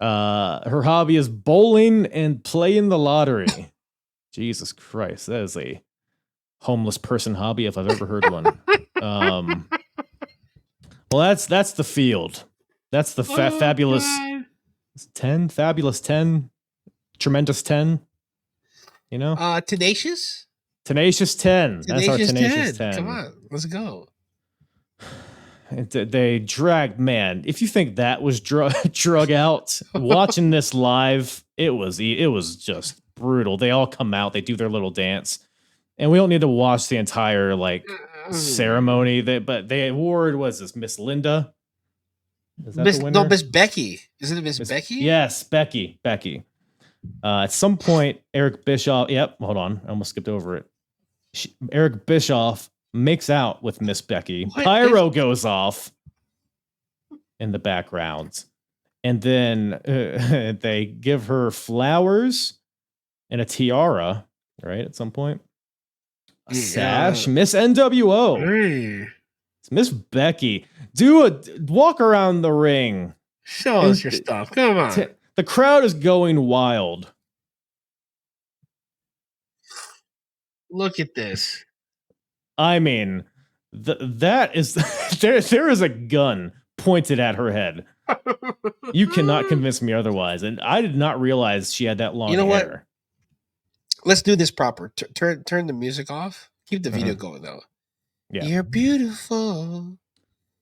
Her hobby is bowling and playing the lottery. Jesus Christ, that is a homeless person hobby if I've ever heard one. Well, that's the field. That's the fabulous God. 10, fabulous 10, tremendous 10. You know? Tenacious 10. That's our tenacious 10. Come on, let's go. They dragged, man. If you think that was drug out, watching this live, it was just brutal. They all come out, they do their little dance, and we don't need to watch the entire ceremony. But the award was this Miss Linda. Is that the winner? No, Miss Becky. Isn't it Miss Becky? Yes, Becky. At some point, Eric Bischoff. Yep, hold on, I almost skipped over it. Eric Bischoff makes out with Miss Becky. Pyro goes off in the background, and then they give her flowers and a tiara. Right at some point, a sash. Miss nWo. Hey. It's Miss Becky. Walk around the ring. Show us your stuff. Come on. The crowd is going wild. Look at this. I mean, that is there is a gun pointed at her head. You cannot convince me otherwise. And I did not realize she had that long hair. What? Let's do this proper. Turn the music off. Keep the video going though. Yeah. You're beautiful.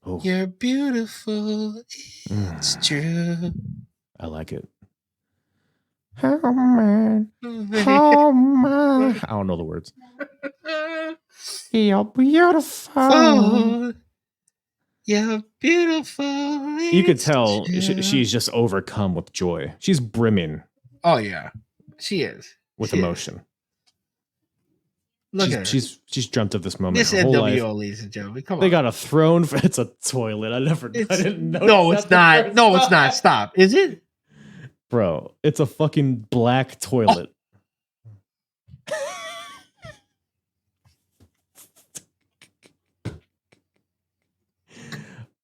Oh. You're beautiful. It's true. I like it. Oh man. Oh man. I don't know the words. You're beautiful. You're beautiful. You could tell angel. she's just overcome with joy. She's brimming Oh yeah, she is with She is. emotion. Look at her. She's dreamt of this moment Miss her whole life. nWo, ladies and gentlemen. Come on. They got a throne for it's a toilet. I didn't know. No, it's not. No, it's not. Stop. Is it? Bro, it's a fucking black toilet.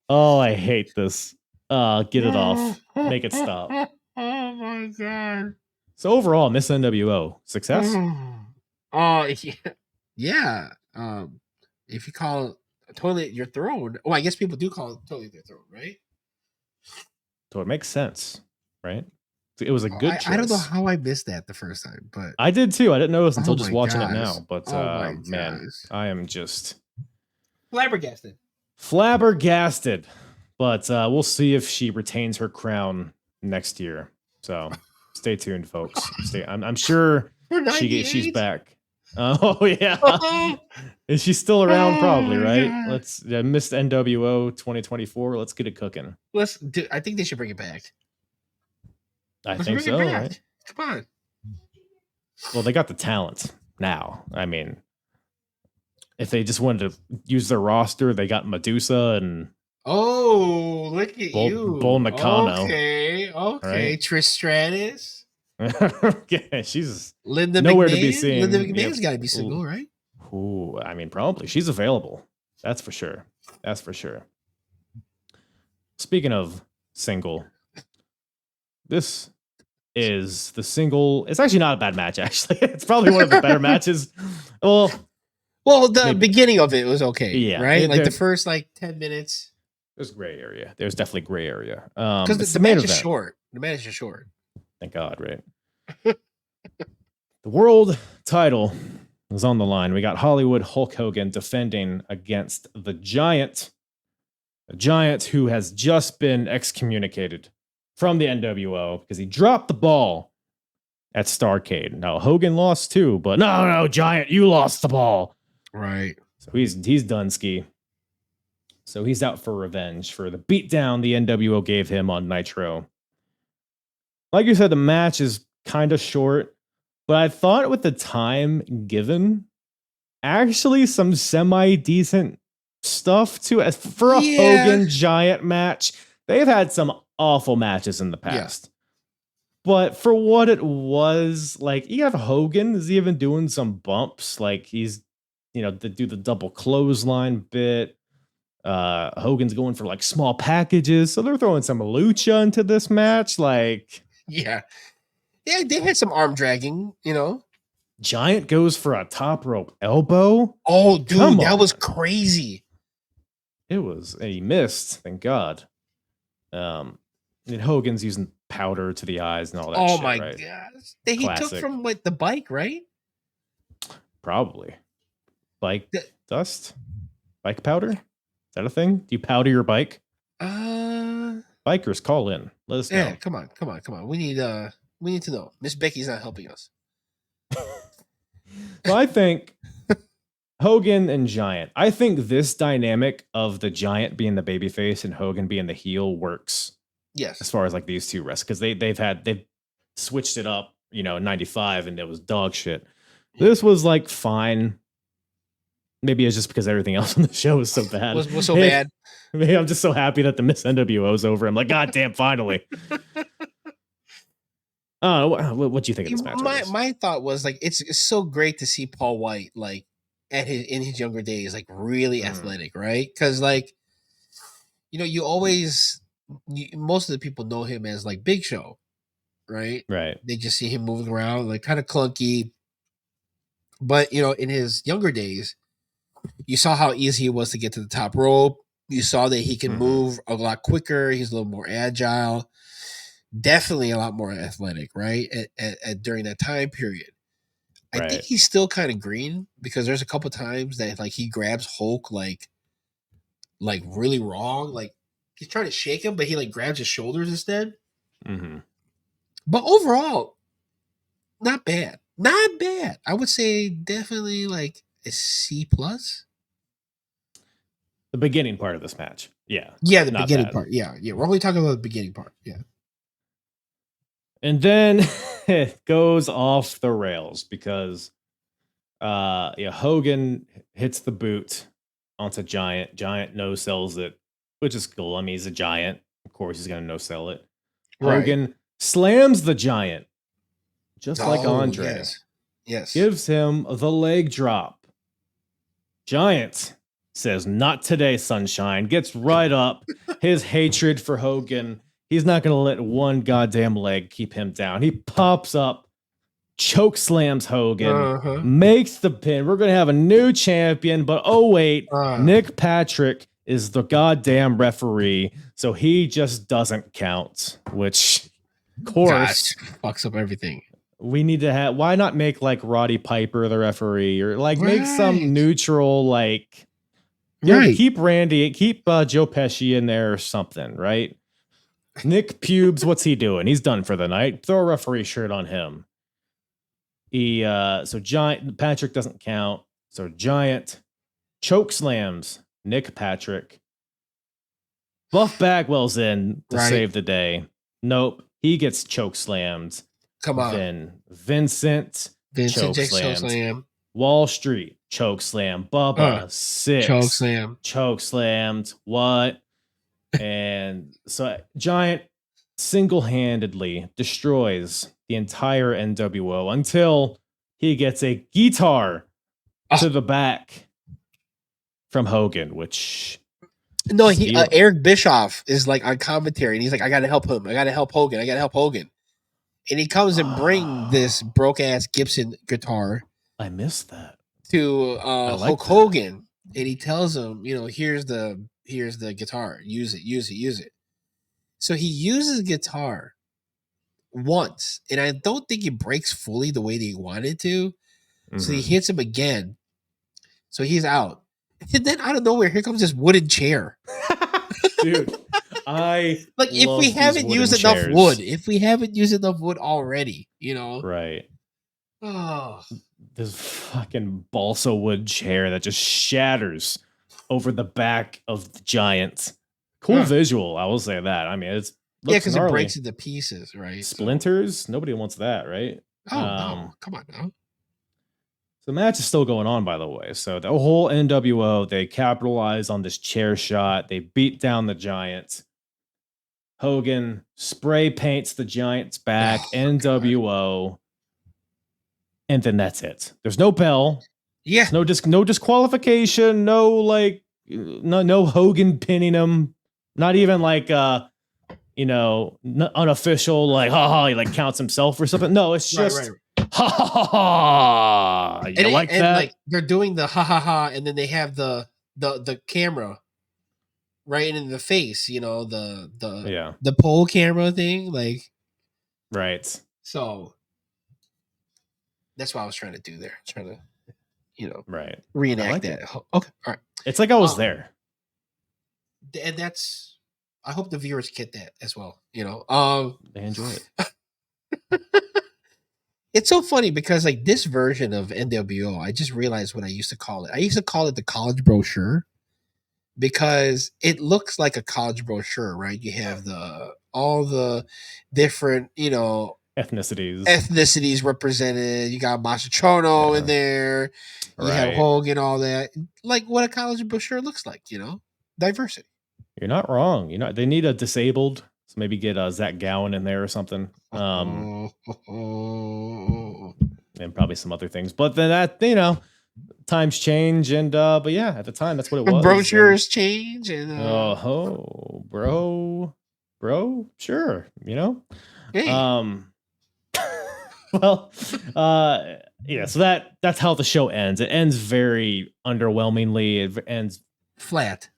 Oh, I hate this. Get it off. Make it stop. Oh my god. So overall, Miss NWO, success? Oh yeah. If you call a toilet your throne, I guess people do call a toilet their throne, right? So it makes sense, right? It was a good choice. I don't know how I missed that the first time, but I did too. I didn't notice until Oh just my watching it gosh. now. But Oh my man, gosh. I am just flabbergasted. But we'll see if she retains her crown next year. So stay tuned, folks. I'm sure she's back. Oh yeah, is she still around? Probably, right? God. Let's Miss NWO 2024. Let's get it cooking. I think they should bring it back. I Let's think bring so. it back. Right? Come on. Well, they got the talent now. I mean, if they just wanted to use their roster, they got Medusa and Look at you. Bull Nakano. Okay. Right? Trish Stratus. Yeah, she's Linda nowhere McMahon. to be seen. Linda McMahon's Yep. got to be single, right? Ooh, I mean, probably she's available. That's for sure. That's for sure. Speaking of single, this is the single. It's actually not a bad match. Actually, it's probably one of the better matches. Well, the beginning of it was okay. Yeah, right. Like the first 10 minutes. There's gray area. There's definitely gray area. Because it's the main match is event. short. The match is short. Thank God, right? The world title is on the line. We got Hollywood Hulk Hogan defending against the Giant. A Giant who has just been excommunicated from the NWO because he dropped the ball at Starrcade. Now Hogan lost too, but no, Giant, you lost the ball. Right. So he's done ski. So he's out for revenge for the beatdown the NWO gave him on Nitro. Like you said, the match is kind of short, but I thought with the time given, actually some semi-decent stuff to it. For a Hogan Giant match. They've had some awful matches in the past. But for what it was, you have Hogan is even doing some bumps. He's, to do the double clothesline bit. Hogan's going for small packages, so they're throwing some lucha into this match. Yeah, they had some arm dragging, Giant goes for a top rope elbow. Oh, dude, that was crazy. It was, and he missed. Thank God. And Hogan's using powder to the eyes and all that. Oh shit, my right? gosh, he took from the bike, right? Probably. Bike dust, bike powder. Is that a thing? Do you powder your bike? Bikers, call in. Let us know. Yeah, come on. We need to know. Miss Becky's not helping us. Well, I think Hogan and Giant. I think this dynamic of the Giant being the babyface and Hogan being the heel works. Yes. As far as these two wrestlers, because they've switched it up, in '95 and it was dog shit. This was fine. Maybe it's just because everything else on the show was so bad. Was so bad. Maybe I'm just so happy that the Miss NWO is over. I'm like, God damn, finally. What do you think of this match? My thought was it's so great to see Paul White in his younger days really athletic, right? Because you always most of the people know him as Big Show, right? Right. They just see him moving around kind of clunky, but in his younger days, you saw how easy it was to get to the top rope. You saw that he can move a lot quicker. He's a little more agile. Definitely a lot more athletic, right? During that time period. I think he's still kind of green because there's a couple times that he grabs Hulk really wrong. He's trying to shake him, but he grabs his shoulders instead. Mm-hmm. But overall, not bad. Not bad. I would say definitely a C+. The beginning part of this match. Yeah. Yeah, the not beginning bad. part. Yeah. We're only talking about the beginning part. Yeah. And then it goes off the rails because Hogan hits the boot onto Giant. Giant no sells it, which is cool. I mean, he's a giant. Of course, he's gonna no sell it. Hogan slams the Giant, just like Andre. Yes. Gives him the leg drop. Giant says, "Not today, sunshine." Gets right up. His hatred for Hogan. He's not going to let one goddamn leg keep him down. He pops up, choke slams Hogan, makes the pin. We're going to have a new champion, but oh wait, Nick Patrick is the goddamn referee, so he just doesn't count, which, of course, fucks up everything. We need to have, why not make like Roddy Piper the referee, or like make some neutral, like, keep Randy, keep Joe Pesci in there or something, right? Nick Pubes, what's he doing? He's done for the night. Throw a referee shirt on him. So Giant Patrick doesn't count. So Giant choke slams Nick Patrick. Buff Bagwell's in to save the day. Nope, he gets choke slammed. Come on. Then Vincent choke slammed. Wall Street choke slam. Bubba Syxx choke slammed. What? And so Giant single-handedly destroys the entire NWO until he gets a guitar to the back from Hogan, which Eric Bischoff is like on commentary, and he's like, "I gotta help him. I gotta help Hogan. I gotta help Hogan." And he comes and brings this broke-ass Gibson guitar. I missed that. To Hulk Hogan, and he tells him, here's the guitar. Use it. So he uses guitar once, and I don't think it breaks fully the way that he wanted to. Mm-hmm. So he hits him again. So he's out. And then out of nowhere, here comes this wooden chair. Dude, if we haven't used enough wood already, Right. Oh, this fucking balsa wood chair that just shatters over the back of the Giant. Cool visual, I will say that. I mean, it's because it breaks into pieces, right? Splinters. Nobody wants that, right? Oh no, come on now. So the match is still going on, by the way. So the whole NWO, they capitalize on this chair shot. They beat down the Giant. Hogan spray paints the Giant's back. NWO. God. And then that's it. There's no bell. Yeah. No disqualification. No Hogan pinning him. Not even like unofficial, like he like counts himself or something. No, it's just ha ha ha ha. You like that? And like they're doing the ha ha ha, and then they have the camera right in the face, the pole camera thing, like right. So that's what I was trying to do there. Trying to, like reenact that. Okay, all right. It's like I was there. And I hope the viewers get that as well. They enjoy it. It's so funny because like this version of NWO, I just realized what I used to call it. I used to call it the college brochure because it looks like a college brochure, right? You have all the different, ethnicities represented. You got Masachono in there. You have Hogan, all that. Like what a college brochure looks like, diversity. You're not wrong. They need a disabled, so maybe get Zach Gowen in there or something. And probably some other things. But then that, times change, and but yeah, at the time that's what it was. Brochures change, and bro, sure, Hey. Well, so that's how the show ends. It ends very underwhelmingly. It ends flat.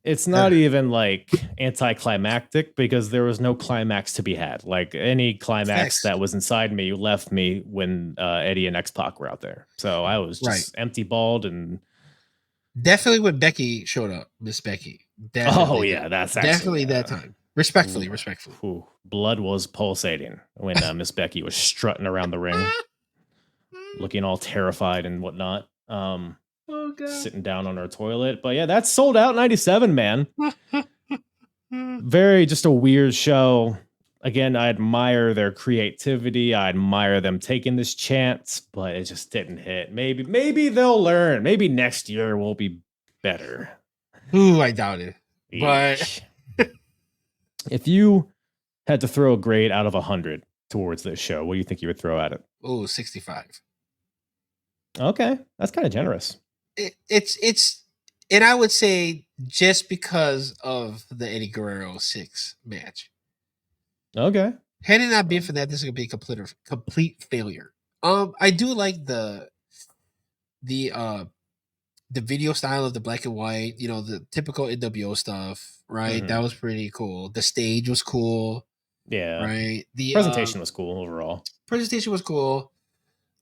It's not even like anticlimactic because there was no climax to be had. Like any climax that was inside me left me when Eddie and X-Pac were out there. So I was just empty balled and definitely when Becky showed up, Miss Becky. Definitely that's definitely that time. Respectfully. Blood was pulsating when Miss Becky was strutting around the ring, looking all terrified and whatnot. Oh god. Sitting down on our toilet. But yeah, that's Sold Out 97, man. Very just a weird show. Again, I admire their creativity. I admire them taking this chance, but it just didn't hit. Maybe they'll learn. Maybe next year will be better. Ooh, I doubt it. But Eesh. If you had to throw a grade out of 100 towards this show, what do you think you would throw at it? oh, 65. Okay, that's kind of generous. It's and I would say just because of the Eddie Guerrero Syxx match. Okay. Had it not been for that, this is gonna be a complete failure. I do like the video style of the black and white, you know, the typical nWo stuff, right? Mhm. That was pretty cool. The stage was cool, Yeah. right? The Presentation was cool overall. presentation was cool.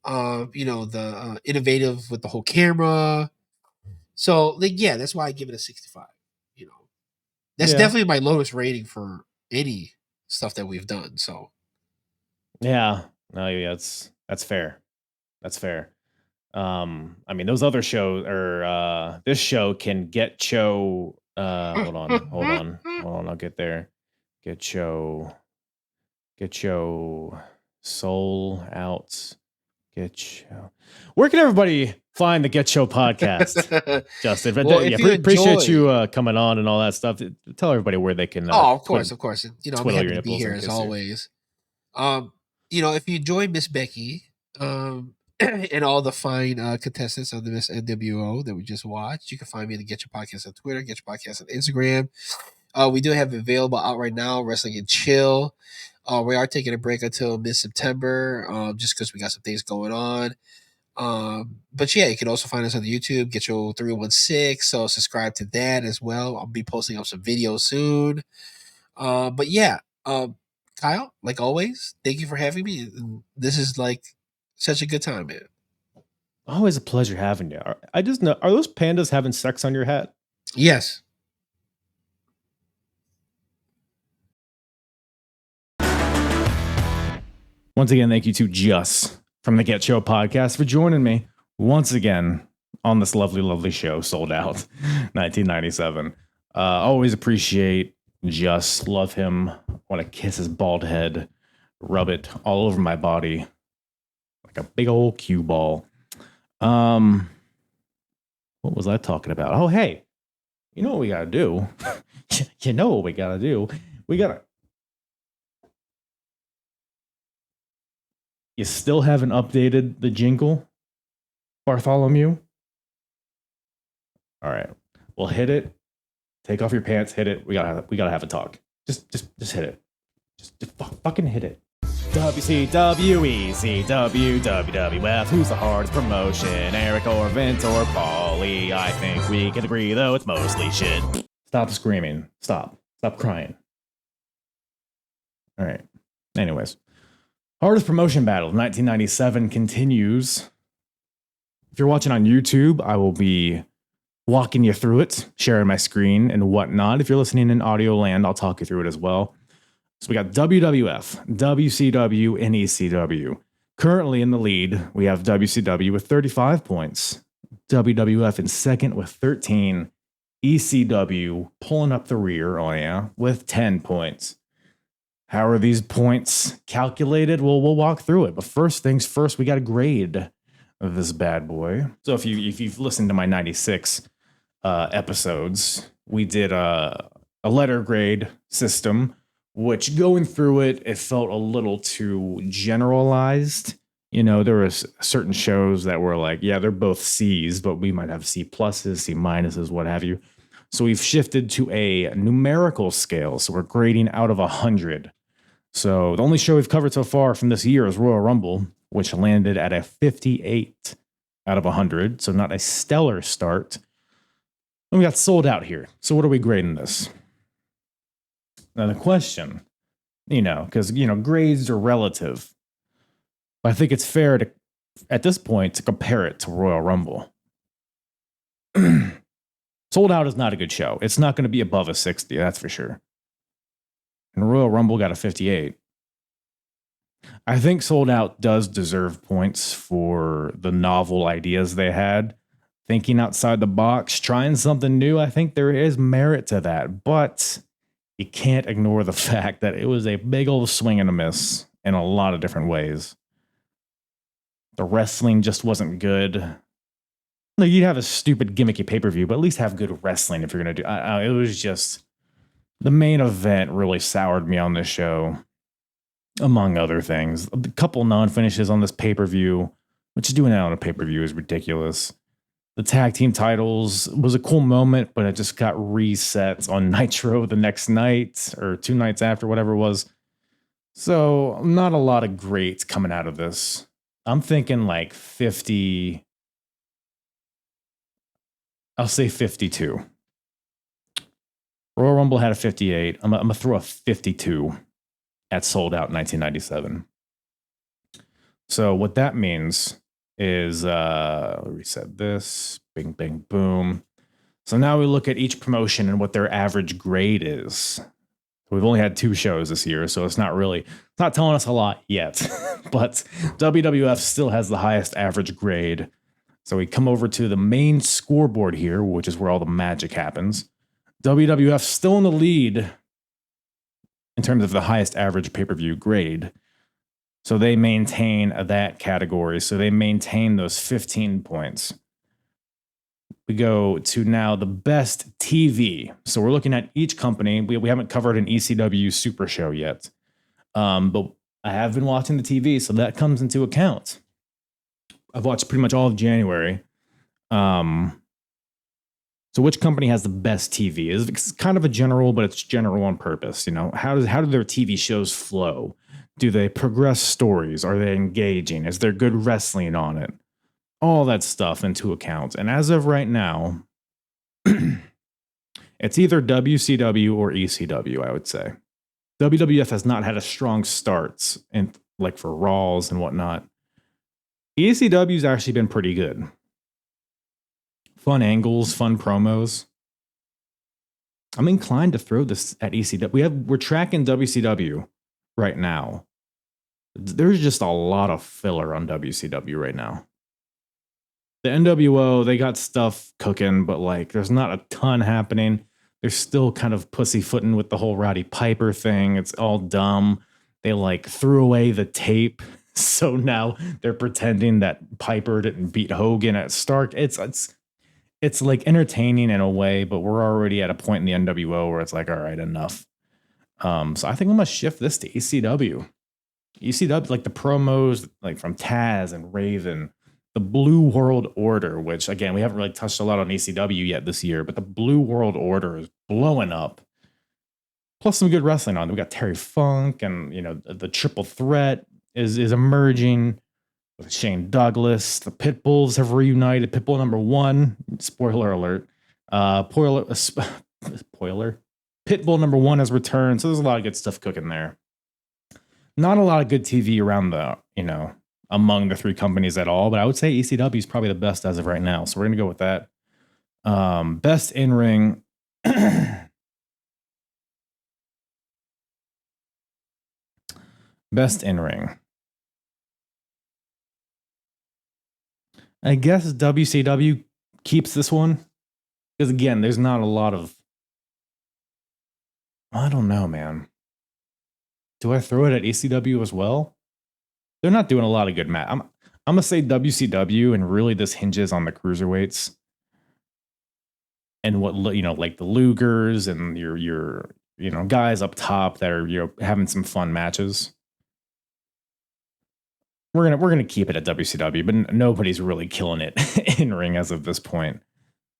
You know, the innovative with the whole camera. So, like, yeah, that's why I give it a 65. You know, that's Yeah. definitely my lowest rating for any stuff that we've done. So, Yeah. No, yeah, that's fair. That's fair. I mean, those other shows or this show can GETCHO. Hold on. I'll get there. GETCHO. Soul Out. GETCHO. Where can everybody find the GETCHO podcast, Justin? Well, if you Appreciate enjoy- you coming on and all that stuff. Tell everybody where they can. of course. You know, I'm twiddle happy your to be nipples here and as kiss you. always. You know, if you enjoy Miss Becky, and all the fine contestants of the Miss nWo that we just watched, you can find me at the Get Your Podcast on Twitter, Get Your Podcast on Instagram. We do have it available out right now, Wrestling and Chill. We are taking a break until mid-September, just because we got some things going on. But yeah, you can also find us on the YouTube, Get Your 316. So subscribe to that as well. I'll be posting up some videos soon. But yeah, Kyle, like always, thank you for having me. This is like such a good time, man. Always a pleasure having you. I just know, are those pandas having sex on your hat? Yes. Once again, thank you to Juss from the GETCHO podcast for joining me once again on this lovely, lovely show, Sold Out 1997. Always appreciate Juss. Love him. Want to kiss his bald head, rub it all over my body like a big old cue ball. What was I talking about? Oh, hey, you know what we got to do? You know what we got to do? We got to. You still haven't updated the jingle, Bartholomew? All right. Well, hit it. Take off your pants. Hit it. We gotta have a talk. Just hit it. Just fucking hit it. WCW, ECW, WWF. Who's the hardest promotion? Eric or Vince or Paulie? I think we can agree, though it's mostly shit. Stop screaming. Stop crying. All right. Anyways. Hardest promotion battle of 1997 continues. If you're watching on YouTube, I will be walking you through it, sharing my screen and whatnot. If you're listening in audio land, I'll talk you through it as well. So we got WWF, WCW, and ECW. Currently in the lead, we have WCW with 35 points. WWF in second with 13. ECW pulling up the rear, with 10 points. How are these points calculated? Well, we'll walk through it. But first things first, we got a grade of this bad boy. So if you've listened to my 96 episodes, we did a letter grade system, which going through it, it felt a little too generalized. You know, there was certain shows that were like, yeah, they're both C's, but we might have C pluses, C minuses, what have you. So we've shifted to a numerical scale. So we're grading out of 100. So the only show we've covered so far from this year is Royal Rumble, which landed at a 58 out of 100. So not a stellar start. And we got Sold Out here. So what are we grading this? Now the question, because, grades are relative. But I think it's fair to, at this point, to compare it to Royal Rumble. Sold Out is not a good show. It's not going to be above a 60, that's for sure. And Royal Rumble got a 58. I think Sold Out does deserve points for the novel ideas they had. thinking outside the box, trying something new. I think there is merit to that, but you can't ignore the fact that it was a big old swing and a miss in a lot of different ways. The wrestling just wasn't good. Like, you'd have a stupid gimmicky pay-per-view, but at least have good wrestling if you're going to do. It was just the main event really soured me on this show, among other things. A couple non-finishes on this pay-per-view, which doing that on a pay-per-view is ridiculous. The tag team titles was a cool moment, but it just got reset on Nitro the next night or 2 nights after, whatever it was. So not a lot of greats coming out of this. I'm thinking like 50. I'll say 52. Royal Rumble had a 58. I'm going to throw a 52 at Sold Out 1997. So what that means is, reset this, bing, bing, boom. So now we look at each promotion and what their average grade is. We've only had 2 shows this year, so it's not telling us a lot yet. But WWF still has the highest average grade. So we come over to the main scoreboard here, which is where all the magic happens. WWF still in the lead in terms of the highest average pay-per-view grade. So they maintain that category. So they maintain those 15 points. We go to now the best TV. So we're looking at each company. We haven't covered an ECW Super Show yet. But I have been watching the TV, so that comes into account. I've watched pretty much all of January. So which company has the best TV? It's kind of a general, but it's general on purpose. You know, how do their TV shows flow? Do they progress stories? Are they engaging? Is there good wrestling on it? All that stuff into account. And as of right now, it's either WCW or ECW, I would say. WWF has not had a strong start, and like for Raws and whatnot. ECW's actually been pretty good. Fun angles, fun promos. I'm inclined to throw this at ECW. We're tracking WCW right now. There's just a lot of filler on WCW right now. The nWo, they got stuff cooking, but like there's not a ton happening. They're still kind of pussyfooting with the whole Roddy Piper thing. It's all dumb. They like threw away the tape. So now they're pretending that Piper didn't beat Hogan at Stark. It's like entertaining in a way, but we're already at a point in the nWo where it's like, all right, enough. So I think I'm gonna shift this to ECW. ECW, like the promos, like from Taz and Raven, the Blue World Order, which again we haven't really touched a lot on ECW yet this year, but the Blue World Order is blowing up. Plus some good wrestling on. We got Terry Funk, and you know the Triple Threat is emerging with Shane Douglas. The Pitbulls have reunited. Pitbull number 1, spoiler alert. Spoiler. Pitbull number 1 has returned. So there's a lot of good stuff cooking there. Not a lot of good TV around among the 3 companies at all, but I would say ECW is probably the best as of right now. So we're going to go with that. Best in-ring. Best in-ring. I guess WCW keeps this one. Because again, there's not a lot of... I don't know, man. Do I throw it at ECW as well? They're not doing a lot of good match. I'm going to say WCW, and really this hinges on the cruiserweights. And what, like the Lugers and your guys up top that are having some fun matches. We're gonna keep it at WCW, but nobody's really killing it in ring as of this point.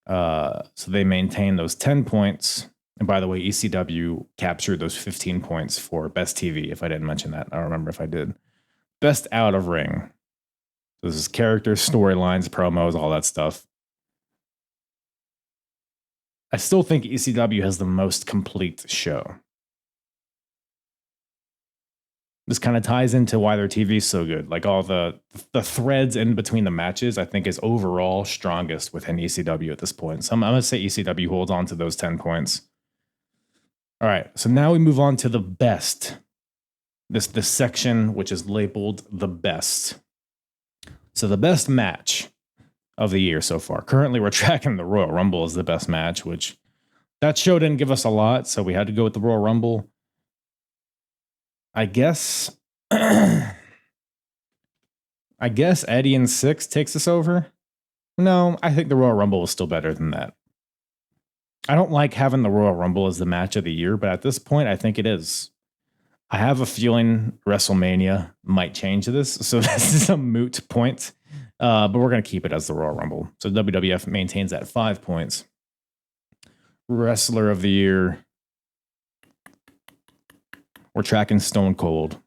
So they maintain those 10 points. And by the way, ECW captured those 15 points for best TV. If I didn't mention that, I don't remember if I did. Best out of ring. This is characters, storylines, promos, all that stuff. I still think ECW has the most complete show. This kind of ties into why their TV is so good. Like all the threads in between the matches, I think is overall strongest within ECW at this point. So I'm going to say ECW holds on to those 10 points. All right, so now we move on to the best. This section, which is labeled the best. So the best match. of the year so far. Currently, we're tracking the Royal Rumble as the best match, which that show didn't give us a lot, so we had to go with the Royal Rumble. I guess I guess Eddie and Syxx takes us over. No, I think the Royal Rumble was still better than that. I don't like having the Royal Rumble as the match of the year, but at this point, I think it is. I have a feeling WrestleMania might change this, so this is a moot point. But we're going to keep it as the Royal Rumble. So WWF maintains at 5 points. Wrestler of the Year. We're tracking Stone Cold.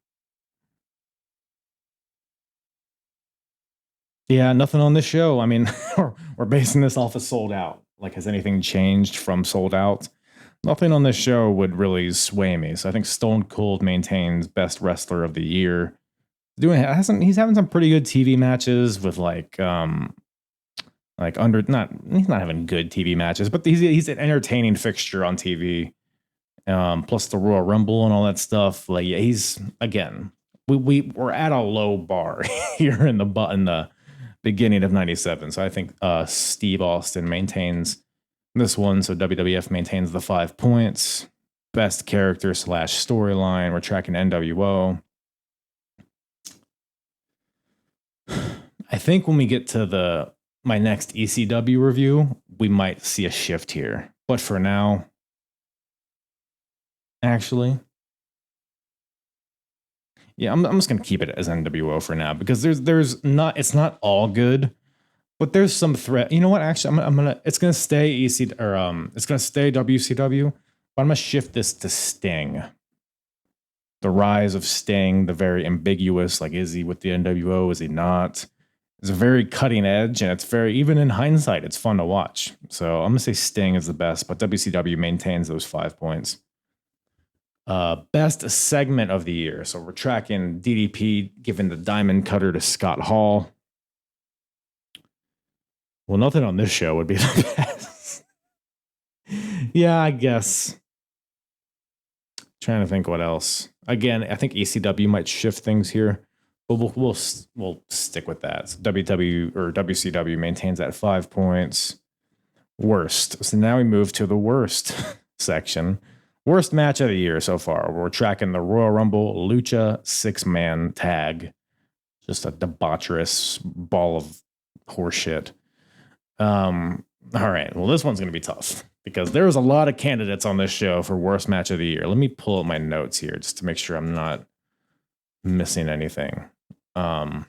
Yeah, nothing on this show. I mean, we're basing this off of Sold Out. Like, has anything changed from Sold Out? Nothing on this show would really sway me. So I think Stone Cold maintains best wrestler of the year. He's having some pretty good TV matches with he's not having good TV matches, but he's an entertaining fixture on TV. Plus the Royal Rumble and all that stuff. Like, yeah, he's again, we're at a low bar here in the beginning of '97. So I think Steve Austin maintains this one. So WWF maintains the 5 points. Best character / storyline. We're tracking nWo. I think when we get to my next ECW review, we might see a shift here. But for now, actually, yeah, I'm just gonna keep it as nWo for now because it's not all good, but there's some threat. You know what? Actually, it's gonna stay it's gonna stay WCW, but I'm gonna shift this to Sting. The rise of Sting, the very ambiguous, like, is he with the nWo? Is he not? It's a very cutting edge, and it's very, even in hindsight, it's fun to watch. So I'm gonna say Sting is the best, but WCW maintains those 5 points. Best segment of the year. So we're tracking DDP giving the diamond cutter to Scott Hall. Well, nothing on this show would be the best. Yeah, I guess. Trying to think what else. Again, I think ECW might shift things here, but we'll stick with that. So WCW maintains at 5 points. Worst. So now we move to the worst section. Worst match of the year so far. We're tracking the Royal Rumble Lucha 6-man tag. Just a debaucherous ball of horseshit. All right. Well, this one's going to be tough because there's a lot of candidates on this show for worst match of the year. Let me pull up my notes here just to make sure I'm not missing anything. I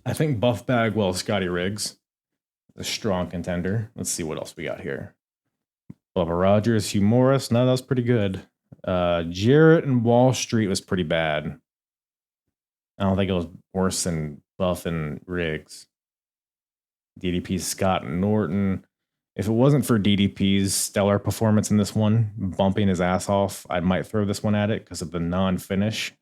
think Buff Bagwell, Scotty Riggs, a strong contender. Let's see what else we got here. Bubba Rogers, Hugh Morris. No, that was pretty good. Jarrett and Wall Street was pretty bad. I don't think it was worse than Buff and Riggs. DDP's Scott Norton. If it wasn't for DDP's stellar performance in this one, bumping his ass off, I might throw this one at it because of the non-finish.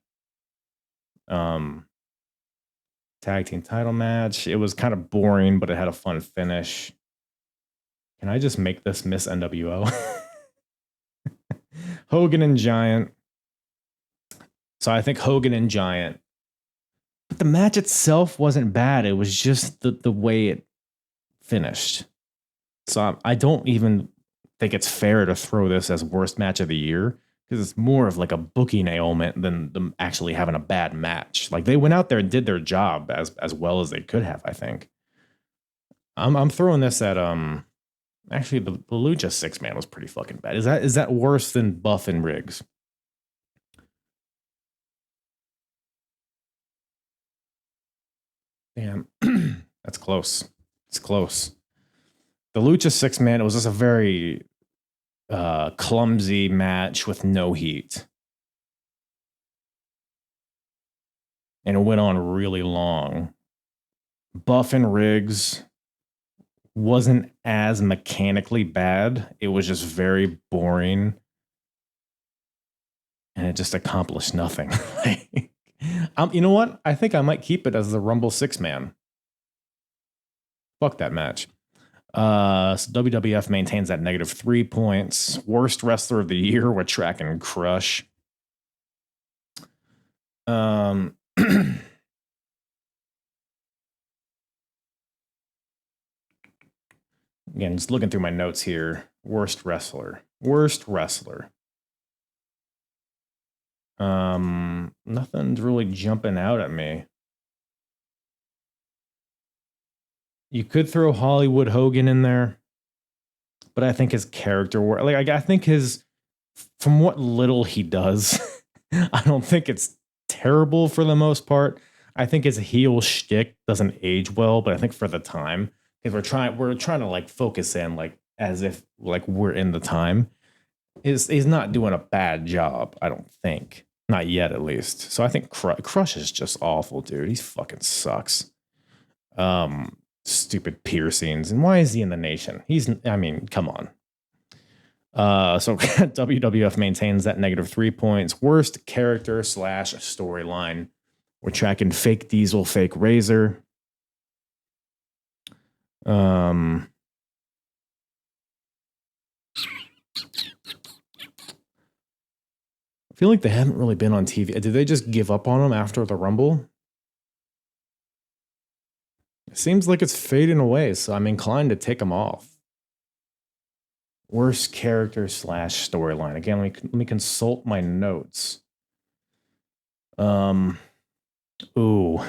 Tag team title match. It was kind of boring, but it had a fun finish. Can I just make this Miss nWo? Hogan and Giant. So I think Hogan and Giant. But the match itself wasn't bad. It was just the way it finished. So I don't even think it's fair to throw this as worst match of the year because it's more of like a booking ailment than them actually having a bad match. Like, they went out there and did their job as well as they could have, I think. I'm throwing this at actually the Lucha 6-man was pretty fucking bad. Is that worse than Buff and Riggs? Damn. That's close. It's close. The Lucha 6-man, it was just a very clumsy match with no heat. And it went on really long. Buff and Riggs wasn't as mechanically bad. It was just very boring. And it just accomplished nothing. You know what? I think I might keep it as the Rumble 6-man. Fuck that match. So WWF maintains that -3 points. Worst wrestler of the year, we're tracking Crush. Again, just looking through my notes here. Worst wrestler. Worst wrestler. Nothing's really jumping out at me. You could throw Hollywood Hogan in there, but I think his character work, like I think his, from what little he does, I don't think it's terrible for the most part. I think his heel shtick doesn't age well, but I think for the time, because we're trying to like focus in like as if like we're in the time. He's not doing a bad job, I don't think. Not yet, at least. So I think Crush is just awful, dude. He fucking sucks. Stupid piercings. And why is he in the nation? I mean, come on. So WWF maintains that -3 points. Worst character / storyline. We're tracking Fake Diesel, Fake Razor. I feel like they haven't really been on TV. Did they just give up on them after the Rumble? It seems like it's fading away, so I'm inclined to take them off. Worst character / storyline. Again, let me consult my notes. Ooh.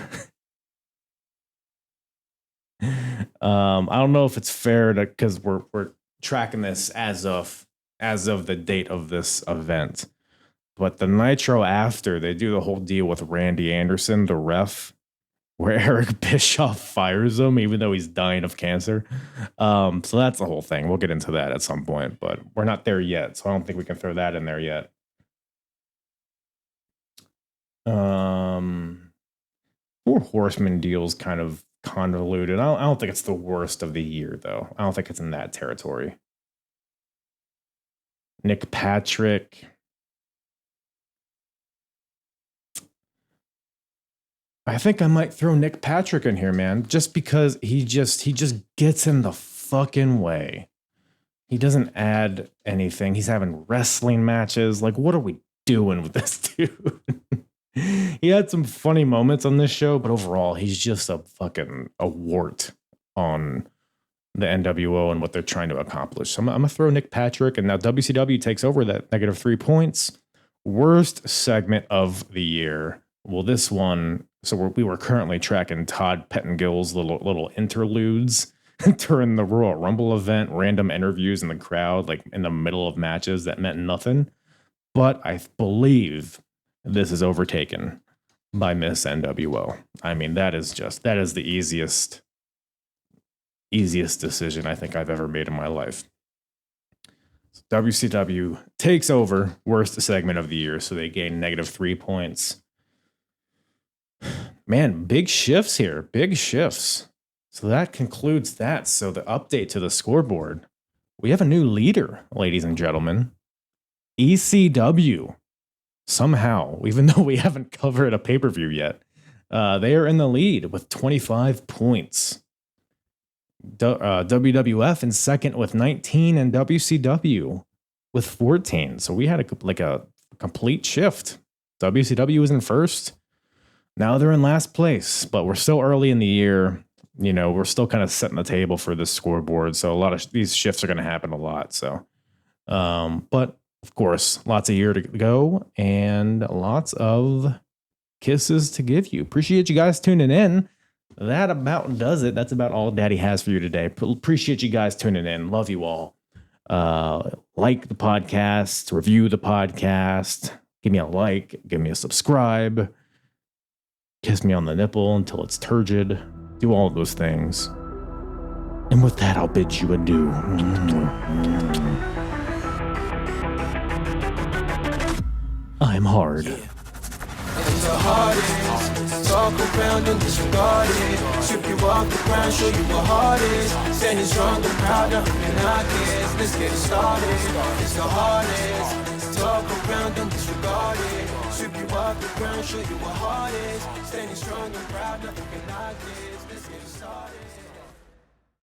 I don't know if it's fair to, because we're tracking this as of the date of this event. But the Nitro after, they do the whole deal with Randy Anderson, the ref, where Eric Bischoff fires him, even though he's dying of cancer. So that's the whole thing. We'll get into that at some point, but we're not there yet. So I don't think we can throw that in there yet. Four Horsemen deal's kind of convoluted. I don't think it's the worst of the year, though. I don't think it's in that territory. Nick Patrick. I think I might throw Nick Patrick in here, man, just because he just gets in the fucking way. He doesn't add anything. He's having wrestling matches. Like, what are we doing with this dude? He had some funny moments on this show, but overall, he's just a wart on the nWo and what they're trying to accomplish. So I'm going to throw Nick Patrick, and now WCW takes over that -3 points. Worst segment of the year. Well, this one, so we were currently tracking Todd Pettengill's little interludes during the Royal Rumble event, random interviews in the crowd, like in the middle of matches that meant nothing. But I believe this is overtaken by Miss nWo. I mean, that is the easiest decision I think I've ever made in my life. So WCW takes over worst segment of the year, so they gain -3 points. Man, big shifts here. Big shifts. So that concludes that. So the update to the scoreboard. We have a new leader, ladies and gentlemen. ECW. Somehow, even though we haven't covered a pay-per-view yet, they are in the lead with 25 points. WWF in second with 19 and WCW with 14. So we had a complete shift. WCW was in first. Now they're in last place, but we're still early in the year. You know, we're still kind of setting the table for this scoreboard. So a lot of these shifts are going to happen a lot. So, but of course, lots of year to go and lots of kisses to give you. Appreciate you guys tuning in. That about does it. That's about all Daddy has for you today. Appreciate you guys tuning in. Love you all. Like the podcast, review the podcast, give me a like, give me a subscribe, kiss me on the nipple until it's turgid. Do all of those things. And with that, I'll bid you adieu. I'm hard. Yeah. And the hardest, talk around and disregard it. Strip you off the ground, show you what heart is. Standing strong and proud, nothing can knock it. Let's get it started. It's the hardest, talk around and disregard it. Strip you off the ground, show you what heart is. Standing strong and proud, nothing can knock it. Let's get it started.